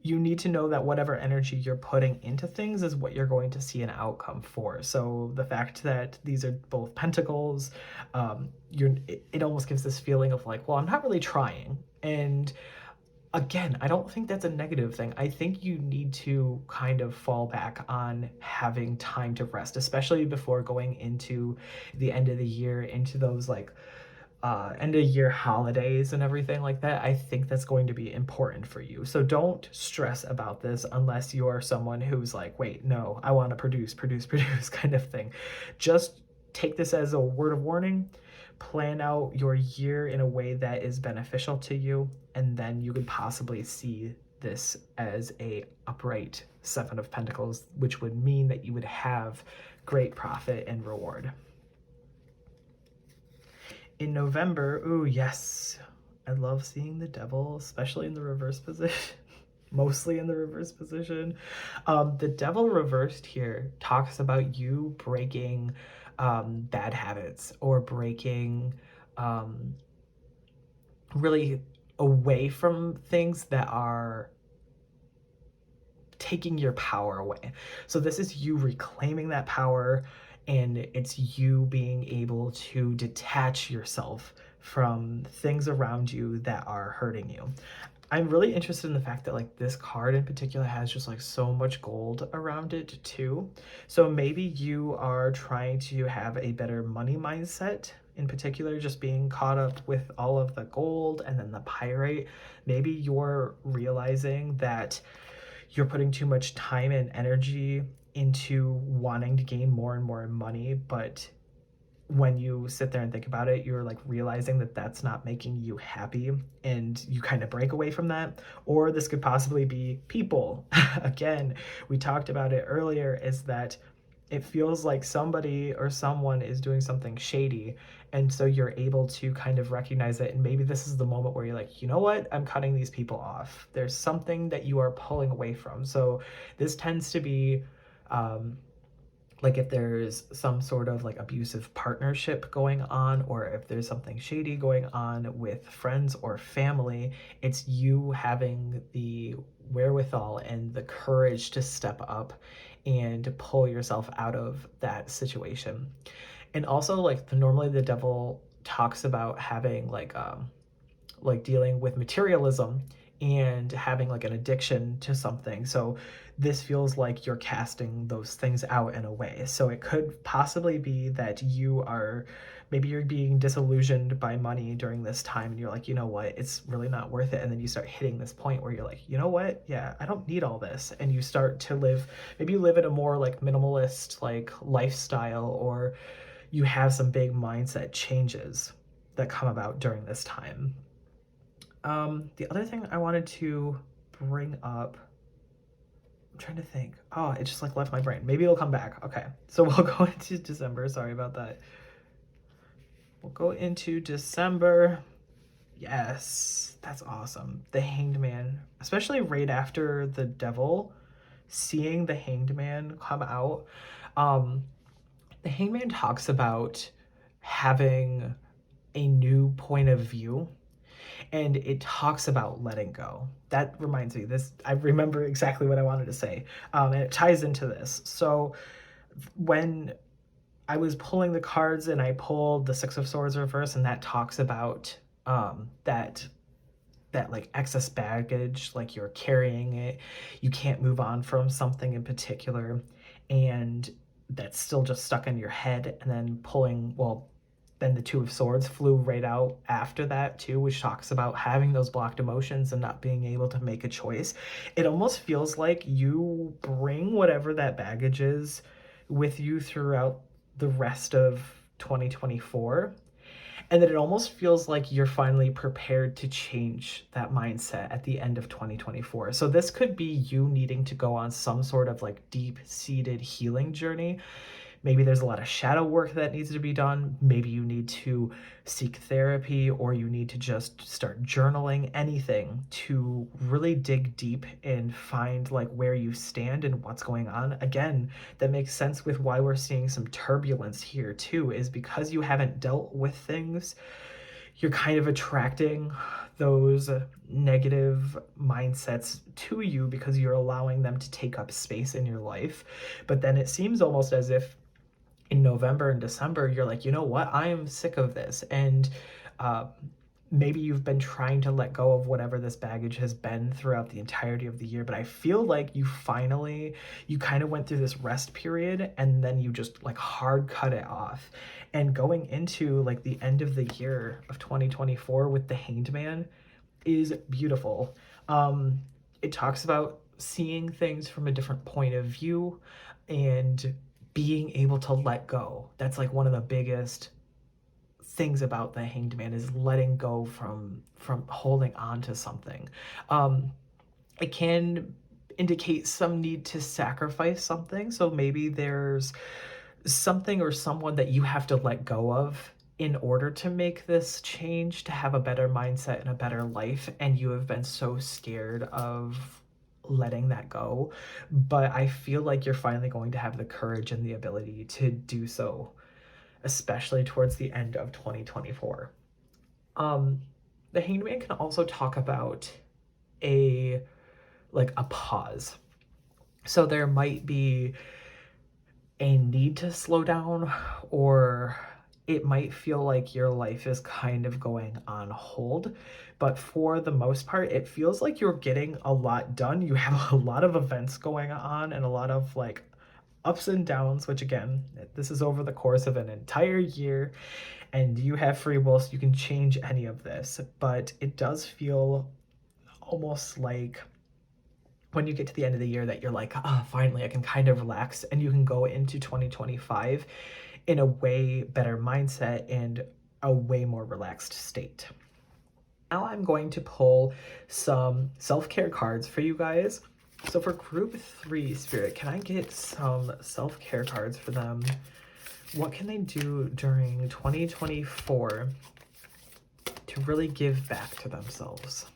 you need to know that whatever energy you're putting into things is what you're going to see an outcome for. So the fact that these are both pentacles, it almost gives this feeling of like, well, I'm not really trying. And again, I don't think that's a negative thing. I think you need to kind of fall back on having time to rest, especially before going into the end of the year, into those like end of year holidays and everything like that. I think that's going to be important for you. So don't stress about this unless you're someone who's like, wait, no, I want to produce kind of thing. Just take this as a word of warning. Plan out your year in a way that is beneficial to you, and then you could possibly see this as a upright Seven of Pentacles, which would mean that you would have great profit and reward. In November, ooh, yes, I love seeing the Devil, especially in the reverse position. Mostly in the reverse position. The Devil reversed here talks about you breaking bad habits, or breaking really away from things that are taking your power away. So this is you reclaiming that power, and it's you being able to detach yourself from things around you that are hurting you. I'm really interested in the fact that like this card in particular has just like so much gold around it too. So maybe you are trying to have a better money mindset, in particular just being caught up with all of the gold and then the pyrite. Maybe you're realizing that you're putting too much time and energy into wanting to gain more and more money, but when you sit there and think about it, you're like realizing that that's not making you happy, and you kind of break away from that. Or this could possibly be people. Again, we talked about it earlier, is that it feels like somebody or someone is doing something shady, and so you're able to kind of recognize it, and maybe this is the moment where you're like, you know what, I'm cutting these people off. There's something that you are pulling away from. So this tends to be like if there's some sort of like abusive partnership going on, or if there's something shady going on with friends or family, it's you having the wherewithal and the courage to step up and pull yourself out of that situation. And also normally the devil talks about having like dealing with materialism and having like an addiction to something. So this feels like you're casting those things out in a way. So it could possibly be that maybe you're being disillusioned by money during this time and you're like, you know what, it's really not worth it. And then you start hitting this point where you're like, you know what, yeah, I don't need all this. And you start to maybe you live in a more like minimalist like lifestyle, or you have some big mindset changes that come about during this time. The other thing I wanted to bring up, I'm trying to think. Oh, it just like left my brain. Maybe it'll come back. Okay, so we'll go into December. Sorry about that. We'll go into December. Yes, that's awesome. The Hanged Man, especially right after the devil, seeing the Hanged Man come out. The Hanged Man talks about having a new point of view, and it talks about letting go. That reminds me, I remember exactly what I wanted to say, and it ties into this. So when I was pulling the cards and I pulled the Six of Swords reverse, and that talks about that like excess baggage, like you're carrying it, you can't move on from something in particular, and that's still just stuck in your head. And then then the Two of Swords flew right out after that too, which talks about having those blocked emotions and not being able to make a choice. It almost feels like you bring whatever that baggage is with you throughout the rest of 2024. And then it almost feels like you're finally prepared to change that mindset at the end of 2024. So this could be you needing to go on some sort of like deep-seated healing journey. Maybe there's a lot of shadow work that needs to be done. Maybe you need to seek therapy, or you need to just start journaling, anything to really dig deep and find like where you stand and what's going on. Again, that makes sense with why we're seeing some turbulence here too, is because you haven't dealt with things. You're kind of attracting those negative mindsets to you because you're allowing them to take up space in your life. But then it seems almost as if in November and December, you're like, you know what, I am sick of this. And uh, maybe you've been trying to let go of whatever this baggage has been throughout the entirety of the year. But I feel like you kind of went through this rest period, and then you just like hard cut it off. And going into like the end of the year of 2024 with the Hanged Man is beautiful. It talks about seeing things from a different point of view and being able to let go. That's like one of the biggest things about the Hanged Man, is letting go from holding on to something. It can indicate some need to sacrifice something. So maybe there's something or someone that you have to let go of in order to make this change, to have a better mindset and a better life, and you have been so scared of letting that go. But I feel like you're finally going to have the courage and the ability to do so, especially towards the end of 2024. The Hanged Man can also talk about a pause. So there might be a need to slow down, or it might feel like your life is kind of going on hold. But for the most part, it feels like you're getting a lot done. You have a lot of events going on and a lot of like ups and downs, which again, this is over the course of an entire year, and you have free will, so you can change any of this. But it does feel almost like when you get to the end of the year that you're like, finally, I can kind of relax, and you can go into 2025 in a way better mindset and a way more relaxed state. Now I'm going to pull some self-care cards for you guys. So for group 3, Spirit, can I get some self-care cards for them? What can they do during 2024 to really give back to themselves?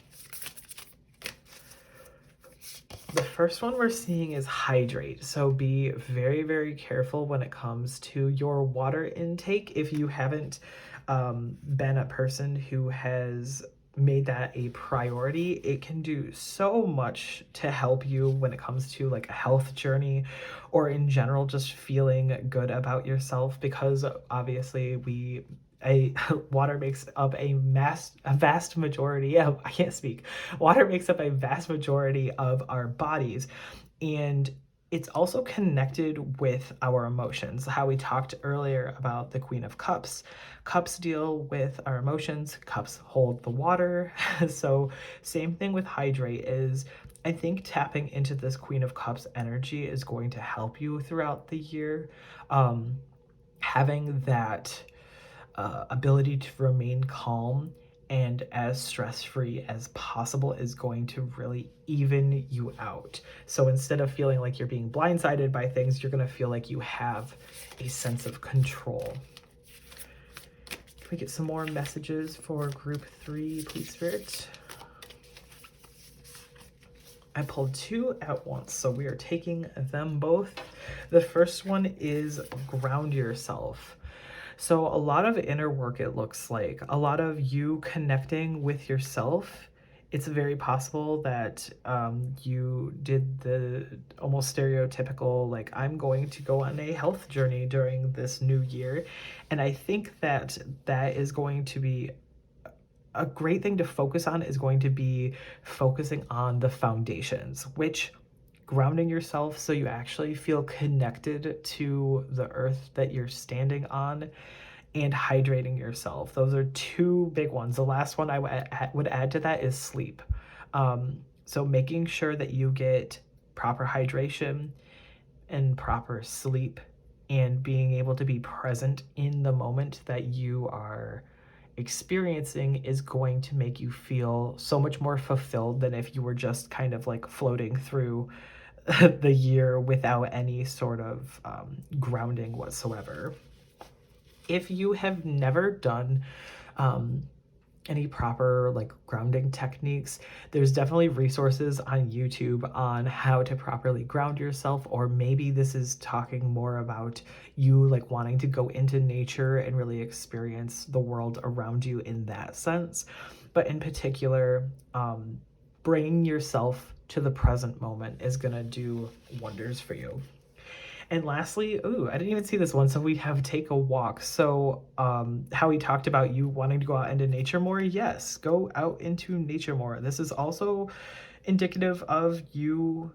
The first one we're seeing is hydrate. So be very, very careful when it comes to your water intake. If you haven't been a person who has made that a priority, it can do so much to help you when it comes to like a health journey or in general just feeling good about yourself, because obviously water makes up a vast majority of, I can't speak, water makes up a vast majority of our bodies, and it's also connected with our emotions. How we talked earlier about the Queen of Cups. Cups deal with our emotions, cups hold the water. So same thing with hydrate is, I think tapping into this Queen of Cups energy is going to help you throughout the year. Having that ability to remain calm and as stress-free as possible is going to really even you out. So instead of feeling like you're being blindsided by things, you're going to feel like you have a sense of control. Can we get some more messages for group 3, please, Spirit? I pulled 2 at once, so we are taking them both. The first one is ground yourself. So a lot of inner work, it looks like a lot of you connecting with yourself. It's very possible that you did the almost stereotypical, like, I'm going to go on a health journey during this new year. And I think that that is going to be a great thing to focus on, is going to be focusing on the foundations, which grounding yourself so you actually feel connected to the earth that you're standing on, and hydrating yourself. Those are 2 big ones. The last one I would add to that is sleep. So making sure that you get proper hydration and proper sleep, and being able to be present in the moment that you are experiencing is going to make you feel so much more fulfilled than if you were just kind of like floating through the year without any sort of grounding whatsoever. If you have never done any proper like grounding techniques, there's definitely resources on YouTube on how to properly ground yourself, or maybe this is talking more about you like wanting to go into nature and really experience the world around you in that sense. But in particular, bringing yourself to the present moment is gonna do wonders for you. And lastly, ooh, I didn't even see this one. So we have take a walk. So how we talked about you wanting to go out into nature more. Yes, go out into nature more. This is also indicative of you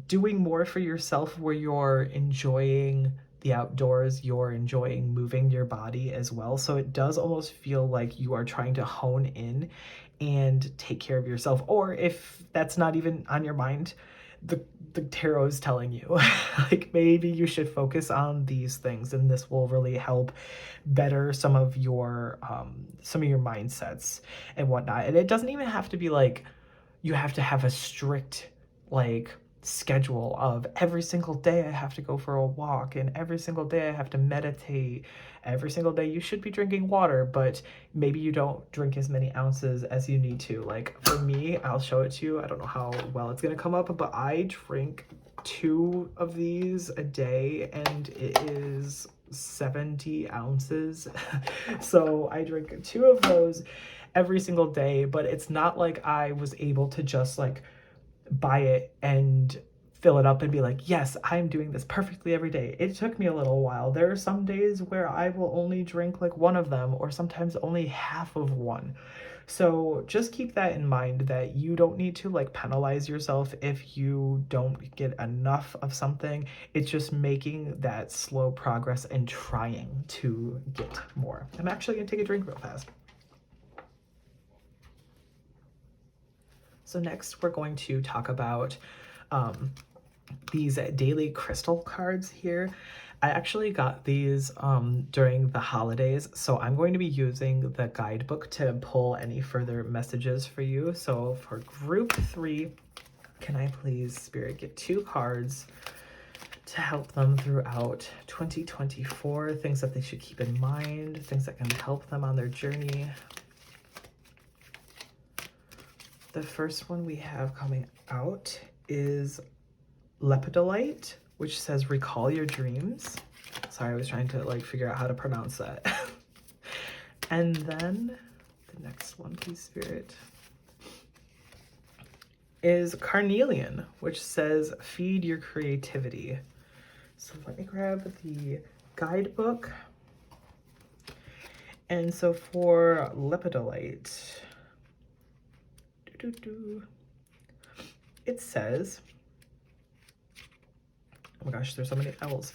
doing more for yourself, where you're enjoying the outdoors, you're enjoying moving your body as well. So it does almost feel like you are trying to hone in and take care of yourself. Or if that's not even on your mind, the tarot is telling you like maybe you should focus on these things, and this will really help better some of your mindsets and whatnot. And it doesn't even have to be like you have to have a strict like schedule of every single day I have to go for a walk, and every single day I have to meditate, every single day you should be drinking water, but maybe you don't drink as many ounces as you need to. Like for me, I'll show it to you. I don't know how well it's gonna come up, but I drink 2 of these a day, and it is 70 ounces. So I drink 2 of those every single day, but it's not like I was able to just like buy it and fill it up and be like, yes, I'm doing this perfectly every day. It took me a little while. There are some days where I will only drink like 1 of them, or sometimes only half of one. So just keep that in mind, that you don't need to like penalize yourself if you don't get enough of something. It's just making that slow progress and trying to get more. I'm actually gonna take a drink real fast. So next we're going to talk about these daily crystal cards here. I actually got these during the holidays, so I'm going to be using the guidebook to pull any further messages for you. So for group 3, can I please, Spirit, get 2 cards to help them throughout 2024, things that they should keep in mind, things that can help them on their journey. The first one we have coming out is Lepidolite, which says recall your dreams. Sorry, I was trying to like figure out how to pronounce that. And then the next one, please, Spirit, is Carnelian, which says feed your creativity. So let me grab the guidebook. And so for Lepidolite, it says, oh my gosh, there's so many L's.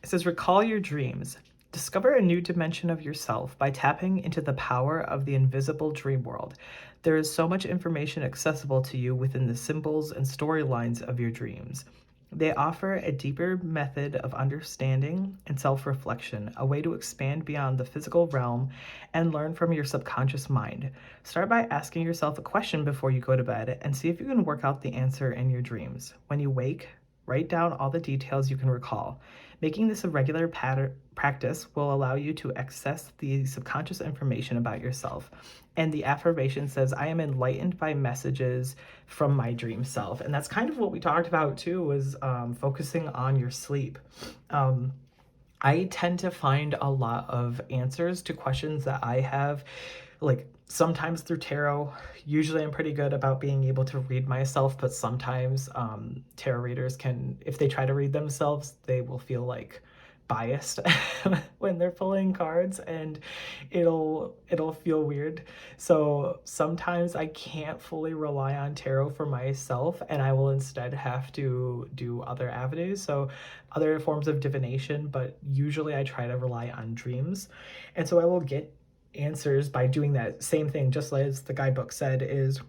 It says, recall your dreams. Discover a new dimension of yourself by tapping into the power of the invisible dream world. There is so much information accessible to you within the symbols and storylines of your dreams. They offer a deeper method of understanding and self-reflection, a way to expand beyond the physical realm and learn from your subconscious mind. Start by asking yourself a question before you go to bed and see if you can work out the answer in your dreams. When you wake, write down all the details you can recall. Making this a regular practice will allow you to access the subconscious information about yourself. And the affirmation says, I am enlightened by messages from my dream self. And that's kind of what we talked about too, was focusing on your sleep. I tend to find a lot of answers to questions that I have, like sometimes through tarot. Usually I'm pretty good about being able to read myself, but sometimes tarot readers can, if they try to read themselves, they will feel like biased when they're pulling cards, and it'll feel weird. So sometimes I can't fully rely on tarot for myself, and I will instead have to do other avenues, so other forms of divination, but usually I try to rely on dreams. And so I will get answers by doing that same thing, just as the guidebook said, is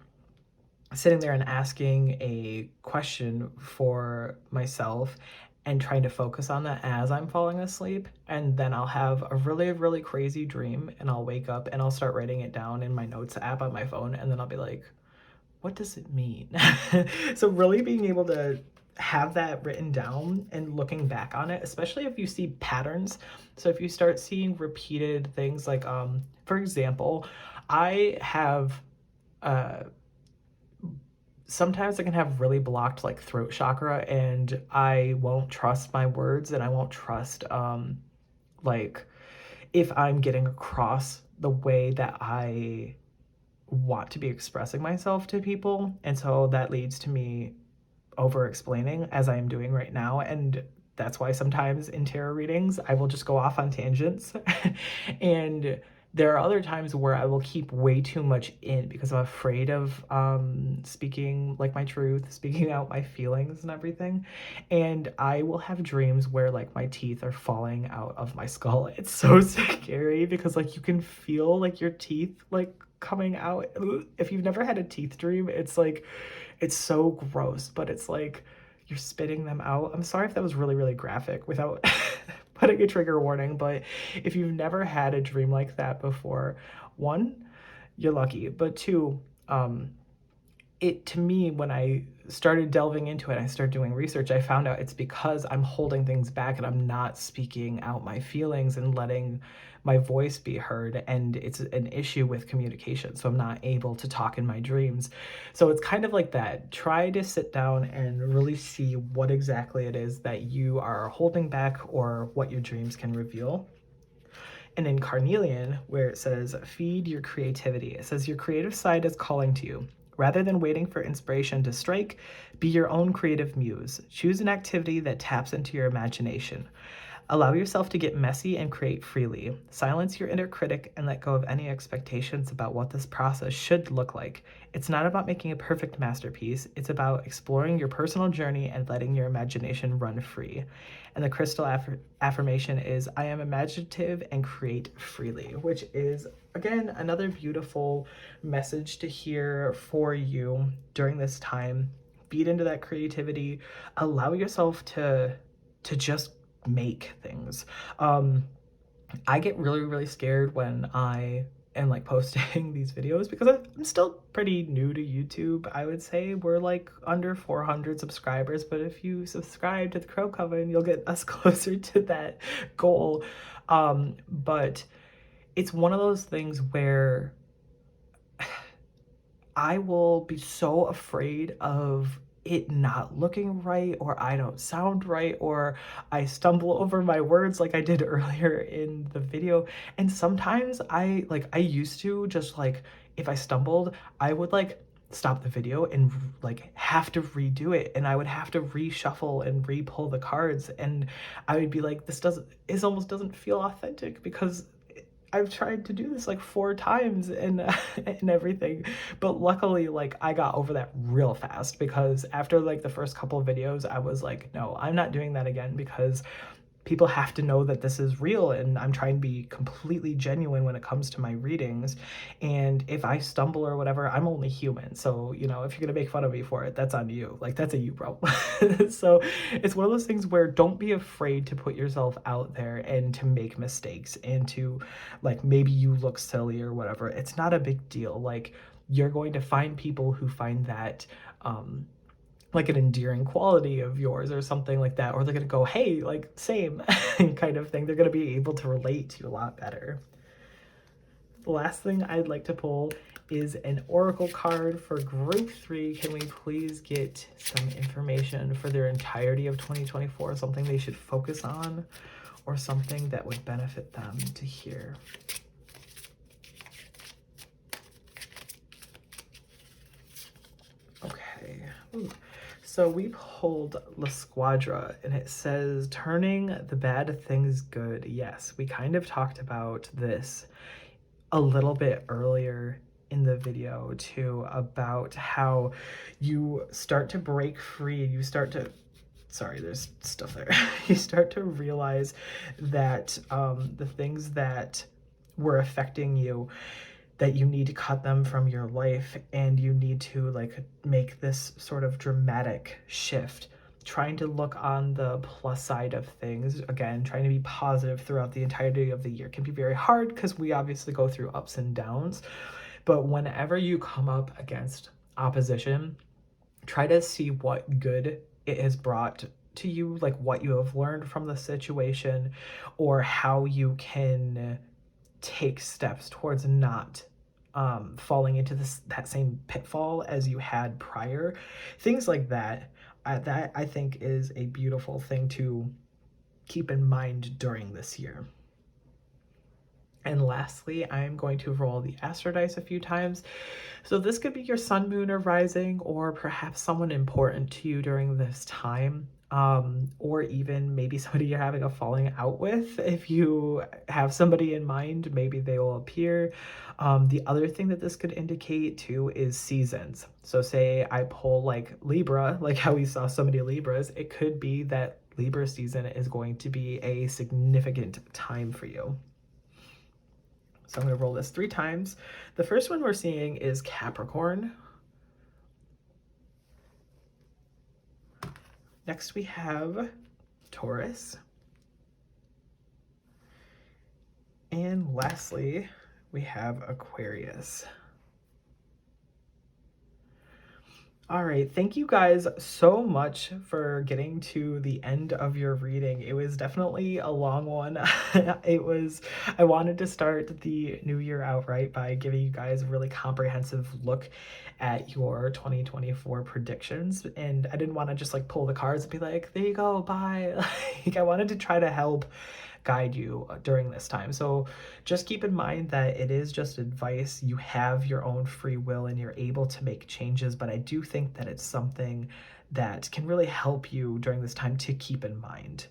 sitting there and asking a question for myself and trying to focus on that as I'm falling asleep. And then I'll have a really, really crazy dream, and I'll wake up and I'll start writing it down in my notes app on my phone. And then I'll be like, what does it mean? So really being able to have that written down and looking back on it, especially if you see patterns. So if you start seeing repeated things, like, for example, I have, sometimes I can have really blocked like throat chakra, and I won't trust my words, and I won't trust like if I'm getting across the way that I want to be expressing myself to people. And so that leads to me over explaining, as I am doing right now. And that's why sometimes in tarot readings I will just go off on tangents. And there are other times where I will keep way too much in because I'm afraid of speaking like my truth, speaking out my feelings and everything. And I will have dreams where like my teeth are falling out of my skull. It's so scary because like you can feel like your teeth like coming out. If you've never had a teeth dream, it's like, it's so gross, but it's like you're spitting them out. I'm sorry if that was really, really graphic without putting a trigger warning, but if you've never had a dream like that before, one, you're lucky, but two, it, to me, when I started delving into it, I started doing research, I found out it's because I'm holding things back and I'm not speaking out my feelings and letting my voice be heard, and it's an issue with communication, so I'm not able to talk in my dreams. So it's kind of like that. Try to sit down and really see what exactly it is that you are holding back or what your dreams can reveal. And in Carnelian, where it says, feed your creativity, it says your creative side is calling to you. Rather than waiting for inspiration to strike, be your own creative muse. Choose an activity that taps into your imagination. Allow yourself to get messy and create freely. Silence your inner critic and let go of any expectations about what this process should look like. It's not about making a perfect masterpiece. It's about exploring your personal journey and letting your imagination run free. And the crystal affirmation is, I am imaginative and create freely, which is, again, another beautiful message to hear for you during this time. Feed into that creativity. Allow yourself to just make things. I get really, really scared when I am like posting these videos because I'm still pretty new to YouTube. I would say we're like under 400 subscribers, but if you subscribe to the Crow Coven, you'll get us closer to that goal. But it's one of those things where I will be so afraid of it not looking right, or I don't sound right, or I stumble over my words like I did earlier in the video. And sometimes I used to just like, if I stumbled, I would like stop the video and like have to redo it, and I would have to reshuffle and re-pull the cards, and I would be like, this almost doesn't feel authentic because I've tried to do this like 4 times and and everything. But luckily, like, I got over that real fast, because after like the first couple of videos, I was like, no, I'm not doing that again, because people have to know that this is real, and I'm trying to be completely genuine when it comes to my readings. And if I stumble or whatever, I'm only human. So, you know, if you're gonna make fun of me for it, that's on you. Like, that's a you problem. So it's one of those things where don't be afraid to put yourself out there and to make mistakes, and to, like, maybe you look silly or whatever. It's not a big deal. Like, you're going to find people who find that like an endearing quality of yours or something like that, or they're gonna go, hey, like, same kind of thing. They're gonna be able to relate to you a lot better. The last thing I'd like to pull is an oracle card for group 3. Can we please get some information for their entirety of 2024, something they should focus on, or something that would benefit them to hear? Okay. Ooh. So we pulled La Squadra, and it says, turning the bad things good. Yes, we kind of talked about this a little bit earlier in the video too, about how you start to break free, you start to, sorry, there's stuff there. You start to realize that the things that were affecting you, that you need to cut them from your life, and you need to like make this sort of dramatic shift, trying to look on the plus side of things. Again, trying to be positive throughout the entirety of the year can be very hard, because we obviously go through ups and downs. But whenever you come up against opposition, try to see what good it has brought to you, like what you have learned from the situation, or how you can take steps towards not falling into that same pitfall as you had prior. Things like that. That I think is a beautiful thing to keep in mind during this year. And lastly, I'm going to roll the Astro Dice a few times. So this could be your sun, moon, or rising, or perhaps someone important to you during this time. Or even maybe somebody you're having a falling out with. If you have somebody in mind, maybe they will appear. The other thing that this could indicate too is seasons. So say I pull like Libra, like how we saw so many Libras, it could be that Libra season is going to be a significant time for you. So I'm going to roll this 3 times. The first one we're seeing is Capricorn. Next we have Taurus. And lastly, we have Aquarius. All right, thank you guys so much for getting to the end of your reading. It was definitely a long one. I wanted to start the new year out right by giving you guys a really comprehensive look at your 2024 predictions. And I didn't want to just like pull the cards and be like, there you go, bye. Like, I wanted to try to help guide you during this time. So just keep in mind that it is just advice. You have your own free will and you're able to make changes, but I do think that it's something that can really help you during this time to keep in mind.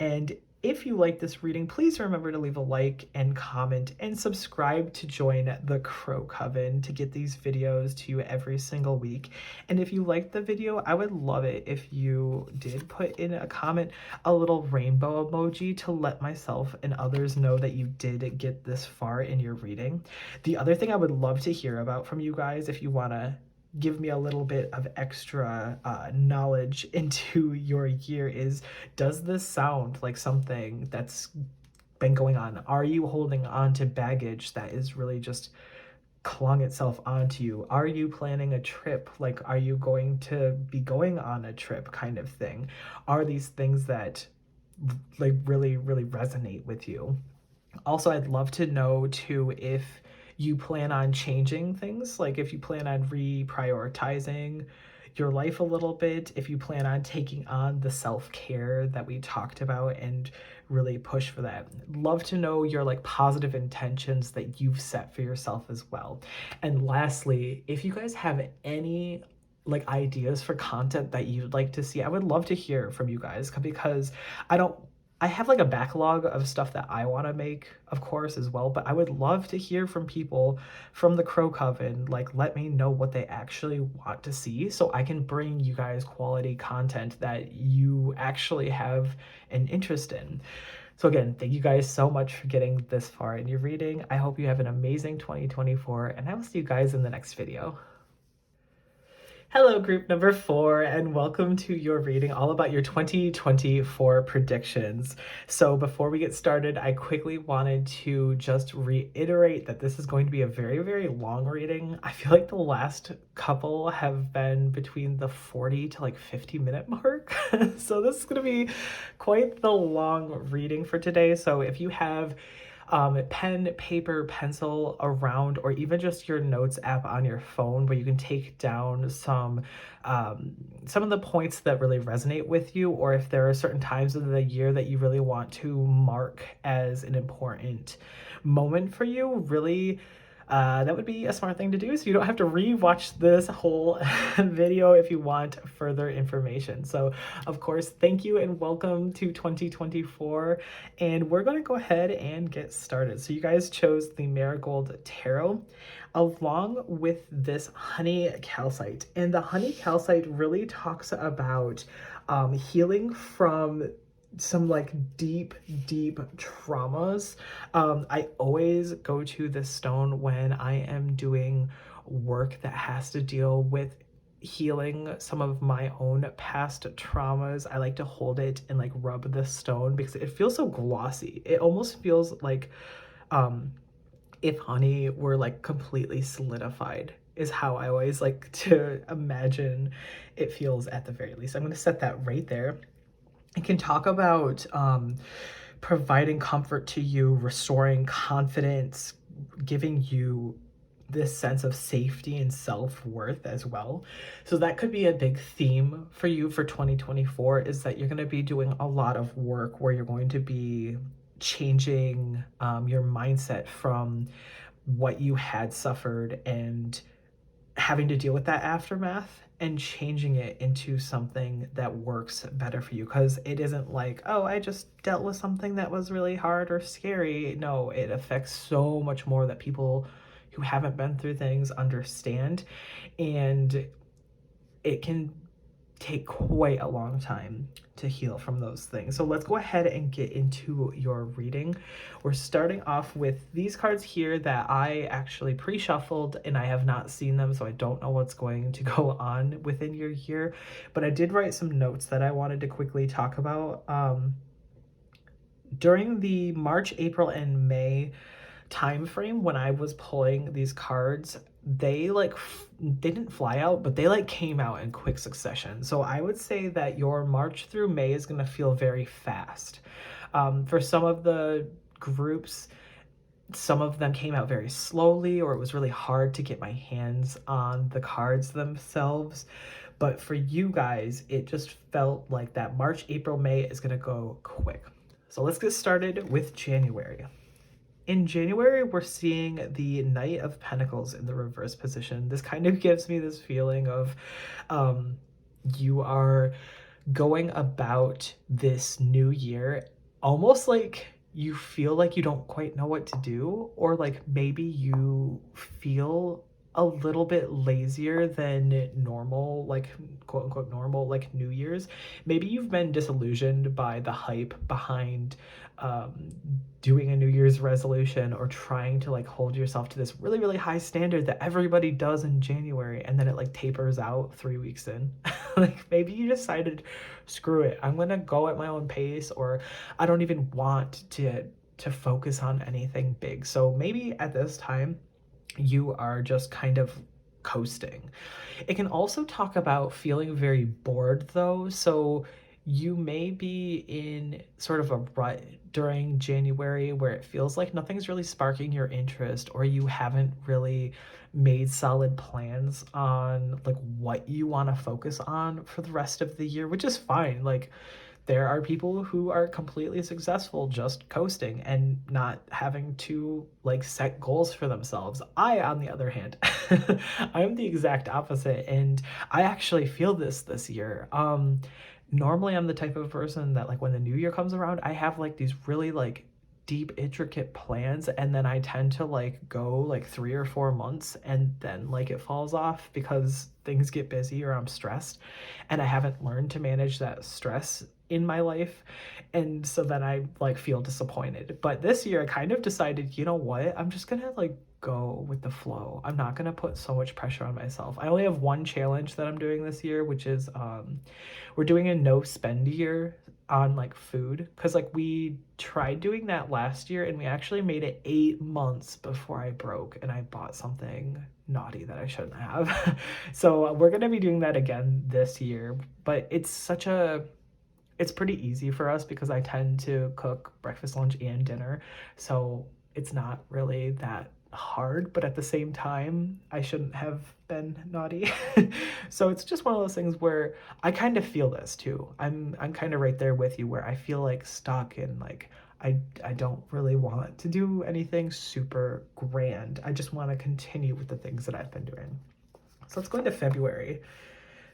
And if you like this reading, please remember to leave a like and comment and subscribe to join the Crow Coven to get these videos to you every single week. And if you liked the video, I would love it if you did put in a comment a little rainbow emoji to let myself and others know that you did get this far in your reading. The other thing I would love to hear about from you guys, if you want to give me a little bit of extra knowledge into your year, is, does this sound like something that's been going on? Are you holding on to baggage that is really just clung itself onto you? Are you planning a trip? Like, are you going to be going on a trip kind of thing? Are these things that like really resonate with you? Also, I'd love to know too if you plan on changing things, like if you plan on reprioritizing your life a little bit, if you plan on taking on the self-care that we talked about and really push for that. Love to know your like positive intentions that you've set for yourself as well. And lastly, if you guys have any like ideas for content that you'd like to see, I would love to hear from you guys, because I don't I have like a backlog of stuff that I want to make, of course, as well, but I would love to hear from people from the Crow Coven. Like, let me know what they actually want to see so I can bring you guys quality content that you actually have an interest in. So again, thank you guys so much for getting this far in your reading. I hope you have an amazing 2024, and I will see you guys in the next video. Hello, group number 4, and welcome to your reading all about your 2024 predictions. So before we get started, I quickly wanted to just reiterate that this is going to be a very, very long reading. I feel like the last couple have been between the 40 to like 50-minute mark. So this is going to be quite the long reading for today. So if you have pen, paper, pencil around, or even just your notes app on your phone where you can take down some of the points that really resonate with you, or if there are certain times of the year that you really want to mark as an important moment for you, really that would be a smart thing to do, so you don't have to re-watch this whole video if you want further information. So of course, thank you and welcome to 2024, and we're going to go ahead and get started. So you guys chose the Marigold Tarot along with this honey calcite, and the honey calcite really talks about healing from some like deep traumas. I always go to this stone when I am doing work that has to deal with healing some of my own past traumas. I like to hold it and like rub the stone because it feels so glossy. It almost feels like if honey were like completely solidified, is how I always like to imagine it feels at the very least. I'm going to set that right there. It can talk about providing comfort to you, restoring confidence, giving you this sense of safety and self-worth as well. So that could be a big theme for you for 2024, is that you're going to be doing a lot of work where you're going to be changing your mindset from what you had suffered and having to deal with that aftermath and changing it into something that works better for you. Because it isn't like, oh, I just dealt with something that was really hard or scary. No, it affects so much more that people who haven't been through things understand, and it can take quite a long time to heal from those things. So let's go ahead and get into your reading. We're starting off with these cards here that I actually pre-shuffled, and I have not seen them, so I don't know what's going to go on within your year, but I did write some notes that I wanted to quickly talk about. During the March, April, and May time frame when I was pulling these cards, they didn't fly out, but they like came out in quick succession. So I would say that your March through May is going to feel very fast. For some of the groups, some of them came out very slowly, or it was really hard to get my hands on the cards themselves. But for you guys, it just felt like that March, April, May is going to go quick. So let's get started with January. In January, we're seeing the Knight of Pentacles in the reverse position. This kind of gives me this feeling of you are going about this new year almost like you feel like you don't quite know what to do, or like maybe you feel a little bit lazier than normal, like quote unquote normal, like New Year's. Maybe you've been disillusioned by the hype behind doing a New Year's resolution, or trying to like hold yourself to this really high standard that everybody does in January, and then it like tapers out 3 weeks in. Like maybe you decided, screw it, I'm gonna go at my own pace, or I don't even want to focus on anything big. So maybe at this time you are just kind of coasting. It can also talk about feeling very bored though. So you may be in sort of a rut during January where it feels like nothing's really sparking your interest, or you haven't really made solid plans on like what you want to focus on for the rest of the year, which is fine. Like, there are people who are completely successful just coasting and not having to like set goals for themselves. I, on the other hand, I am the exact opposite, and I actually feel this year. Normally I'm the type of person that like when the new year comes around, I have like these really like deep intricate plans, and then I tend to like go like 3 or 4 months and then like it falls off because things get busy or I'm stressed, and I haven't learned to manage that stress in my life. And so then I like feel disappointed. But this year I kind of decided, you know what? I'm just gonna like go with the flow. I'm not gonna put so much pressure on myself. I only have one challenge that I'm doing this year, which is we're doing a no spend year on like food, because like we tried doing that last year and we actually made it 8 months before I broke and I bought something naughty that I shouldn't have. So we're gonna be doing that again this year, but it's pretty easy for us because I tend to cook breakfast, lunch, and dinner. So it's not really that hard, but at the same time, I shouldn't have been naughty. So it's just one of those things where I kind of feel this too. I'm kind of right there with you where I feel like stuck and like I don't really want to do anything super grand. I just want to continue with the things that I've been doing. So let's go into February.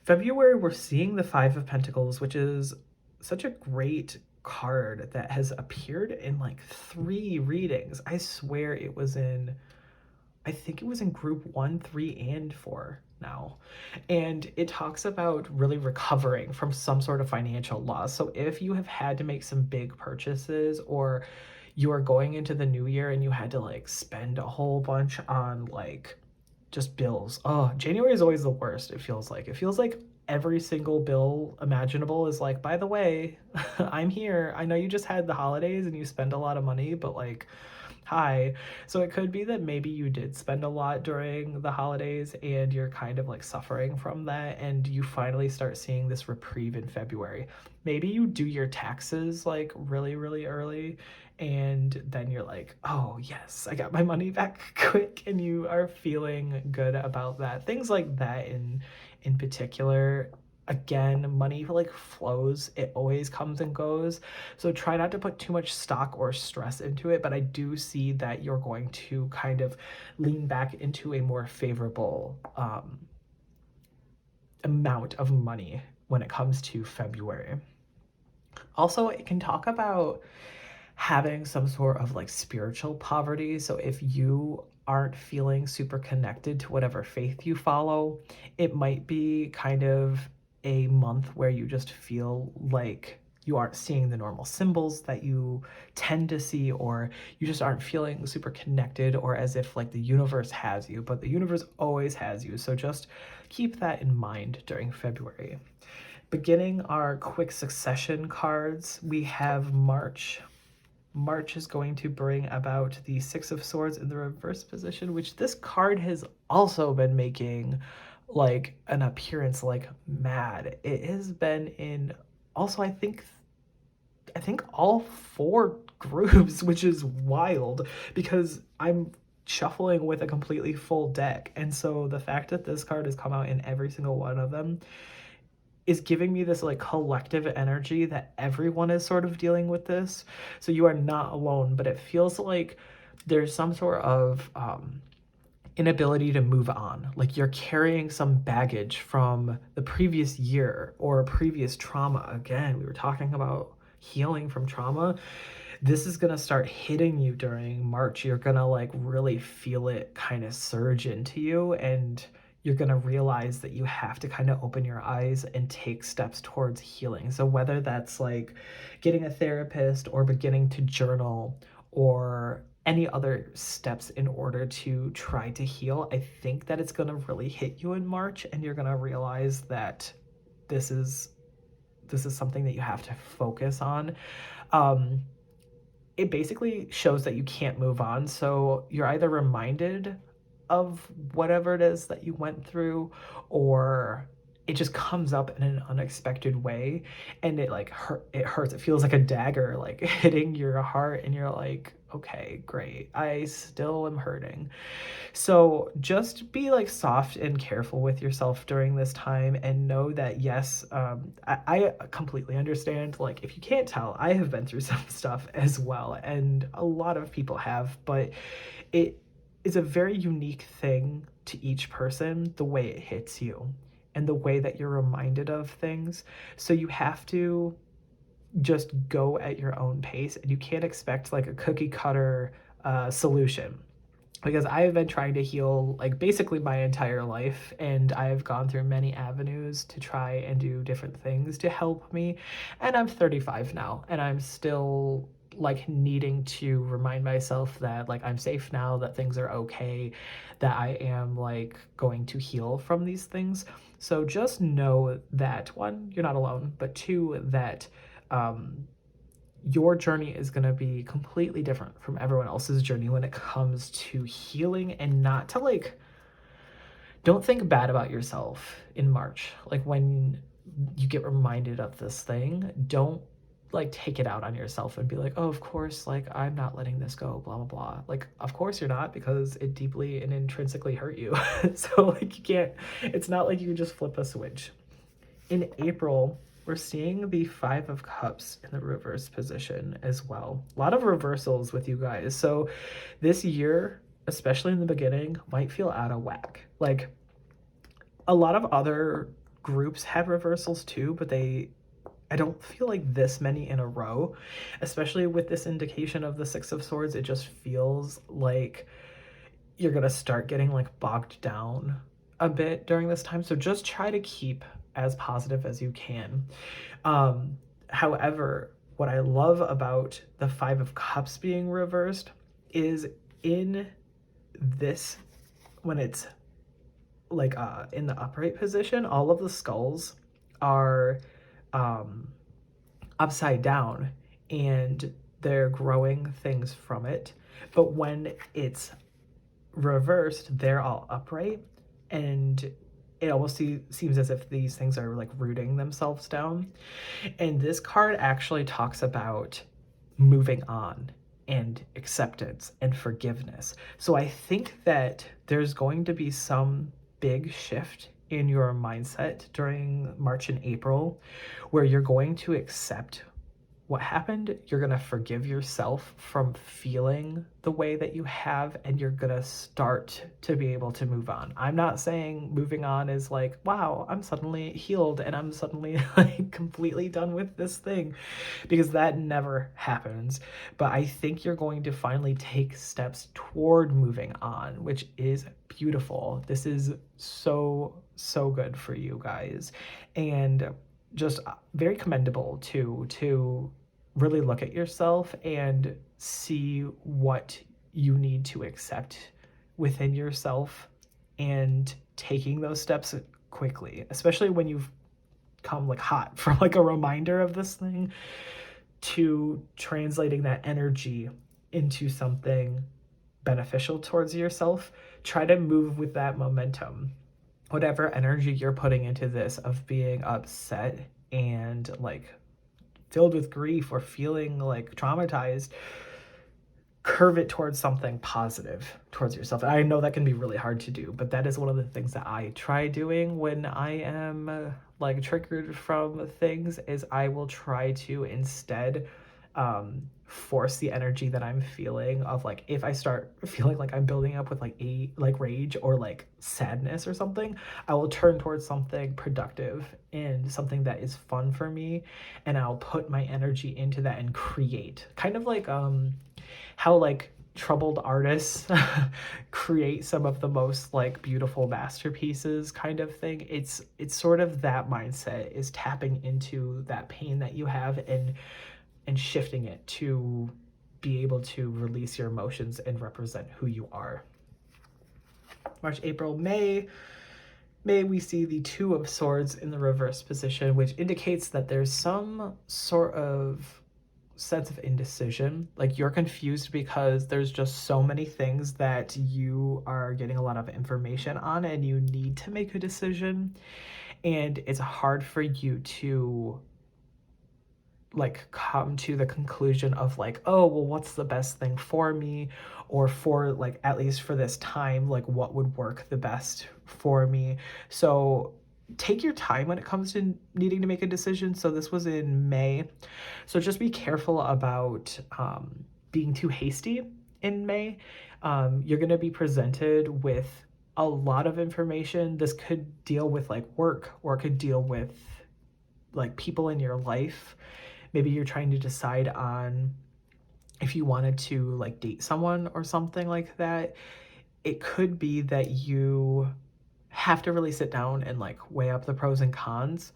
February, we're seeing the Five of Pentacles, which is such a great card that has appeared in like 3 readings. I swear it was in, I think it was in group 1, 3, and 4 now. And it talks about really recovering from some sort of financial loss. So if you have had to make some big purchases, or you are going into the new year and you had to like spend a whole bunch on like just bills. Oh, January is always the worst, it feels like. It feels like every single bill imaginable is like, by the way, I'm here. I know you just had the holidays and you spend a lot of money, but like, hi. So it could be that maybe you did spend a lot during the holidays and you're kind of like suffering from that, and you finally start seeing this reprieve in February. Maybe you do your taxes like really, really early, and then you're like, oh yes, I got my money back quick, and you are feeling good about that. Things like that in particular. Again, money like flows, it always comes and goes, so try not to put too much stock or stress into it. But I do see that you're going to kind of lean back into a more favorable amount of money when it comes to February. Also, it can talk about having some sort of like spiritual poverty. So if you aren't feeling super connected to whatever faith you follow, it might be kind of a month where you just feel like you aren't seeing the normal symbols that you tend to see, or you just aren't feeling super connected, or as if like the universe has you, but the universe always has you. So just keep that in mind during February. Beginning our quick succession cards, we have March. March is going to bring about the Six of Swords in the reverse position, which this card has also been making like an appearance like mad. It has been in also I think all 4 groups, which is wild because I'm shuffling with a completely full deck. And so the fact that this card has come out in every single one of them is giving me this like collective energy that everyone is sort of dealing with this. So you are not alone, but it feels like there's some sort of inability to move on. Like you're carrying some baggage from the previous year or previous trauma. Again, we were talking about healing from trauma. This is going to start hitting you during March. You're going to like really feel it kind of surge into you, and you're going to realize that you have to kind of open your eyes and take steps towards healing. So whether that's like getting a therapist or beginning to journal or any other steps in order to try to heal, I think that it's going to really hit you in March, and you're going to realize that this is something that you have to focus on. It basically shows that you can't move on. So you're either reminded of whatever it is that you went through, or it just comes up in an unexpected way, and it like it hurts. It feels like a dagger like hitting your heart, and you're like, okay, great, I still am hurting. So just be like soft and careful with yourself during this time, and know that yes, I completely understand. Like, if you can't tell, I have been through some stuff as well, and a lot of people have, but it is a very unique thing to each person, the way it hits you and the way that you're reminded of things. So you have to just go at your own pace, and you can't expect like a cookie cutter solution, because I have been trying to heal like basically my entire life, and I've gone through many avenues to try and do different things to help me. And I'm 35 now, and I'm still like needing to remind myself that like I'm safe now, that things are okay, that I am like going to heal from these things. So just know that one, you're not alone, but two, that um your journey is going to be completely different from everyone else's journey when it comes to healing. And not to like, don't think bad about yourself in March. Like, when you get reminded of this thing, don't like take it out on yourself and be like, oh, of course, like I'm not letting this go, blah, blah, blah. Like, of course you're not, because it deeply and intrinsically hurt you. So like, you can't, it's not like you can just flip a switch. In April, we're seeing the Five of Cups in the reverse position as well. A lot of reversals with you guys. So this year, especially in the beginning, might feel out of whack. Like, a lot of other groups have reversals too, but I don't feel like this many in a row, especially with this indication of the Six of Swords. It just feels like you're going to start getting like bogged down a bit during this time. So just try to keep as positive as you can. However, what I love about the Five of Cups being reversed is in this, when it's like in the upright position, all of the skulls are upside down, and they're growing things from it. But when it's reversed, they're all upright, and it almost seems as if these things are like rooting themselves down. And this card actually talks about moving on and acceptance and forgiveness. So I think that there's going to be some big shift in your mindset during March and April, where you're going to accept what happened. You're going to forgive yourself from feeling the way that you have, and you're going to start to be able to move on. I'm not saying moving on is like, wow, I'm suddenly healed and I'm suddenly like completely done with this thing, because that never happens. But I think you're going to finally take steps toward moving on, which is beautiful. This is so, so good for you guys. And just very commendable to really look at yourself and see what you need to accept within yourself, and taking those steps quickly, especially when you've come like hot from like a reminder of this thing, to translating that energy into something beneficial towards yourself. Try to move with that momentum. Whatever energy you're putting into this of being upset and like filled with grief or feeling like traumatized, curve it towards something positive towards yourself. And I know that can be really hard to do, but that is one of the things that I try doing when I am like triggered from things, is I will try to instead force the energy that I'm feeling of like, if I start feeling like I'm building up with like a like rage or like sadness or something, I will turn towards something productive and something that is fun for me, and I'll put my energy into that and create, kind of like how like troubled artists create some of the most like beautiful masterpieces kind of thing. It's sort of that mindset, is tapping into that pain that you have and shifting it to be able to release your emotions and represent who you are. March, April, May, we see the Two of Swords in the reverse position, which indicates that there's some sort of sense of indecision. Like, you're confused because there's just so many things that you are getting a lot of information on, and you need to make a decision. and it's hard for you to like come to the conclusion of like, oh, well, what's the best thing for me, or for like, at least for this time, like what would work the best for me. So take your time when it comes to needing to make a decision. So this was in May, so just be careful about being too hasty in May. You're going to be presented with a lot of information. This could deal with like work, or it could deal with like people in your life. Maybe you're trying to decide on if you wanted to like date someone or something like that. It could be that you have to really sit down and like weigh up the pros and cons.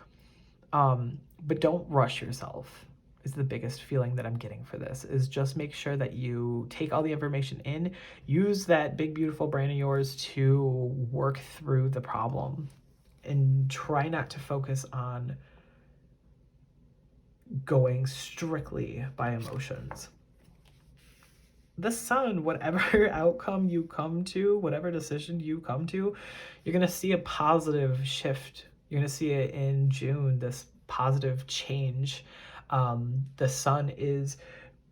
But don't rush yourself is the biggest feeling that I'm getting for this, is just make sure that you take all the information in, use that big, beautiful brain of yours to work through the problem, and try not to focus on going strictly by emotions. The sun, whatever outcome you come to, whatever decision you come to, you're going to see a positive shift. You're going to see it in June, this positive change. The sun is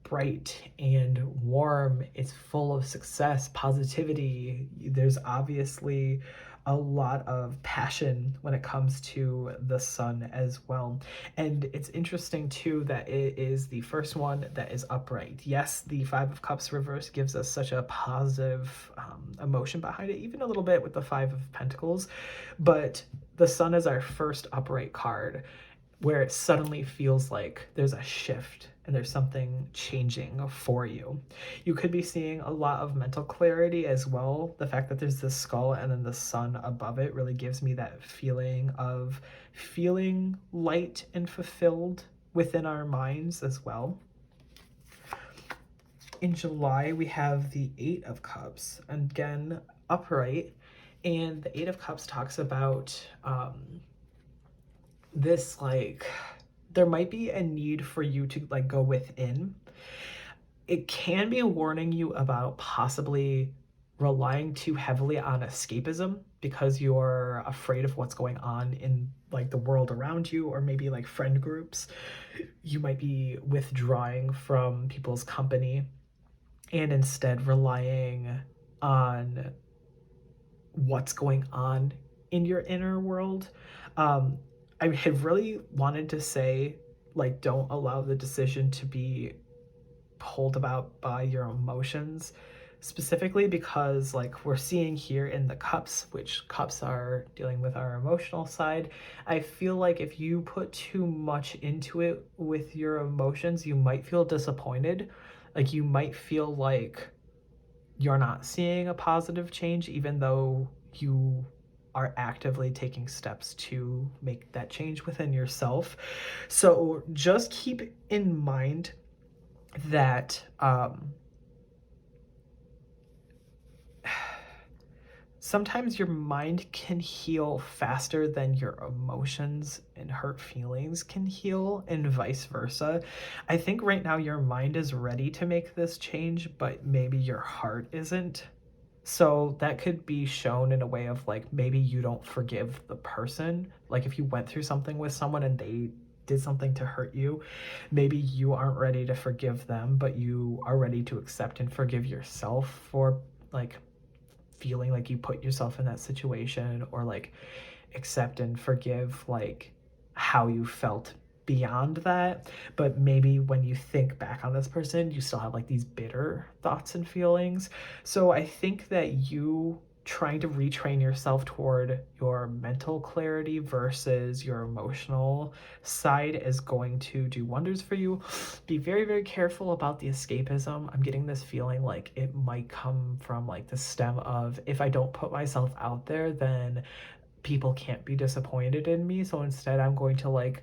bright and warm. It's full of success, positivity. There's obviously a lot of passion when it comes to the sun as well. And it's interesting too that it is the first one that is upright. Yes, the Five of Cups reverse gives us such a positive emotion behind it, even a little bit with the Five of Pentacles, but the sun is our first upright card, where it suddenly feels like there's a shift and there's something changing for you. You could be seeing a lot of mental clarity as well. The fact that there's this skull and then the sun above it really gives me that feeling of feeling light and fulfilled within our minds as well. In July, we have the Eight of Cups, again, upright. And the Eight of Cups talks about this, like, there might be a need for you to like go within. It can be warning you about possibly relying too heavily on escapism because you're afraid of what's going on in like the world around you, or maybe like friend groups. You might be withdrawing from people's company and instead relying on what's going on in your inner world. I have really wanted to say, like, don't allow the decision to be pulled about by your emotions, specifically because, like, we're seeing here in the cups, which cups are dealing with our emotional side. I feel like if you put too much into it with your emotions, you might feel disappointed. Like, you might feel like you're not seeing a positive change, even though you are actively taking steps to make that change within yourself. So just keep in mind that sometimes your mind can heal faster than your emotions and hurt feelings can heal, and vice versa. I think right now your mind is ready to make this change, but maybe your heart isn't. So that could be shown in a way of like, maybe you don't forgive the person. Like if you went through something with someone and they did something to hurt you, maybe you aren't ready to forgive them, but you are ready to accept and forgive yourself for like feeling like you put yourself in that situation, or like accept and forgive like how you felt beyond that. But maybe when you think back on this person, you still have like these bitter thoughts and feelings. So I think that you trying to retrain yourself toward your mental clarity versus your emotional side is going to do wonders for you. Be very, very careful about the escapism. I'm getting this feeling like it might come from like the stem of, if I don't put myself out there, then people can't be disappointed in me. So instead I'm going to like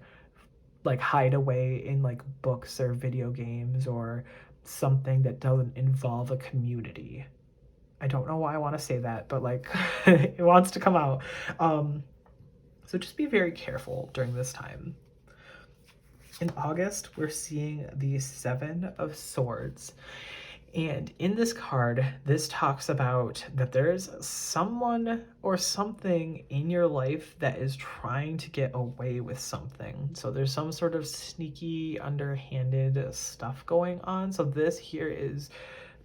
hide away in like books or video games or something that doesn't involve a community. I don't know why I want to say that, but like it wants to come out. So just be very careful during this time. In August, we're seeing the Seven of Swords. And in this card, this talks about that there's someone or something in your life that is trying to get away with something. So there's some sort of sneaky, underhanded stuff going on. So this here is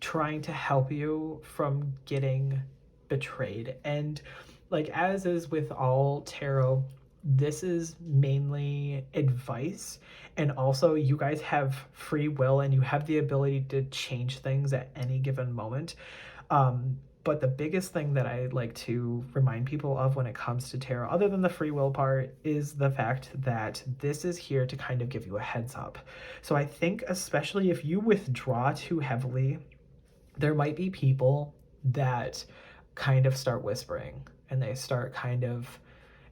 trying to help you from getting betrayed. And like as is with all tarot, this is mainly advice, and also you guys have free will and you have the ability to change things at any given moment. But the biggest thing that I like to remind people of when it comes to tarot, other than the free will part, is the fact that this is here to kind of give you a heads up. So I think especially if you withdraw too heavily, there might be people that kind of start whispering, and they start kind of,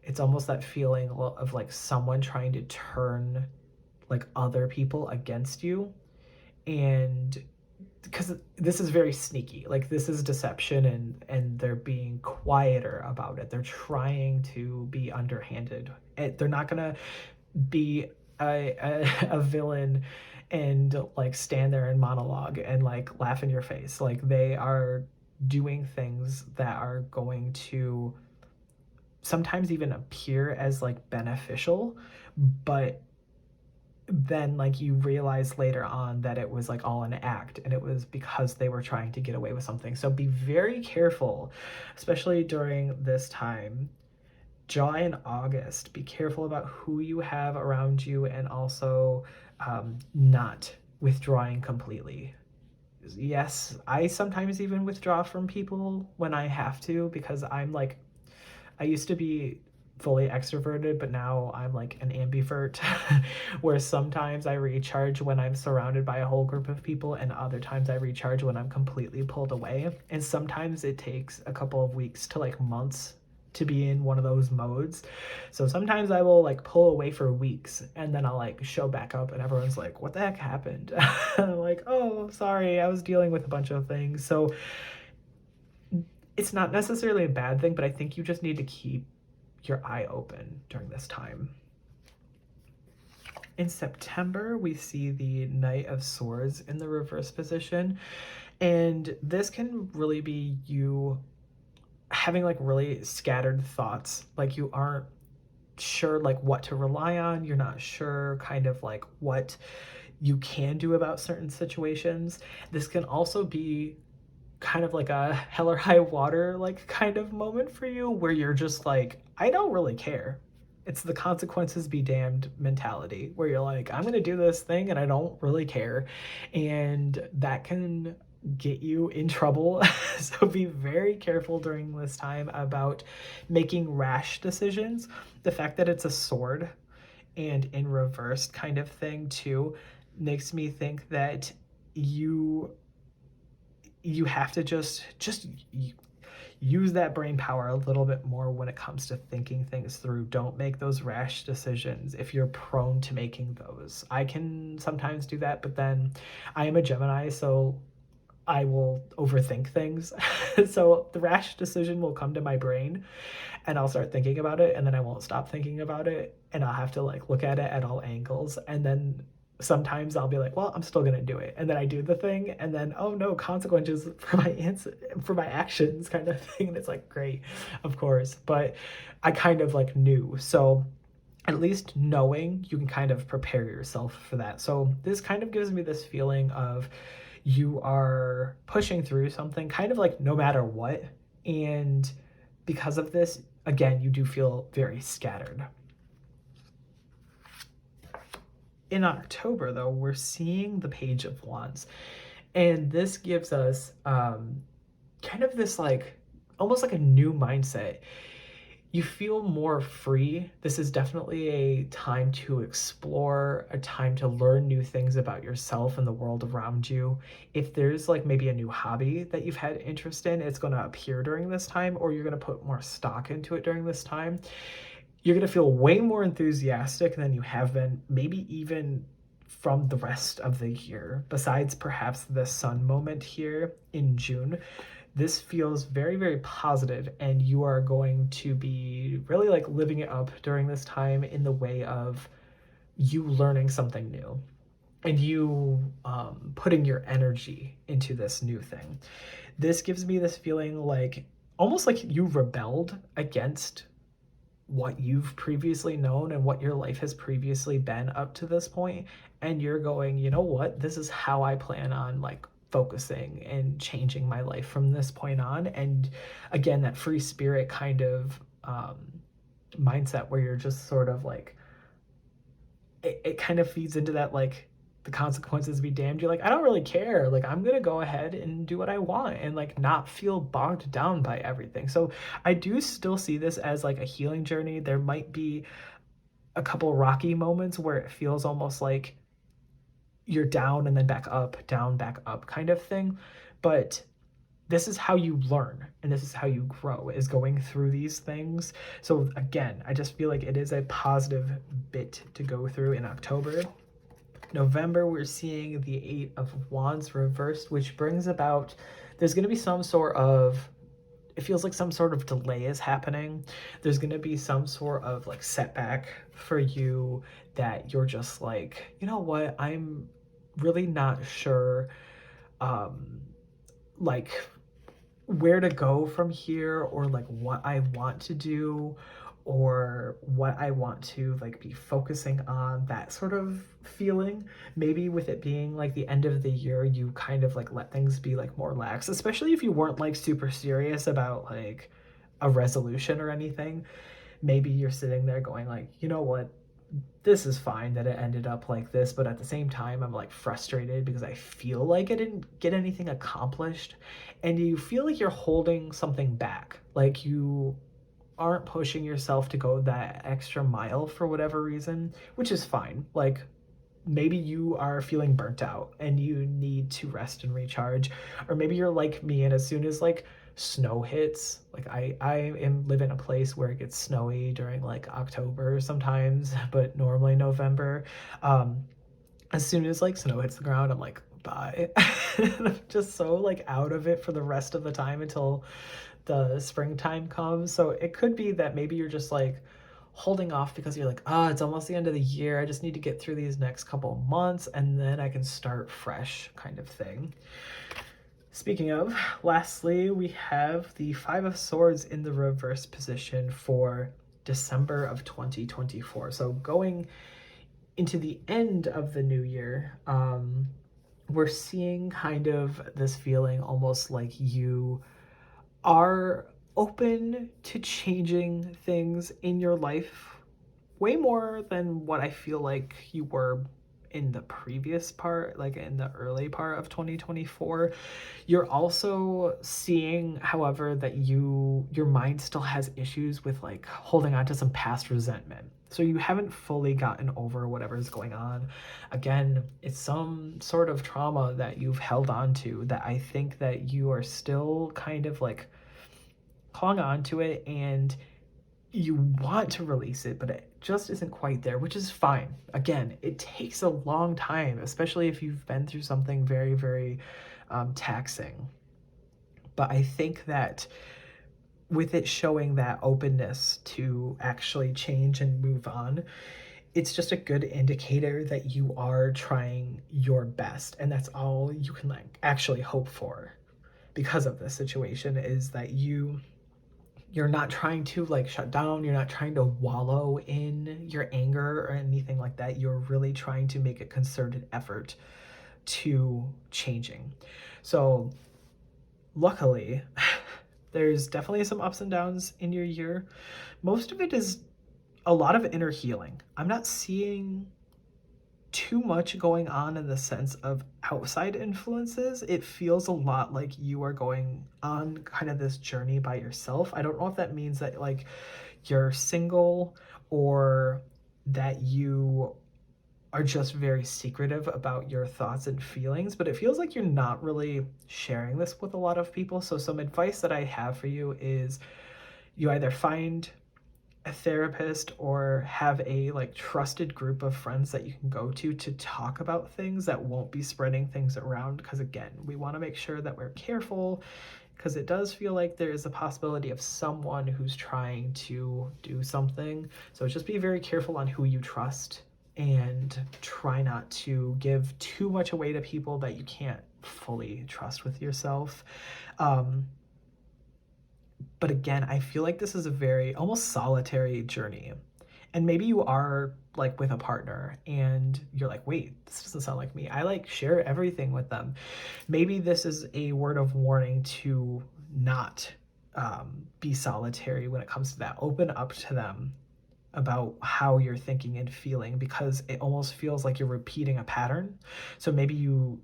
it's almost that feeling of like someone trying to turn like other people against you. And because this is very sneaky, like this is deception, and they're being quieter about it. They're trying to be underhanded. They're not gonna be a villain and like stand there and monologue and like laugh in your face. Like they are doing things that are going to sometimes even appear as like beneficial, but then like you realize later on that it was like all an act, and it was because they were trying to get away with something. So be very careful, especially during this time, July and August. Be careful about who you have around you, and also not withdrawing completely. Yes, I sometimes even withdraw from people when I have to, because I'm like, I used to be fully extroverted, but now I'm like an ambivert where sometimes I recharge when I'm surrounded by a whole group of people, and other times I recharge when I'm completely pulled away. And sometimes it takes a couple of weeks to like months to be in one of those modes. So sometimes I will like pull away for weeks, and then I'll like show back up, and everyone's like, what the heck happened? I'm like, oh, sorry, I was dealing with a bunch of things. So it's not necessarily a bad thing, but I think you just need to keep your eye open during this time. In September, we see the Knight of Swords in the reverse position, and this can really be you having like really scattered thoughts. Like you aren't sure like what to rely on. You're not sure kind of like what you can do about certain situations. This can also be kind of like a hell or high water like kind of moment for you, where you're just like, I don't really care. It's the consequences be damned mentality, where you're like, I'm gonna do this thing and I don't really care. And that can get you in trouble. So be very careful during this time about making rash decisions. The fact that it's a sword and in reversed kind of thing too makes me think that you have to just use that brain power a little bit more when it comes to thinking things through. Don't make those rash decisions if you're prone to making those. I can sometimes do that, but then I am a Gemini, so I will overthink things. So the rash decision will come to my brain, and I'll start thinking about it, and then I won't stop thinking about it, and I'll have to like look at it at all angles. And then sometimes I'll be like, well, I'm still gonna do it, and then I do the thing, and then oh no, consequences for my for my actions kind of thing. And it's like, great, of course, but I kind of like knew. So at least knowing, you can kind of prepare yourself for that. So this kind of gives me this feeling of you are pushing through something kind of like no matter what, and because of this, again, you do feel very scattered. In October, though, we're seeing the Page of Wands, and this gives us kind of this like almost like a new mindset. You feel more free. This is definitely a time to explore, a time to learn new things about yourself and the world around you. If there's like maybe a new hobby that you've had interest in, it's going to appear during this time, or you're going to put more stock into it during this time. You're going to feel way more enthusiastic than you have been, maybe even from the rest of the year, besides perhaps the sun moment here in June. This feels very, very positive, and you are going to be really like living it up during this time in the way of you learning something new. and you putting your energy into this new thing. This gives me this feeling like almost like you rebelled against what you've previously known and what your life has previously been up to this point, and you're going, you know what, this is how I plan on like focusing and changing my life from this point on. And again, that free spirit kind of mindset where you're just sort of like, it kind of feeds into that like the consequences be damned. You're like, I don't really care, like I'm gonna go ahead and do what I want and like not feel bogged down by everything. So I do still see this as like a healing journey. There might be a couple rocky moments where it feels almost like you're down and then back up, down, back up kind of thing, but this is how you learn and this is how you grow, is going through these things. So again, I just feel like it is a positive bit to go through in October. November, we're seeing the Eight of Wands reversed, which brings about, there's going to be some sort of, it feels like some sort of delay is happening. There's going to be some sort of like setback for you that you're just like, you know what, I'm really not sure like where to go from here, or like what I want to do, or what I want to like be focusing on, that sort of feeling. Maybe with it being like the end of the year, you kind of like let things be like more lax, especially if you weren't like super serious about like a resolution or anything. Maybe you're sitting there going like, you know what, this is fine that it ended up like this, but at the same time, I'm like frustrated because I feel like I didn't get anything accomplished. And you feel like you're holding something back, like you aren't pushing yourself to go that extra mile for whatever reason, which is fine. Like maybe you are feeling burnt out and you need to rest and recharge, or maybe you're like me and as soon as like snow hits, like I live in a place where it gets snowy during like October sometimes, but normally November. um as soon as like snow hits the ground, I'm like, bye. I'm just so like out of it for the rest of the time until the springtime comes. So it could be that maybe you're just like holding off because you're like, ah, it's almost the end of the year. I just need to get through these next couple months and then I can start fresh, kind of thing. Speaking of, lastly, we have the Five of Swords in the reverse position for December of 2024. So going into the end of the new year, we're seeing kind of this feeling almost like you are open to changing things in your life way more than what I feel like you were in the previous part, like in the early part of 2024. You're also seeing, however, that your mind still has issues with like holding on to some past resentment. So you haven't fully gotten over whatever's going on. Again, it's some sort of trauma that you've held on to that I think that you are still kind of like clung on to it, and you want to release it, but it just isn't quite there, which is fine. Again, it takes a long time, especially if you've been through something very, very taxing. But I think that with it showing that openness to actually change and move on, it's just a good indicator that you are trying your best. And that's all you can like actually hope for because of this situation, is that you're not trying to like shut down, you're not trying to wallow in your anger or anything like that. You're really trying to make a concerted effort to changing. So luckily, there's definitely some ups and downs in your year. Most of it is a lot of inner healing. I'm not seeing too much going on in the sense of outside influences. It feels a lot like you are going on kind of this journey by yourself. I don't know if that means that like you're single, or that you are just very secretive about your thoughts and feelings, but it feels like you're not really sharing this with a lot of people. So some advice that I have for you is you either find a therapist or have a like trusted group of friends that you can go to talk about things that won't be spreading things around, because again, we want to make sure that we're careful, because it does feel like there is a possibility of someone who's trying to do something. So just be very careful on who you trust and try not to give too much away to people that you can't fully trust with yourself. But again, I feel like this is a very almost solitary journey. And maybe you are like with a partner and you're like, wait, this doesn't sound like me. I like share everything with them. Maybe this is a word of warning to not be solitary when it comes to that. Open up to them about how you're thinking and feeling, because it almost feels like you're repeating a pattern. So maybe you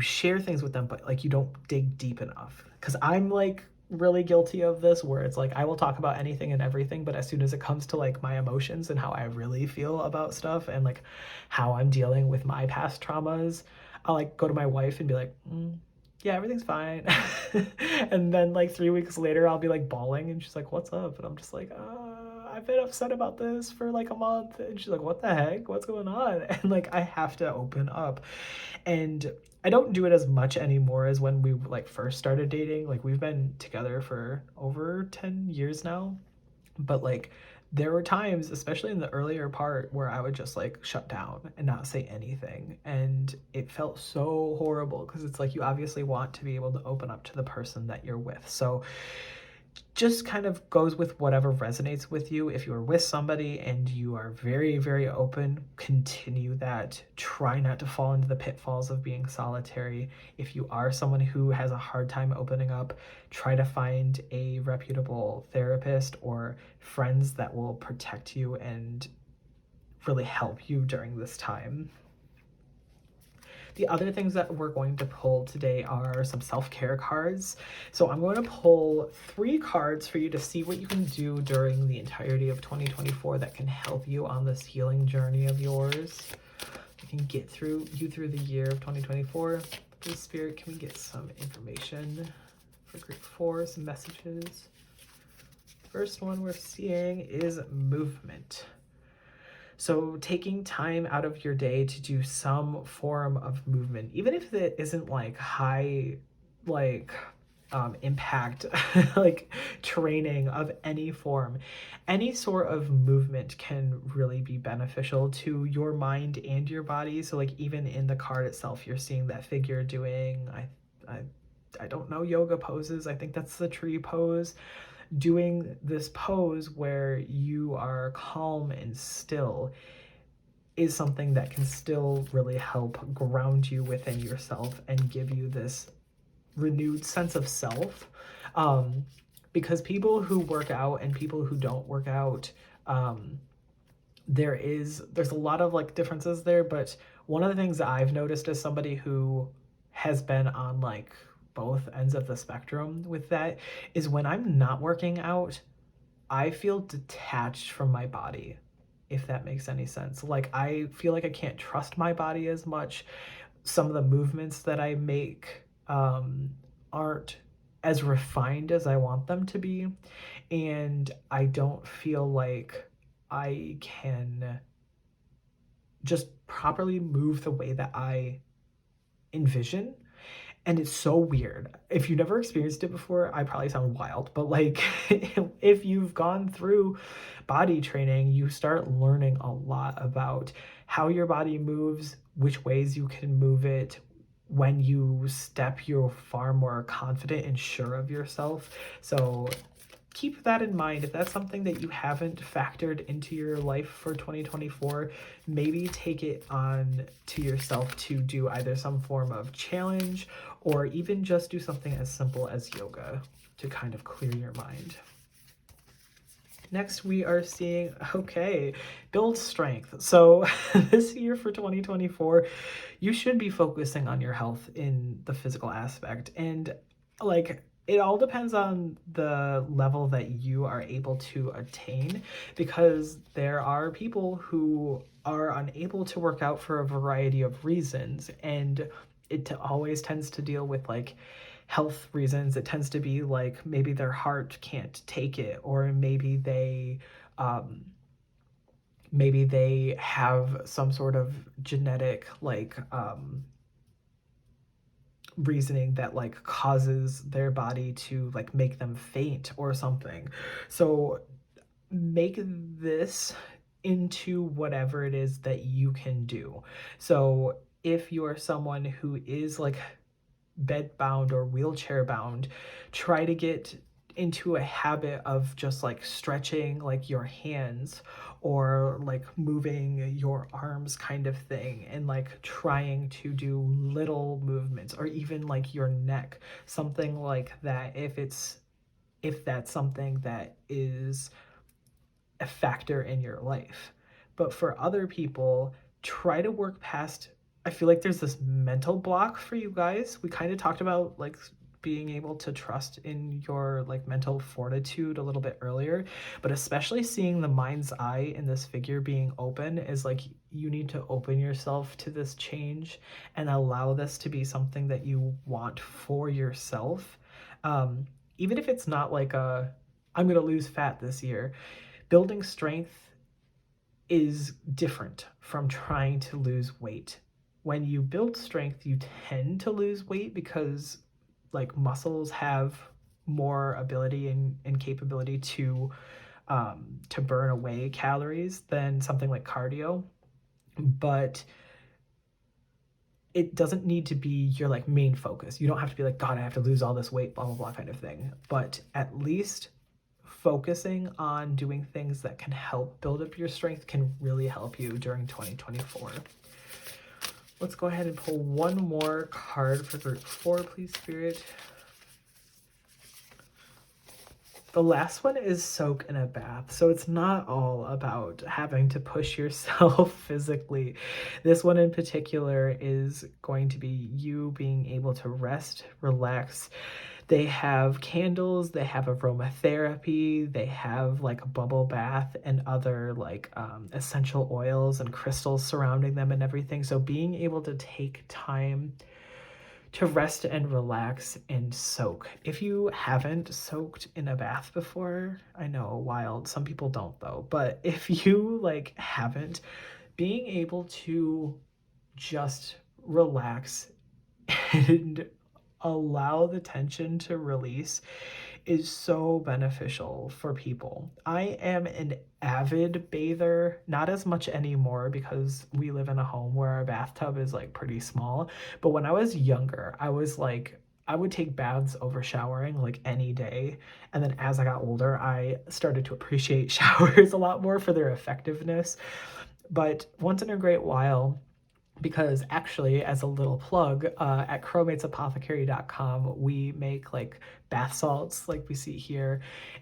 share things with them, but like you don't dig deep enough. Because I'm like really guilty of this, where it's like I will talk about anything and everything, but as soon as it comes to like my emotions and how I really feel about stuff and like how I'm dealing with my past traumas, I'll like go to my wife and be like, yeah, everything's fine. And then like 3 weeks later, I'll be like bawling and she's like, what's up? And I'm just like, I've been upset about this for like a month. And she's like, what the heck? What's going on? And like I have to open up. And I don't do it as much anymore as when we like first started dating. Like we've been together for over 10 years now. But like there were times, especially in the earlier part, where I would just like shut down and not say anything. And it felt so horrible because it's like you obviously want to be able to open up to the person that you're with. So just kind of goes with whatever resonates with you. If you're with somebody and you are very, very open, continue that. Try not to fall into the pitfalls of being solitary. If you are someone who has a hard time opening up, try to find a reputable therapist or friends that will protect you and really help you during this time. The other things that we're going to pull today are some self-care cards. So I'm going to pull 3 cards for you to see what you can do during the entirety of 2024 that can help you on this healing journey of yours. We can get through the year of 2024. Please, Spirit, can we get some information for group 4, some messages? First one we're seeing is movement. So taking time out of your day to do some form of movement, even if it isn't like high, like impact, like training of any form, any sort of movement can really be beneficial to your mind and your body. So like even in the card itself, you're seeing that figure doing, I don't know, yoga poses. I think that's the tree pose. Doing this pose where you are calm and still is something that can still really help ground you within yourself and give you this renewed sense of self. Because people who work out and people who don't work out, there's a lot of like differences there. But one of the things that I've noticed as somebody who has been on like both ends of the spectrum with that is when I'm not working out, I feel detached from my body, if that makes any sense. Like I feel like I can't trust my body as much. Some of the movements that I make aren't as refined as I want them to be. And I don't feel like I can just properly move the way that I envision. And it's so weird. If you've never experienced it before, I probably sound wild, but like if you've gone through body training, you start learning a lot about how your body moves, which ways you can move it. When you step, you're far more confident and sure of yourself. So keep that in mind. If that's something that you haven't factored into your life for 2024, maybe take it on to yourself to do either some form of challenge or even just do something as simple as yoga to kind of clear your mind. Next, we are seeing, okay, build strength. So this year for 2024, you should be focusing on your health in the physical aspect. And like, it all depends on the level that you are able to attain, because there are people who are unable to work out for a variety of reasons. And it always tends to deal with like health reasons. It tends to be like maybe their heart can't take it, or maybe they have some sort of genetic like reasoning that like causes their body to like make them faint or something. So make this into whatever it is that you can do. So if you're someone who is like bed bound or wheelchair bound, try to get into a habit of just like stretching like your hands or like moving your arms kind of thing, and like trying to do little movements, or even like your neck, something like that, if that's something that is a factor in your life. But for other people, try to work past. I feel like there's this mental block for you guys. We kind of talked about like being able to trust in your like mental fortitude a little bit earlier, but especially seeing the mind's eye in this figure being open is like you need to open yourself to this change and allow this to be something that you want for yourself. Even if it's not like a I'm going to lose fat this year. Building strength is different from trying to lose weight. When you build strength, you tend to lose weight because like muscles have more ability and capability to burn away calories than something like cardio. But it doesn't need to be your like main focus. You don't have to be like, God, I have to lose all this weight, blah, blah, blah kind of thing. But at least focusing on doing things that can help build up your strength can really help you during 2024. Let's go ahead and pull one more card for group 4, please, Spirit. The last one is soak in a bath. So it's not all about having to push yourself physically. This one in particular is going to be you being able to rest, relax. They have candles, they have aromatherapy, they have like a bubble bath and other like essential oils and crystals surrounding them and everything. So being able to take time to rest and relax and soak. If you haven't soaked in a bath before, I know, wild, some people don't though, but if you like haven't, being able to just relax and allow the tension to release is so beneficial for people. I am an avid bather, not as much anymore because we live in a home where our bathtub is like pretty small. But when I was younger, I was like, I would take baths over showering like any day. And then as I got older, I started to appreciate showers a lot more for their effectiveness. But once in a great while, because actually, as a little plug, at chromatesapothecary.com, we make like bath salts like we see here,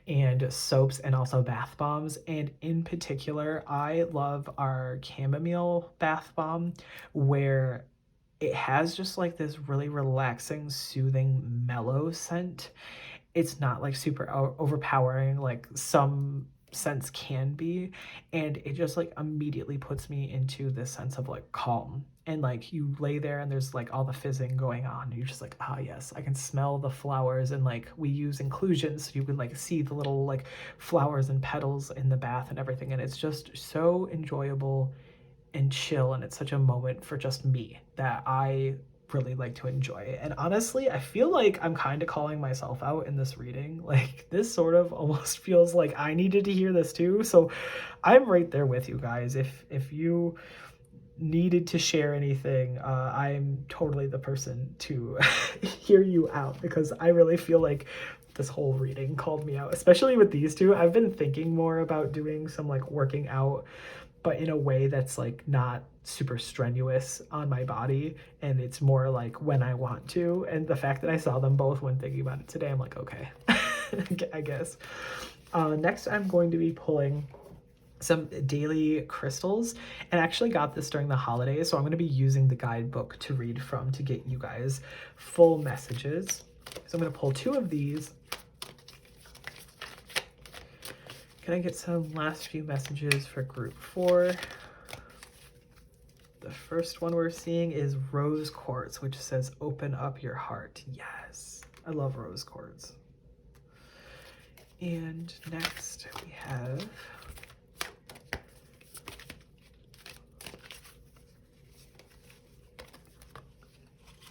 and soaps, and also bath bombs. And in particular, I love our chamomile bath bomb, where it has just like this really relaxing, soothing, mellow scent. It's not like super overpowering like some scents can be, and it just like immediately puts me into this sense of like calm. And like you lay there and there's like all the fizzing going on and you're just like, ah, yes, I can smell the flowers. And like we use inclusions so you can like see the little like flowers and petals in the bath and everything, and it's just so enjoyable and chill, and it's such a moment for just me that I really like to enjoy. And honestly, I feel like I'm kind of calling myself out in this reading. Like this sort of almost feels like I needed to hear this too. So I'm right there with you guys. If you needed to share anything, I'm totally the person to hear you out, because I really feel like this whole reading called me out, especially with these two. I've been thinking more about doing some like working out, but in a way that's like not super strenuous on my body, and it's more like when I want to. And the fact that I saw them both when thinking about it today, I'm like, okay, I guess. Next, I'm going to be pulling some daily crystals, and I actually got this during the holidays, so I'm going to be using the guidebook to read from to get you guys full messages. So I'm going to pull 2 of these. Can I get some last few messages for group 4? The first one we're seeing is rose quartz, which says open up your heart. Yes, I love rose quartz. And next we have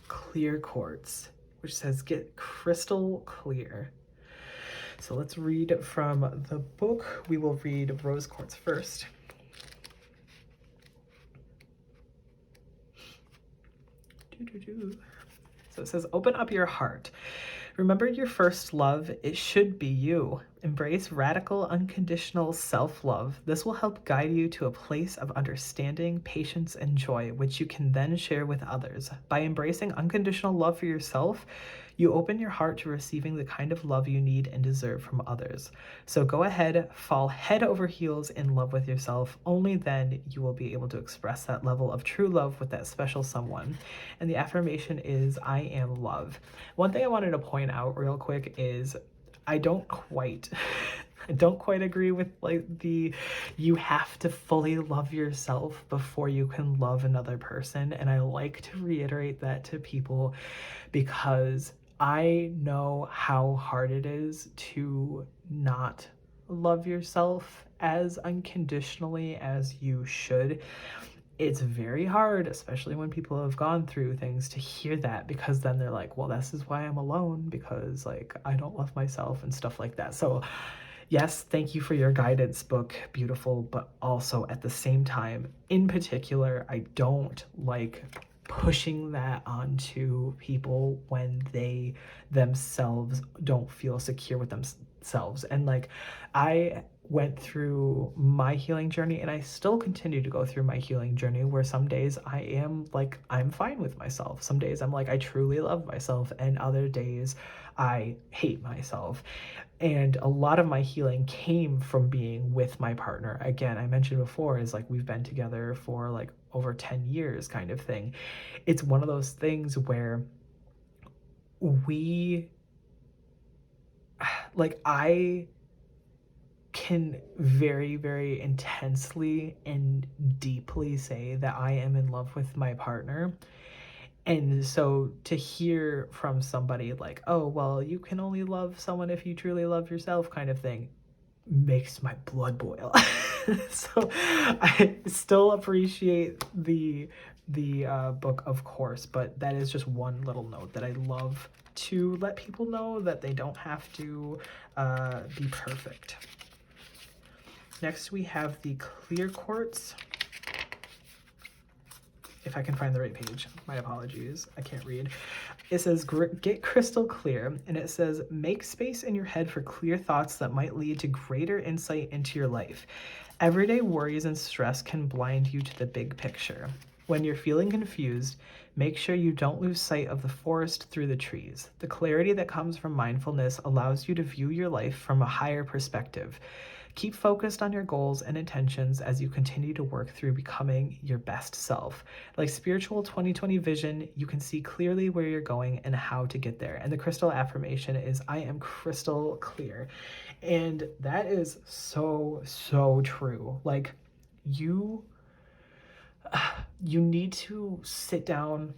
clear quartz, which says get crystal clear. So let's read from the book. We will read rose quartz first. So it says, open up your heart. Remember your first love. It should be you. Embrace radical, unconditional self-love. This will help guide you to a place of understanding, patience, and joy, which you can then share with others. By embracing unconditional love for yourself, you open your heart to receiving the kind of love you need and deserve from others. So go ahead, fall head over heels in love with yourself. Only then you will be able to express that level of true love with that special someone. And the affirmation is, I am love. One thing I wanted to point out real quick is I don't quite agree with like you have to fully love yourself before you can love another person. And I like to reiterate that to people because I know how hard it is to not love yourself as unconditionally as you should. It's very hard, especially when people have gone through things, to hear that, because then they're like, well, this is why I'm alone, because like I don't love myself and stuff like that. So yes, thank you for your guidance book, beautiful, but also at the same time, in particular, I don't like pushing that onto people when they themselves don't feel secure with themselves. And like I went through my healing journey, and I still continue to go through my healing journey, where some days I am like, I'm fine with myself. Some days I'm like, I truly love myself, and other days I hate myself. And a lot of my healing came from being with my partner. Again, I mentioned before, is like we've been together for like over 10 years kind of thing. It's one of those things where I can very, very intensely and deeply say that I am in love with my partner. And so to hear from somebody like, oh, well, you can only love someone if you truly love yourself kind of thing, makes my blood boil. So I still appreciate the book, of course, but that is just one little note that I love to let people know, that they don't have to be perfect. Next, we have the clear quartz. If I can find the right page, my apologies, I can't read. It says, get crystal clear, and it says, make space in your head for clear thoughts that might lead to greater insight into your life. Everyday worries and stress can blind you to the big picture. When you're feeling confused, make sure you don't lose sight of the forest through the trees. The clarity that comes from mindfulness allows you to view your life from a higher perspective. Keep focused on your goals and intentions as you continue to work through becoming your best self. Like spiritual 2020 vision, you can see clearly where you're going and how to get there. And the crystal affirmation is, I am crystal clear. And that is so, so true. Like you need to sit down,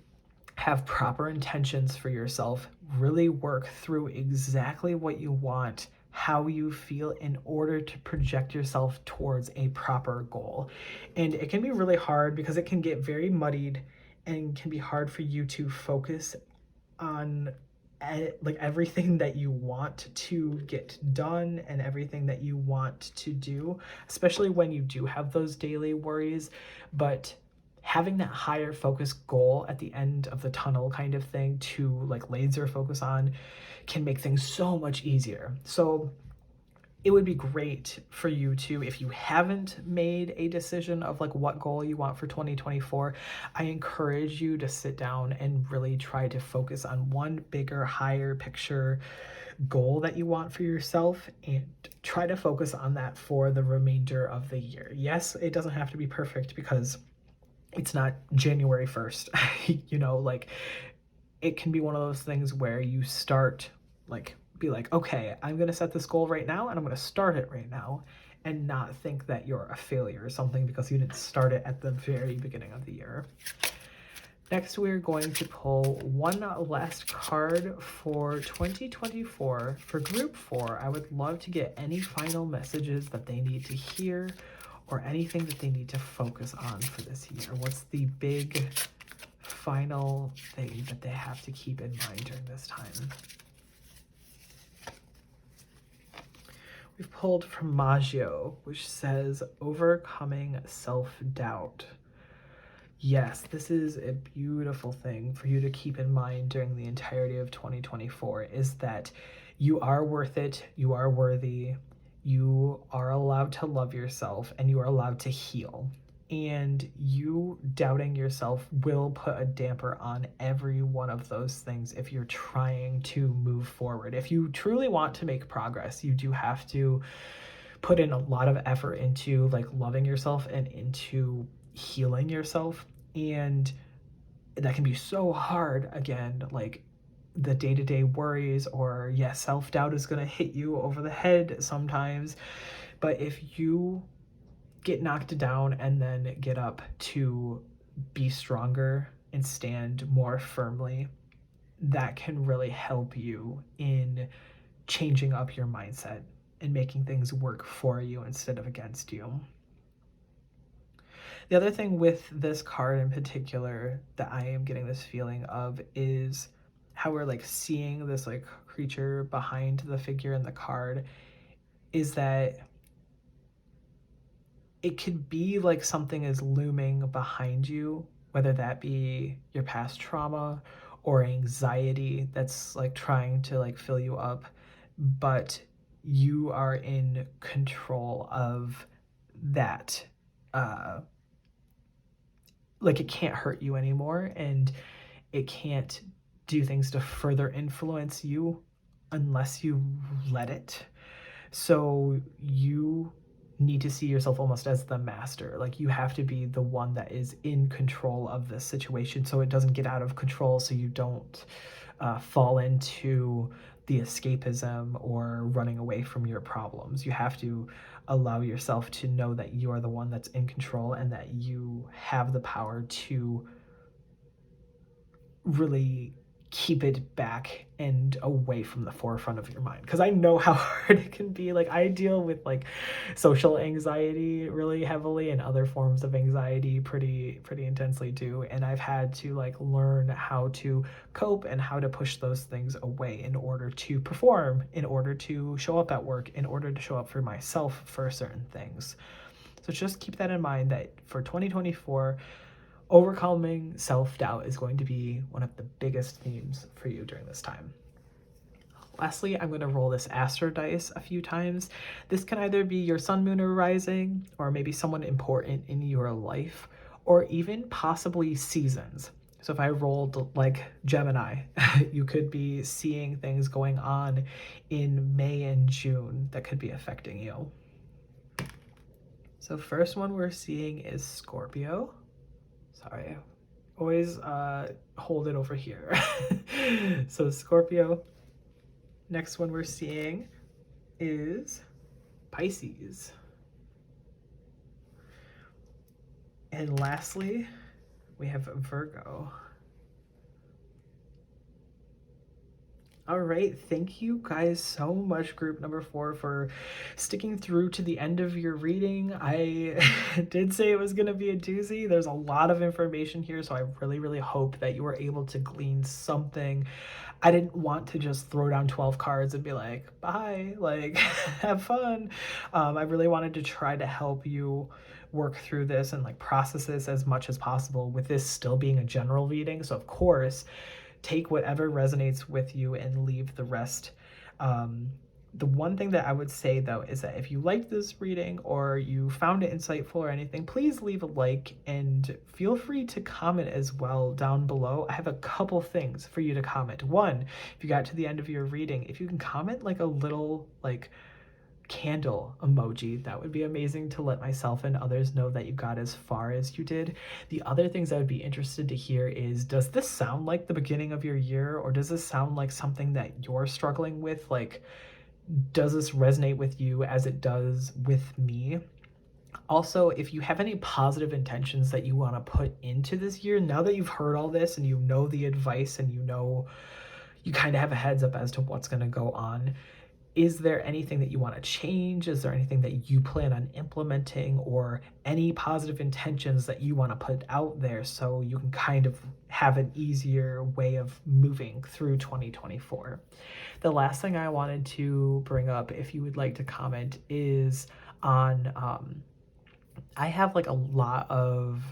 have proper intentions for yourself, really work through exactly what you want, how you feel, in order to project yourself towards a proper goal. And it can be really hard because it can get very muddied and can be hard for you to focus on like everything that you want to get done and everything that you want to do, especially when you do have those daily worries. But having that higher focus goal at the end of the tunnel kind of thing to like laser focus on can make things so much easier. So it would be great for you to, if you haven't made a decision of like what goal you want for 2024, I encourage you to sit down and really try to focus on one bigger, higher picture goal that you want for yourself, and try to focus on that for the remainder of the year. Yes, it doesn't have to be perfect because it's not January 1st. You know, like it can be one of those things where you start like, be like, okay, I'm going to set this goal right now and I'm going to start it right now, and not think that you're a failure or something because you didn't start it at the very beginning of the year. Next, we're going to pull one last card for 2024 for group 4. I would love to get any final messages that they need to hear or anything that they need to focus on for this year. What's the big final thing that they have to keep in mind during this time? We've pulled from Maggio, which says overcoming self-doubt. Yes, this is a beautiful thing for you to keep in mind during the entirety of 2024 is that you are worth it, you are worthy, you are allowed to love yourself, and you are allowed to heal. And you doubting yourself will put a damper on every one of those things if you're trying to move forward. If you truly want to make progress, you do have to put in a lot of effort into like loving yourself and into healing yourself. And that can be so hard, again, like the day-to-day worries, or yes, self-doubt is going to hit you over the head sometimes. But if you get knocked down and then get up to be stronger and stand more firmly, that can really help you in changing up your mindset and making things work for you instead of against you. The other thing with this card in particular that I am getting this feeling of is how we're like seeing this like creature behind the figure in the card, is that it could be like something is looming behind you, whether that be your past trauma or anxiety that's like trying to like fill you up, but you are in control of that. Like it can't hurt you anymore, and it can't do things to further influence you unless you let it. So you need to see yourself almost as the master. Like you have to be the one that is in control of this situation so it doesn't get out of control, so you don't fall into the escapism or running away from your problems. You have to allow yourself to know that you are the one that's in control and that you have the power to really keep it back and away from the forefront of your mind, because I know how hard it can be. Like I deal with like social anxiety really heavily and other forms of anxiety pretty intensely too, and I've had to like learn how to cope and how to push those things away in order to perform, in order to show up at work, in order to show up for myself for certain things. So just keep that in mind, that for 2024, overcoming self-doubt is going to be one of the biggest themes for you during this time. Lastly, I'm going to roll this Astro dice a few times. This can either be your sun, moon, or rising, or maybe someone important in your life, or even possibly seasons. So if I rolled like Gemini, you could be seeing things going on in May and June that could be affecting you. So first one we're seeing is Scorpio. Sorry, always hold it over here. So Scorpio. Next one we're seeing is Pisces. And lastly, we have Virgo. All right, thank you guys so much, group number 4, for sticking through to the end of your reading. I did say it was going to be a doozy. There's a lot of information here, so I really hope that you were able to glean something. I didn't want to just throw down 12 cards and be like, bye, like, have fun. I really wanted to try to help you work through this and like process this as much as possible, with this still being a general reading. So of course, take whatever resonates with you and leave the rest. The one thing that I would say though is that if you liked this reading or you found it insightful or anything, please leave a like and feel free to comment as well down below. I have a couple things for you to comment. One, if you got to the end of your reading, if you can comment like a little like candle emoji, that would be amazing to let myself and others know that you got as far as you did. The other things I would be interested to hear is, does this sound like the beginning of your year, or does this sound like something that you're struggling with? Like, does this resonate with you as it does with me? Also, if you have any positive intentions that you want to put into this year, now that you've heard all this and you know the advice and you know, you kind of have a heads up as to what's going to go on, is there anything that you want to change? Is there anything that you plan on implementing, or any positive intentions that you want to put out there so you can kind of have an easier way of moving through 2024? The last thing I wanted to bring up, if you would like to comment, is on I have like a lot of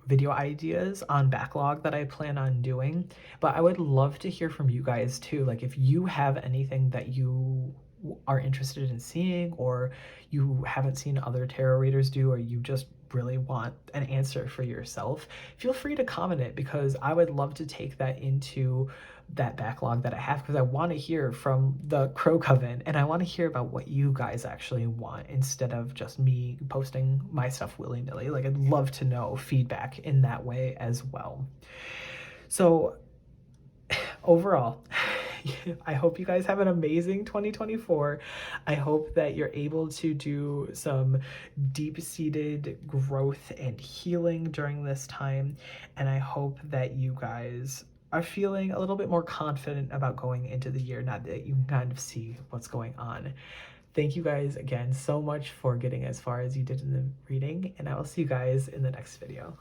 video ideas on backlog that I plan on doing, but I would love to hear from you guys too. Like if you have anything that you are interested in seeing, or you haven't seen other tarot readers do, or you just really want an answer for yourself, feel free to comment it, because I would love to take that into that backlog that I have, because I want to hear from the Crow Coven and I want to hear about what you guys actually want instead of just me posting my stuff willy-nilly. Like I'd love to know feedback in that way as well. So overall, I hope you guys have an amazing 2024. I hope that you're able to do some deep-seated growth and healing during this time. And I hope that you guys are feeling a little bit more confident about going into the year, now that you can kind of see what's going on. Thank you guys again so much for getting as far as you did in the reading, and I will see you guys in the next video.